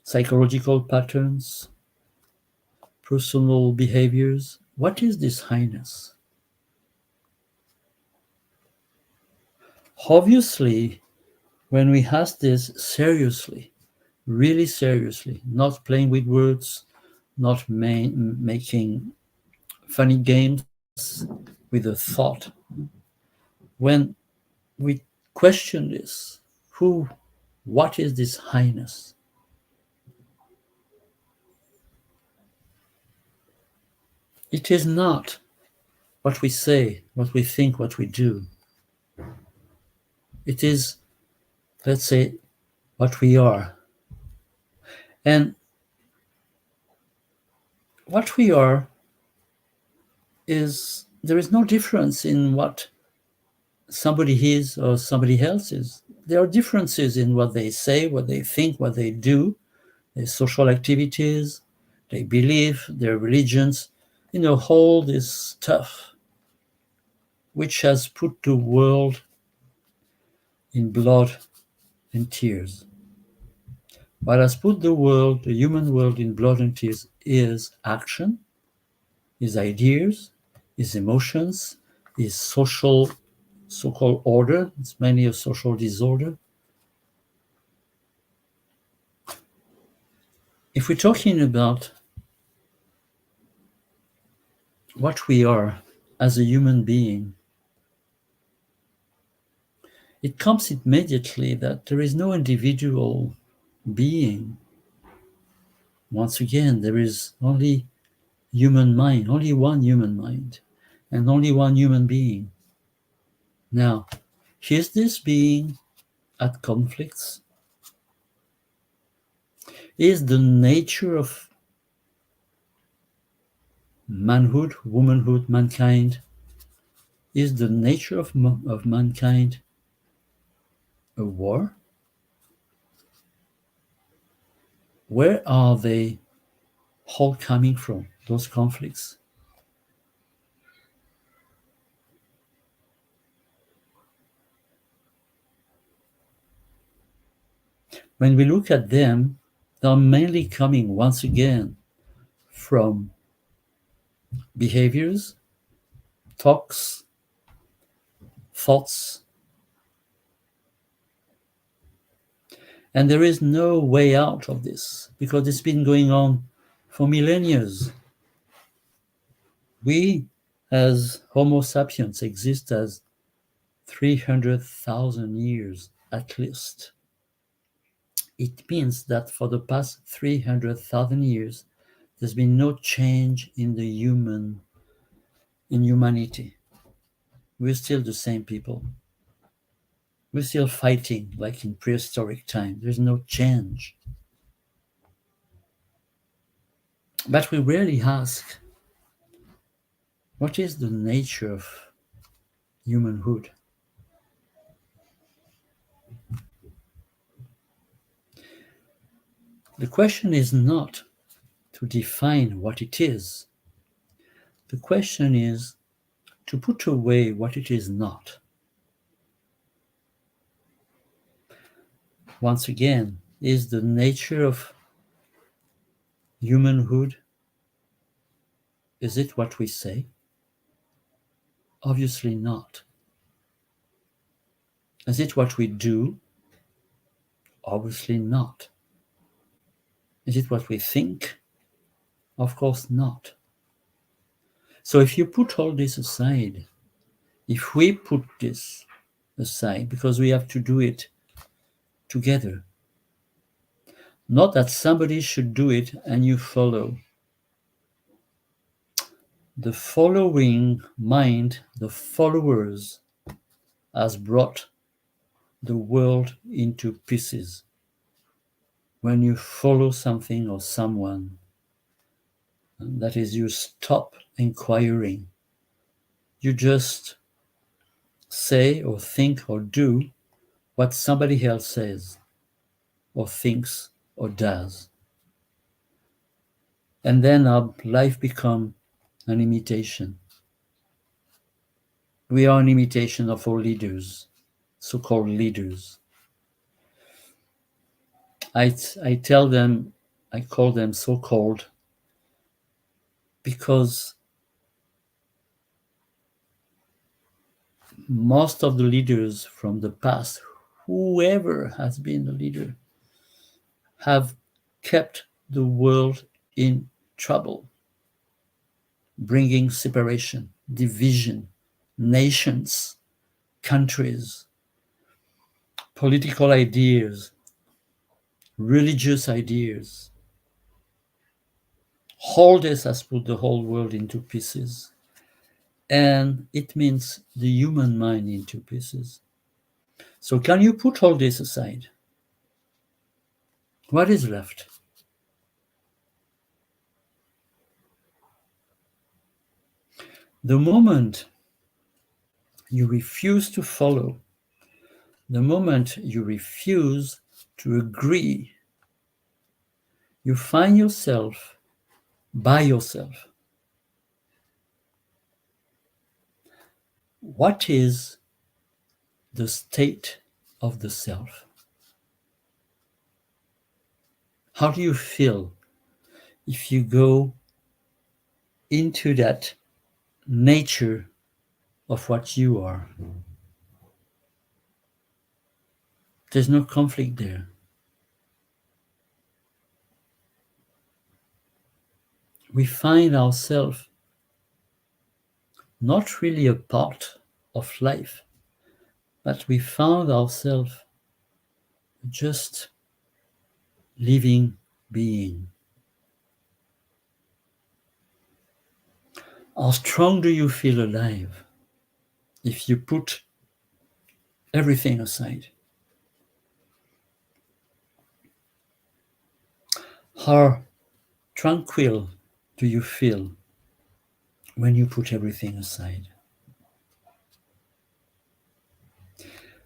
psychological patterns, personal behaviors? What is this I-ness? Obviously, when we ask this seriously, really seriously, not playing with words, not making funny games with a thought, when we question this, what is this I-ness? It is not what we say, what we think, what we do. It is, let's say, what we are. And what we are is, there is no difference in what somebody is or somebody else is. There are differences in what they say, what they think, what they do, their social activities, They believe their religions, all this stuff which has put the world in blood and tears. What has put the world, the human world, in blood and tears is action, is ideas, is emotions, is social, so-called order. It's mainly a social disorder. If we're talking about what we are as a human being, it comes immediately that there is no individual being. Once again, there is only human mind, only one human mind, and only one human being. Now, is this being at conflicts? Is the nature of manhood, womanhood, mankind, is the nature of mankind a war? Where are they all coming from, those conflicts? When we look at them, they're mainly coming, once again, from behaviors, talks, thoughts, and there is no way out of this because it's been going on for millennia. We, as Homo sapiens, exist as 300,000 years at least. It means that for the past 300,000 years, there's been no change in humanity. We're still the same people. We're still fighting like in prehistoric time. There's no change. But we rarely ask, what is the nature of humanhood? The question is not to define what it is. The question is to put away what it is not. Once again, is the nature of humanhood, is it what we say? Obviously not. Is it what we do? Obviously not. Is it what we think? Of course not. So if you put all this aside, if we put this aside, because we have to do it together, not that somebody should do it and you follow. The following mind, the followers, has brought the world into pieces. When you follow something or someone, that is, you stop inquiring. You just say or think or do what somebody else says or thinks or does. And then our life becomes an imitation. We are an imitation of our leaders, so-called leaders. I tell them, I call them so-called because most of the leaders from the past, whoever has been the leader, have kept the world in trouble, bringing separation, division, nations, countries, political ideas, religious ideas. All this has put the whole world into pieces. And it means the human mind into pieces. So can you put all this aside? What is left? The moment you refuse to follow, the moment you refuse to agree, you find yourself by yourself. What is the state of the self? How do you feel if you go into that nature of what you are? There's no conflict there. We find ourselves not really a part of life, but we found ourselves just living being. How strong do you feel alive if you put everything aside? How tranquil do you feel when you put everything aside?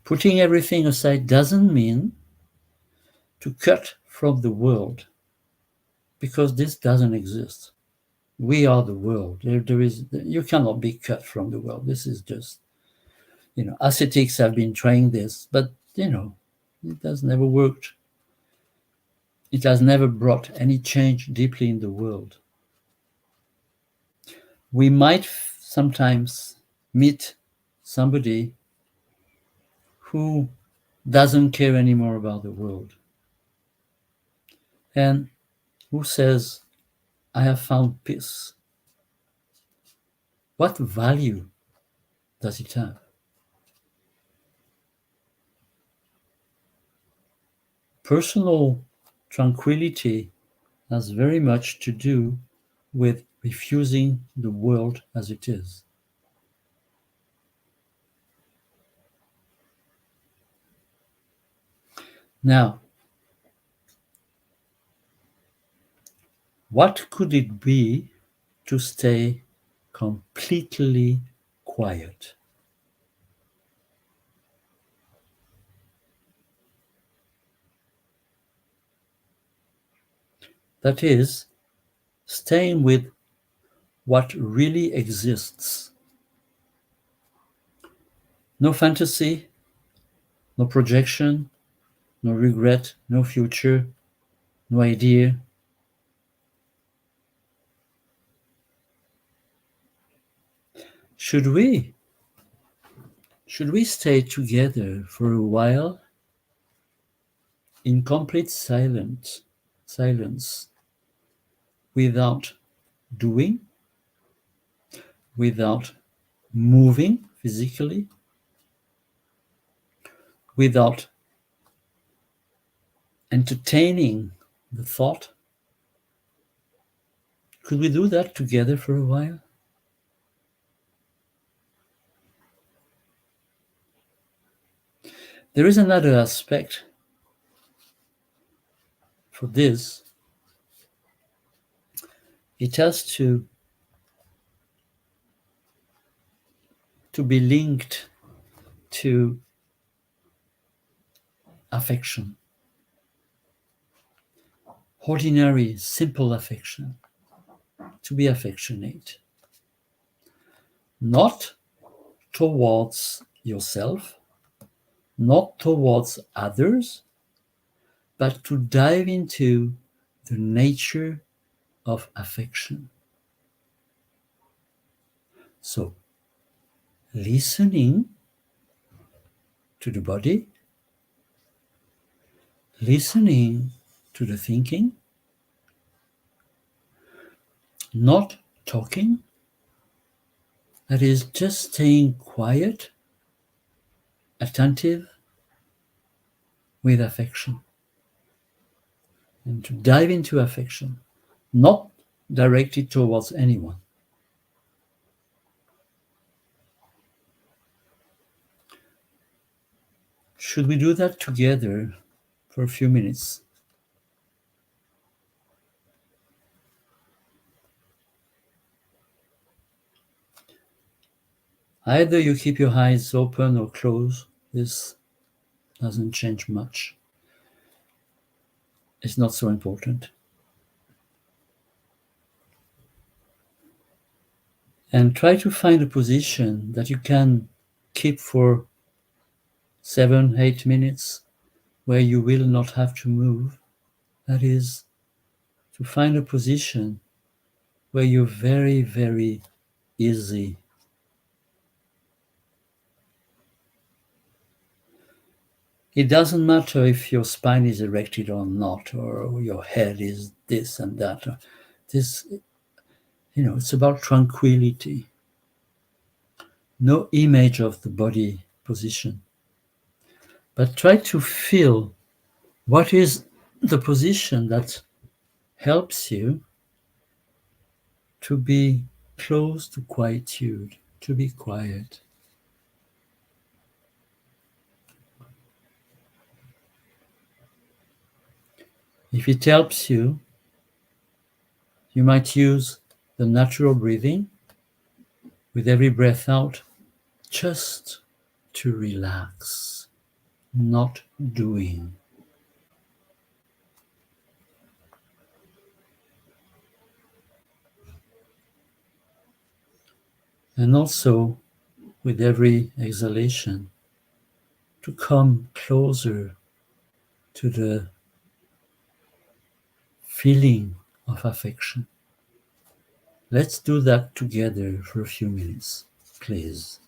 Putting everything aside doesn't mean to cut from the world, because this doesn't exist. We are the world. You cannot be cut from the world. This is just, ascetics have been trying this, but, it has never worked. It has never brought any change deeply in the world. We might sometimes meet somebody who doesn't care anymore about the world and who says, I have found peace. What value does it have? Personal tranquility has very much to do with refusing the world as it is. Now, what could it be to stay completely quiet? That is, staying with what really exists. No fantasy, no projection, no regret, no future, no idea. Should we stay together for a while in complete silence, without doing, without moving physically, without entertaining the thought? Could we do that together for a while? There is another aspect for this. It has to be linked to affection. Ordinary, simple affection. To be affectionate. Not towards yourself, not towards others, but to dive into the nature of affection. So, listening to the body, listening to the thinking, not talking, that is just staying quiet, attentive, with affection. And to dive into affection, not directed towards anyone. Should we do that together for a few minutes? Either you keep your eyes open or closed. This doesn't change much. It's not so important. And try to find a position that you can keep for 7-8 minutes where you will not have to move. That is, to find a position where you're very, very easy. It doesn't matter if your spine is erected or not, or your head is this and that. This, it's about tranquility. No image of the body position. But try to feel what is the position that helps you to be close to quietude, to be quiet. If it helps you, you might use the natural breathing with every breath out, just to relax, not doing. And also, with every exhalation, to come closer to the feeling of affection. Let's do that together for a few minutes, please.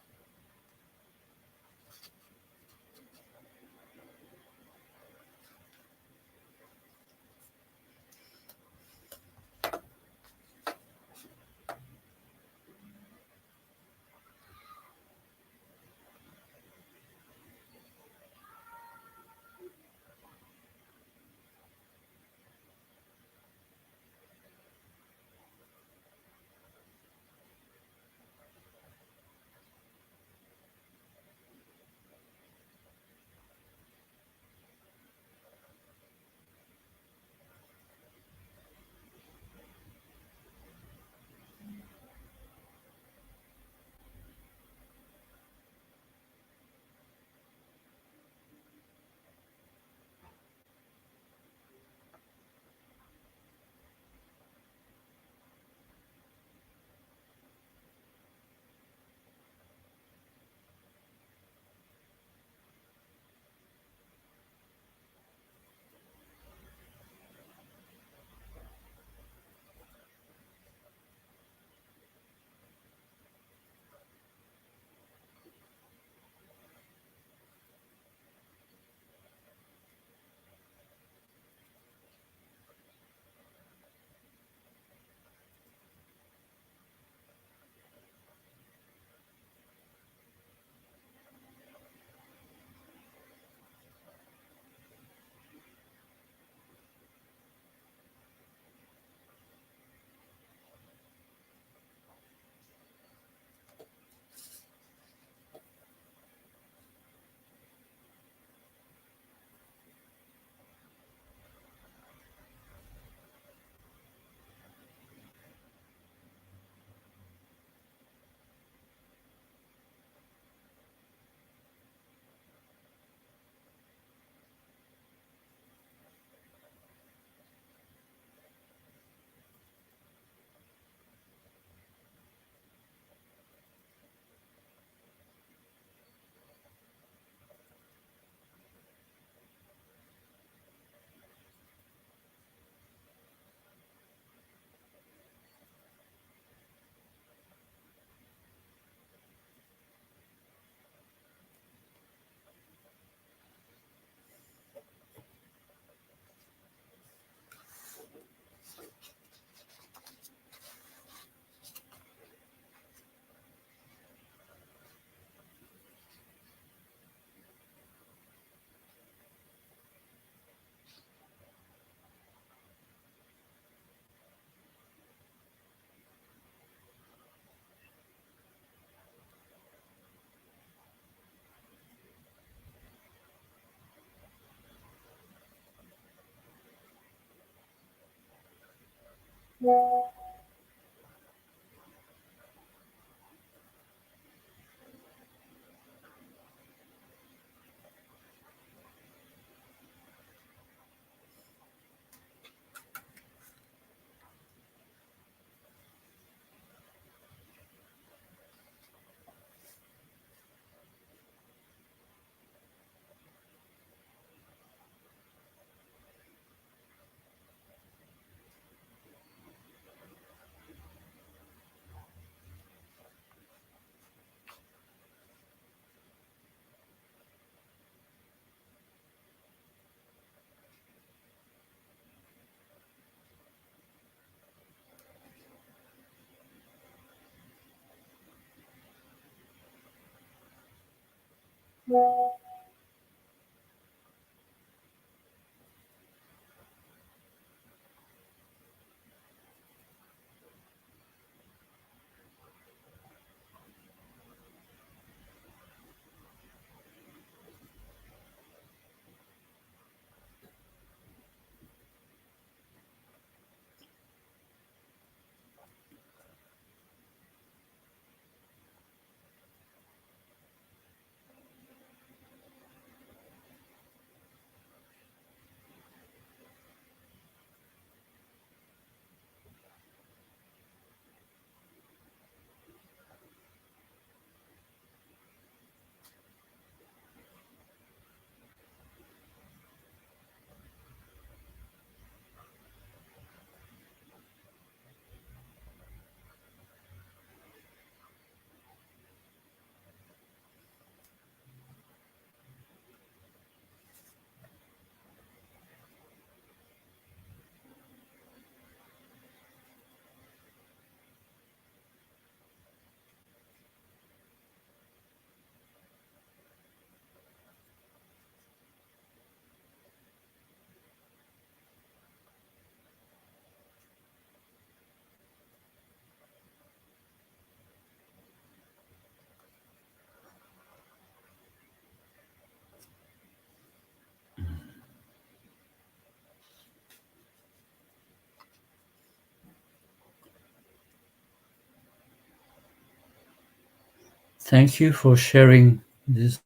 Thank you for sharing this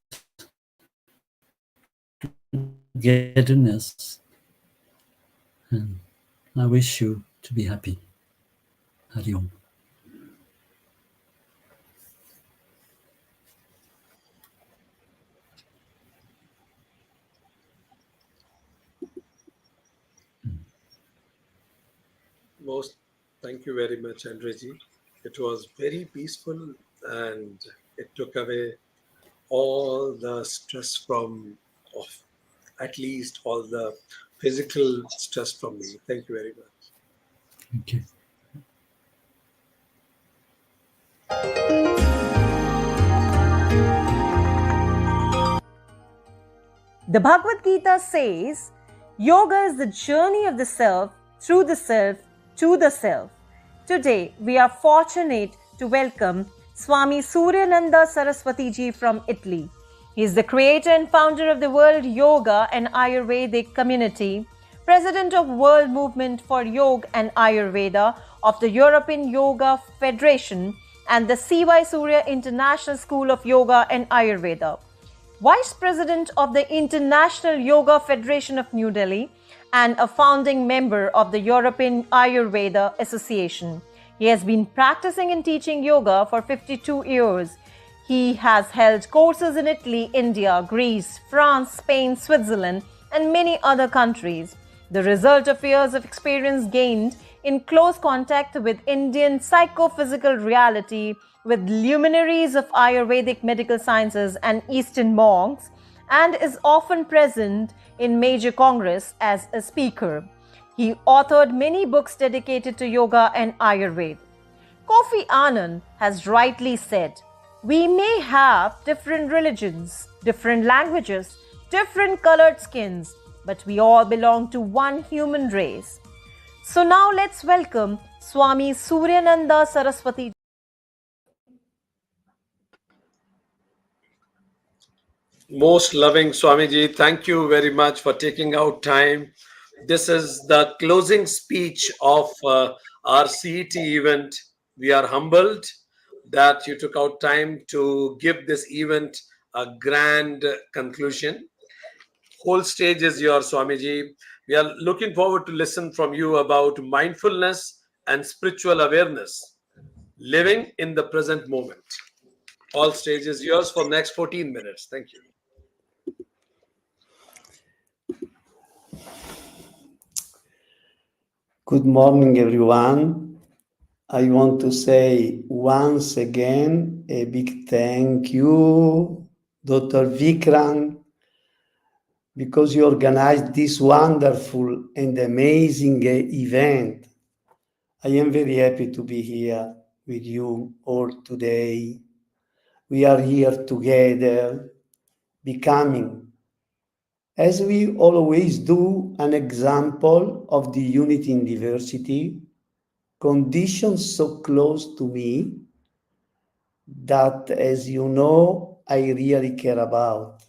togetherness. And I wish you to be happy. Hari Om. Most thank you very much, Andreji. It was very peaceful and it took away all the stress from of at least all the physical stress from me. Thank you very much. Thank you. The Bhagavad Gita says, Yoga is the journey of the self, through the self, to the self. Today, we are fortunate to welcome Swami Suryananda Saraswati Ji from Italy. He is the creator and founder of the World Yoga and Ayurvedic Community, president of World Movement for Yoga and Ayurveda of the European Yoga Federation and the C.Y. Surya International School of Yoga and Ayurveda, Vice President of the International Yoga Federation of New Delhi, and a founding member of the European Ayurveda Association. He has been practicing and teaching yoga for 52 years. He has held courses in Italy, India, Greece, France, Spain, Switzerland, and many other countries. The result of years of experience gained in close contact with Indian psychophysical reality, with luminaries of Ayurvedic medical sciences and Eastern monks, and is often present in major congress as a speaker. He authored many books dedicated to yoga and Ayurveda. Kofi Annan has rightly said, we may have different religions, different languages, different colored skins, but we all belong to one human race. So now let's welcome Swami Suryananda Saraswati. Most loving Swamiji, thank you very much for taking out time. This is the closing speech of our CET event. We are humbled that you took out time to give this event a grand conclusion. Whole stage is yours, Swamiji. We are looking forward to listen from you about mindfulness and spiritual awareness, living in the present moment. All stage is yours for next 14 minutes. Thank you. Good morning, everyone. I want to say once again a big thank you, Dr. Vikram, because you organized this wonderful and amazing event. I am very happy to be here with you all today. We are here together becoming, as we always do, an example of the unity in diversity, conditions so close to me that, as you know, I really care about.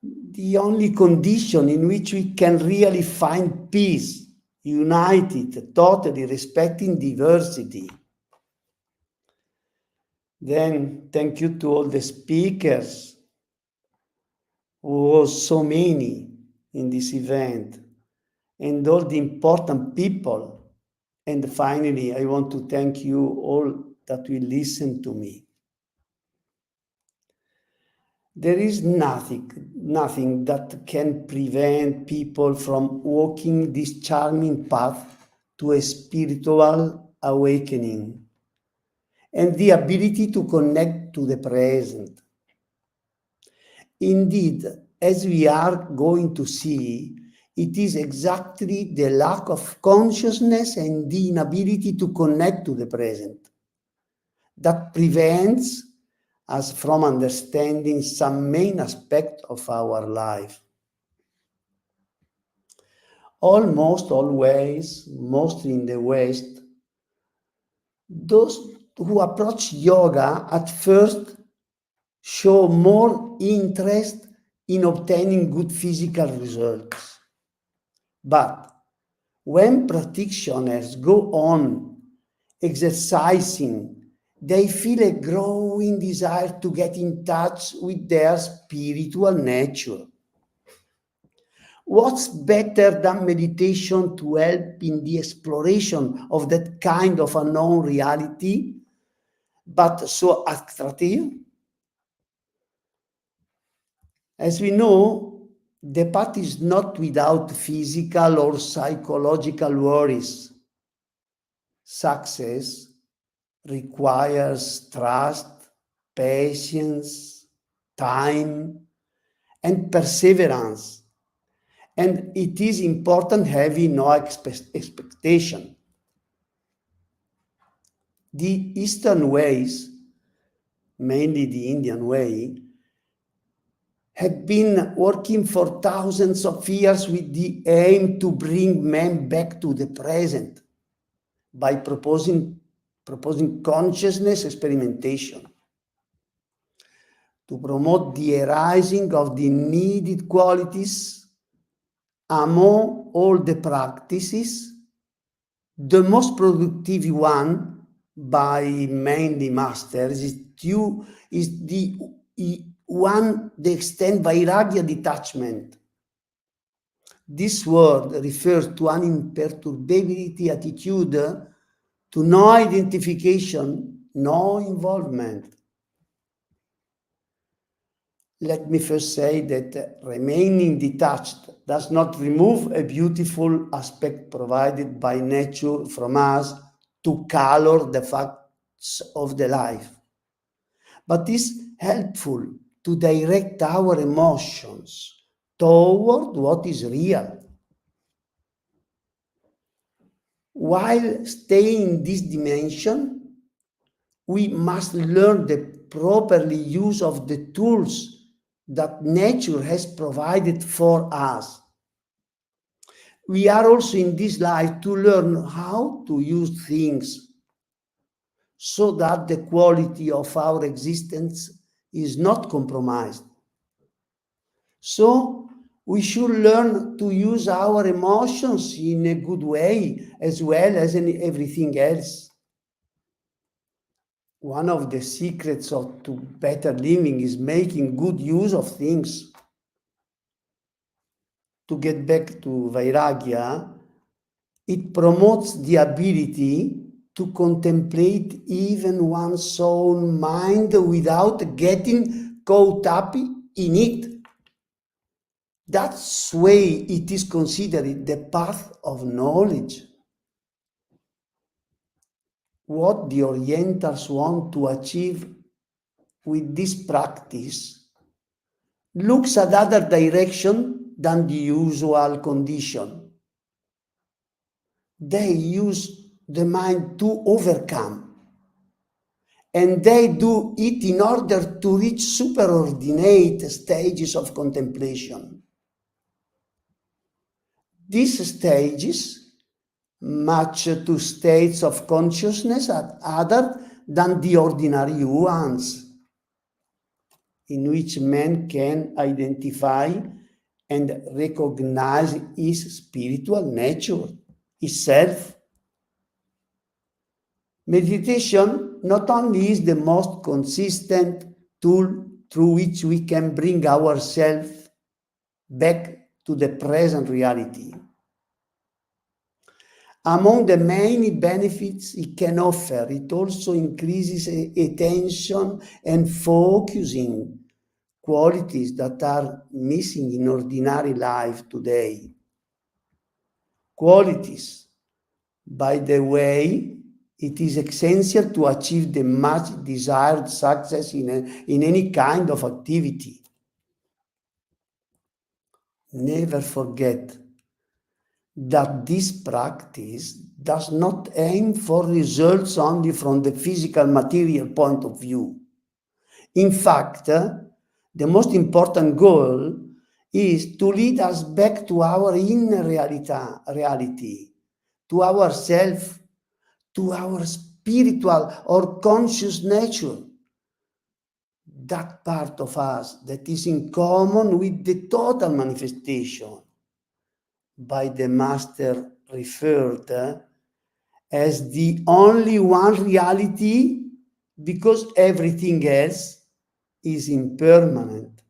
The only condition in which we can really find peace, united, totally respecting diversity. Then, thank you to all the speakers, who was so many in this event, and all the important people. And finally, I want to thank you all that will listen to me. There is nothing that can prevent people from walking this charming path to a spiritual awakening and the ability to connect to the present. Indeed, as we are going to see, it is exactly the lack of consciousness and the inability to connect to the present that prevents us from understanding some main aspect of our life. Almost always, mostly in the West, those who approach yoga at first show more interest in obtaining good physical results. But when practitioners go on exercising, they feel a growing desire to get in touch with their spiritual nature. What's better than meditation to help in the exploration of that kind of unknown reality, but so attractive? As we know, the path is not without physical or psychological worries. Success requires trust, patience, time, and perseverance. And it is important having no expectation. The Eastern ways, mainly the Indian way, have been working for thousands of years with the aim to bring men back to the present by proposing consciousness experimentation, to promote the arising of the needed qualities. Among all the practices, the most productive one by mainly masters is the one they extend vairagya detachment. This word refers to an imperturbability attitude to no identification, no involvement. Let me first say that remaining detached does not remove a beautiful aspect provided by nature from us to color the facts of the life, but is helpful to direct our emotions toward what is real. While staying in this dimension, we must learn the properly use of the tools that nature has provided for us. We are also in this life to learn how to use things so that the quality of our existence is not compromised. So we should learn to use our emotions in a good way as well as in everything else. One of the secrets to better living is making good use of things. To get back to Vairagya, it promotes the ability to contemplate even one's own mind without getting caught up in it. That's why it is considered the path of knowledge. What the Orientals want to achieve with this practice looks at other direction than the usual condition. They use the mind to overcome and they do it in order to reach superordinate stages of contemplation. These stages match to states of consciousness other than the ordinary ones, in which man can identify and recognize his spiritual nature, his self. Meditation not only is the most consistent tool through which we can bring ourselves back to the present reality. Among the many benefits it can offer, it also increases attention and focusing, qualities that are missing in ordinary life today. Qualities, by the way, it is essential to achieve the much desired success in any kind of activity. Never forget that this practice does not aim for results only from the physical material point of view. In fact, the most important goal is to lead us back to our inner reality, to ourself, to our spiritual or conscious nature, that part of us that is in common with the total manifestation, by the master referred as the only one reality, because everything else is impermanent.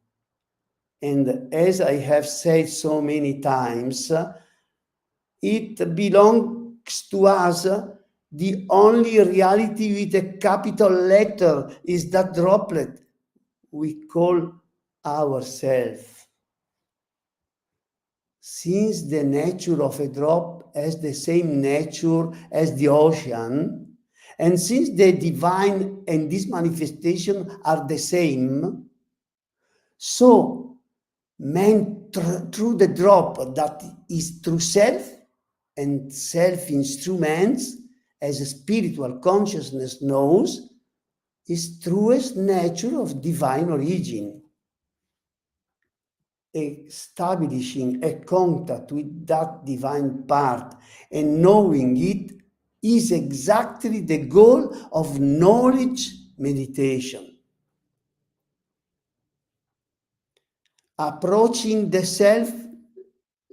And as I have said so many times, it belongs to us. The only reality with a capital letter is that droplet we call ourselves. Since the nature of a drop has the same nature as the ocean, and since the divine and this manifestation are the same, so man through the drop that is through self and self-instruments, as a spiritual consciousness knows, is truest nature of divine origin. Establishing a contact with that divine part and knowing it is exactly the goal of knowledge meditation. Approaching the self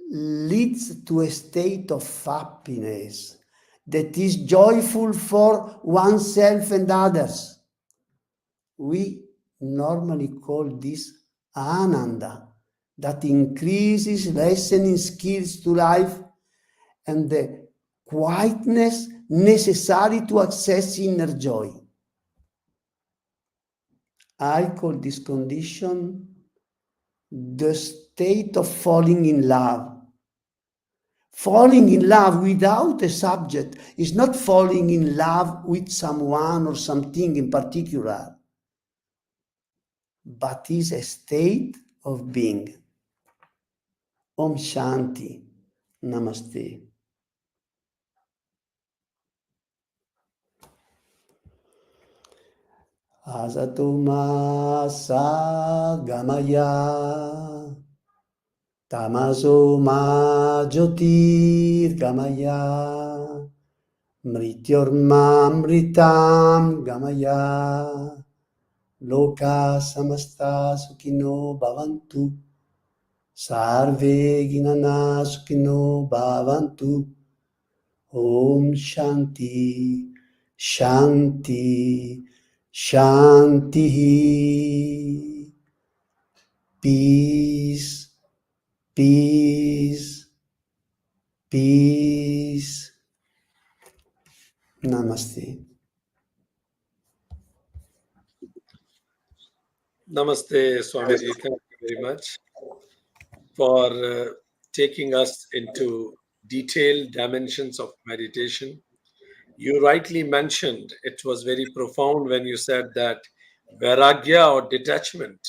leads to a state of happiness that is joyful for oneself and others. We normally call this ananda, that increases listening skills to life and the quietness necessary to access inner joy. I call this condition the state of falling in love. Falling in love without a subject is not falling in love with someone or something in particular, but is a state of being. Om Shanti. Namaste. Asatoma Sagamaya Tamasoma Jyotir Gamaya Mrityormamritam Gamaya Loka Samasta Sukhino Bhavantu Sarve Ginana Sukhino Bhavantu. Om Shanti Shanti Shanti. Peace, peace, peace. Namaste. Namaste, Swamiji. Thank you very much for taking us into detailed dimensions of meditation. You rightly mentioned it was very profound when you said that vairagya or detachment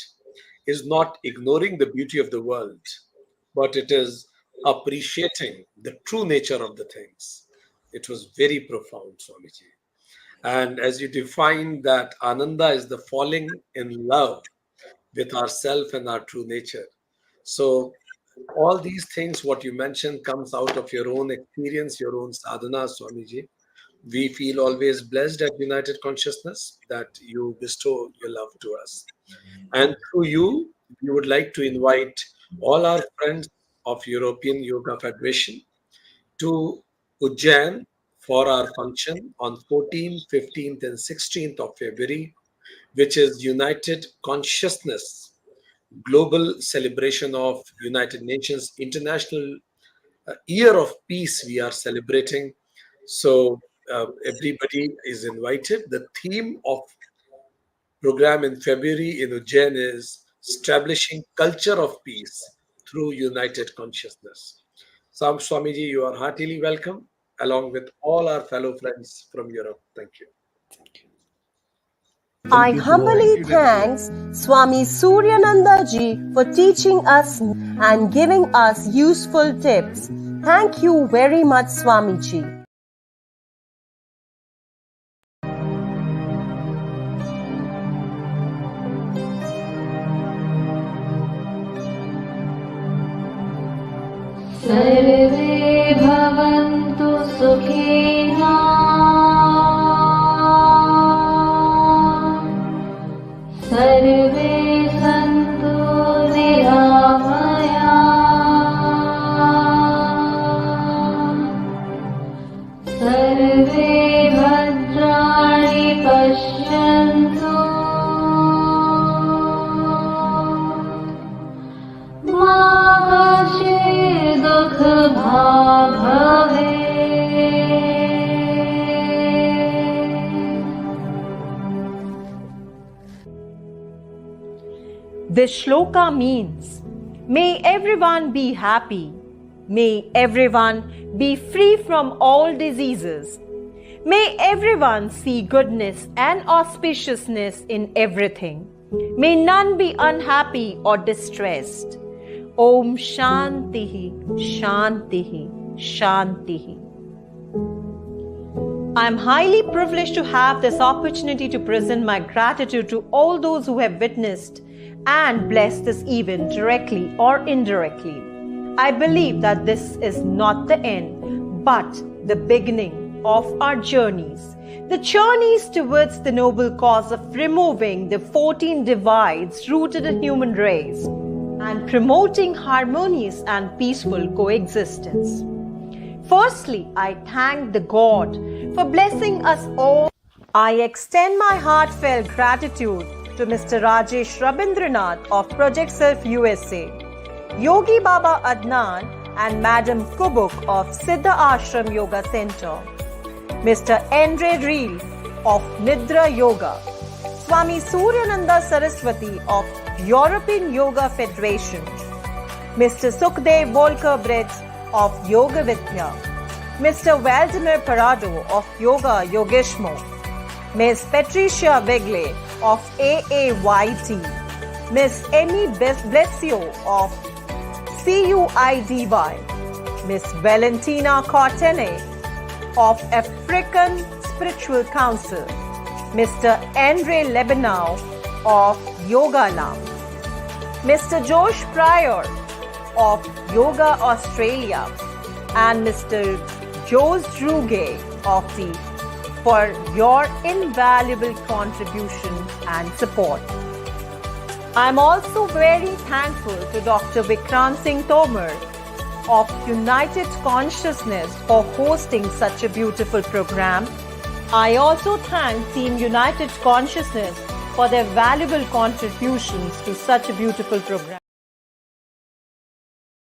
is not ignoring the beauty of the world, but it is appreciating the true nature of the things. It was very profound, Swamiji. And as you define that Ananda is the falling in love with ourself and our true nature. So all these things, what you mentioned, comes out of your own experience, your own sadhana, Swamiji. We feel always blessed at United Consciousness that you bestow your love to us. And through you, we would like to invite all our friends of European Yoga Federation to Ujjain for our function on 14th, 15th, and 16th of February, which is United Consciousness Global Celebration of United Nations International Year of Peace we are celebrating. So everybody is invited. The theme of program in February in Ujjain is establishing culture of peace through united consciousness. Sam Swamiji, you are heartily welcome along with all our fellow friends from Europe. Thank you. I humbly thanks Swami Suryananda ji for teaching us and giving us useful tips. Thank you very much, Swami ji. सर्वे भवन्तु सुखिनः सर्वे सन्तु निरामयाः सर्वे भद्राणि पश्यन्तु मा कश्चित् दुःखभाग् भवेत्। This shloka means, may everyone be happy, may everyone be free from all diseases, may everyone see goodness and auspiciousness in everything, may none be unhappy or distressed. Om Shantihi, Shantihi, Shantihi. I am highly privileged to have this opportunity to present my gratitude to all those who have witnessed and blessed this event directly or indirectly. I believe that this is not the end, but the beginning of our journeys. The journeys towards the noble cause of removing the 14 divides rooted in human race and promoting harmonious and peaceful coexistence. Firstly, I thank the God for blessing us all. I extend my heartfelt gratitude to Mr. Rajesh Rabindranath of Project Self USA, Yogi Baba Adnan and Madam Kubuk of Siddha Ashram Yoga Center, Mr. Andre Reel of Nidra Yoga, Swami Suryananda Saraswati of European Yoga Federation, Mr. Sukhdev Volker Brits of Yoga Vidya, Mr. Valdemar Parado of Yoga Yogeshmo, Ms. Patricia Begle of AAYT, Ms. Emmy Blessio of CUIDY, Ms. Valentina Cortene of African Spiritual Council, Mr. Andre Lebanau of Yoga Lam, Mr. Josh Pryor of Yoga Australia, and Mr. Jose Druge of the for your invaluable contribution and support. I am also very thankful to Dr. Vikrant Singh Tomar of United Consciousness for hosting such a beautiful program. I also thank Team United Consciousness for their valuable contributions to such a beautiful program.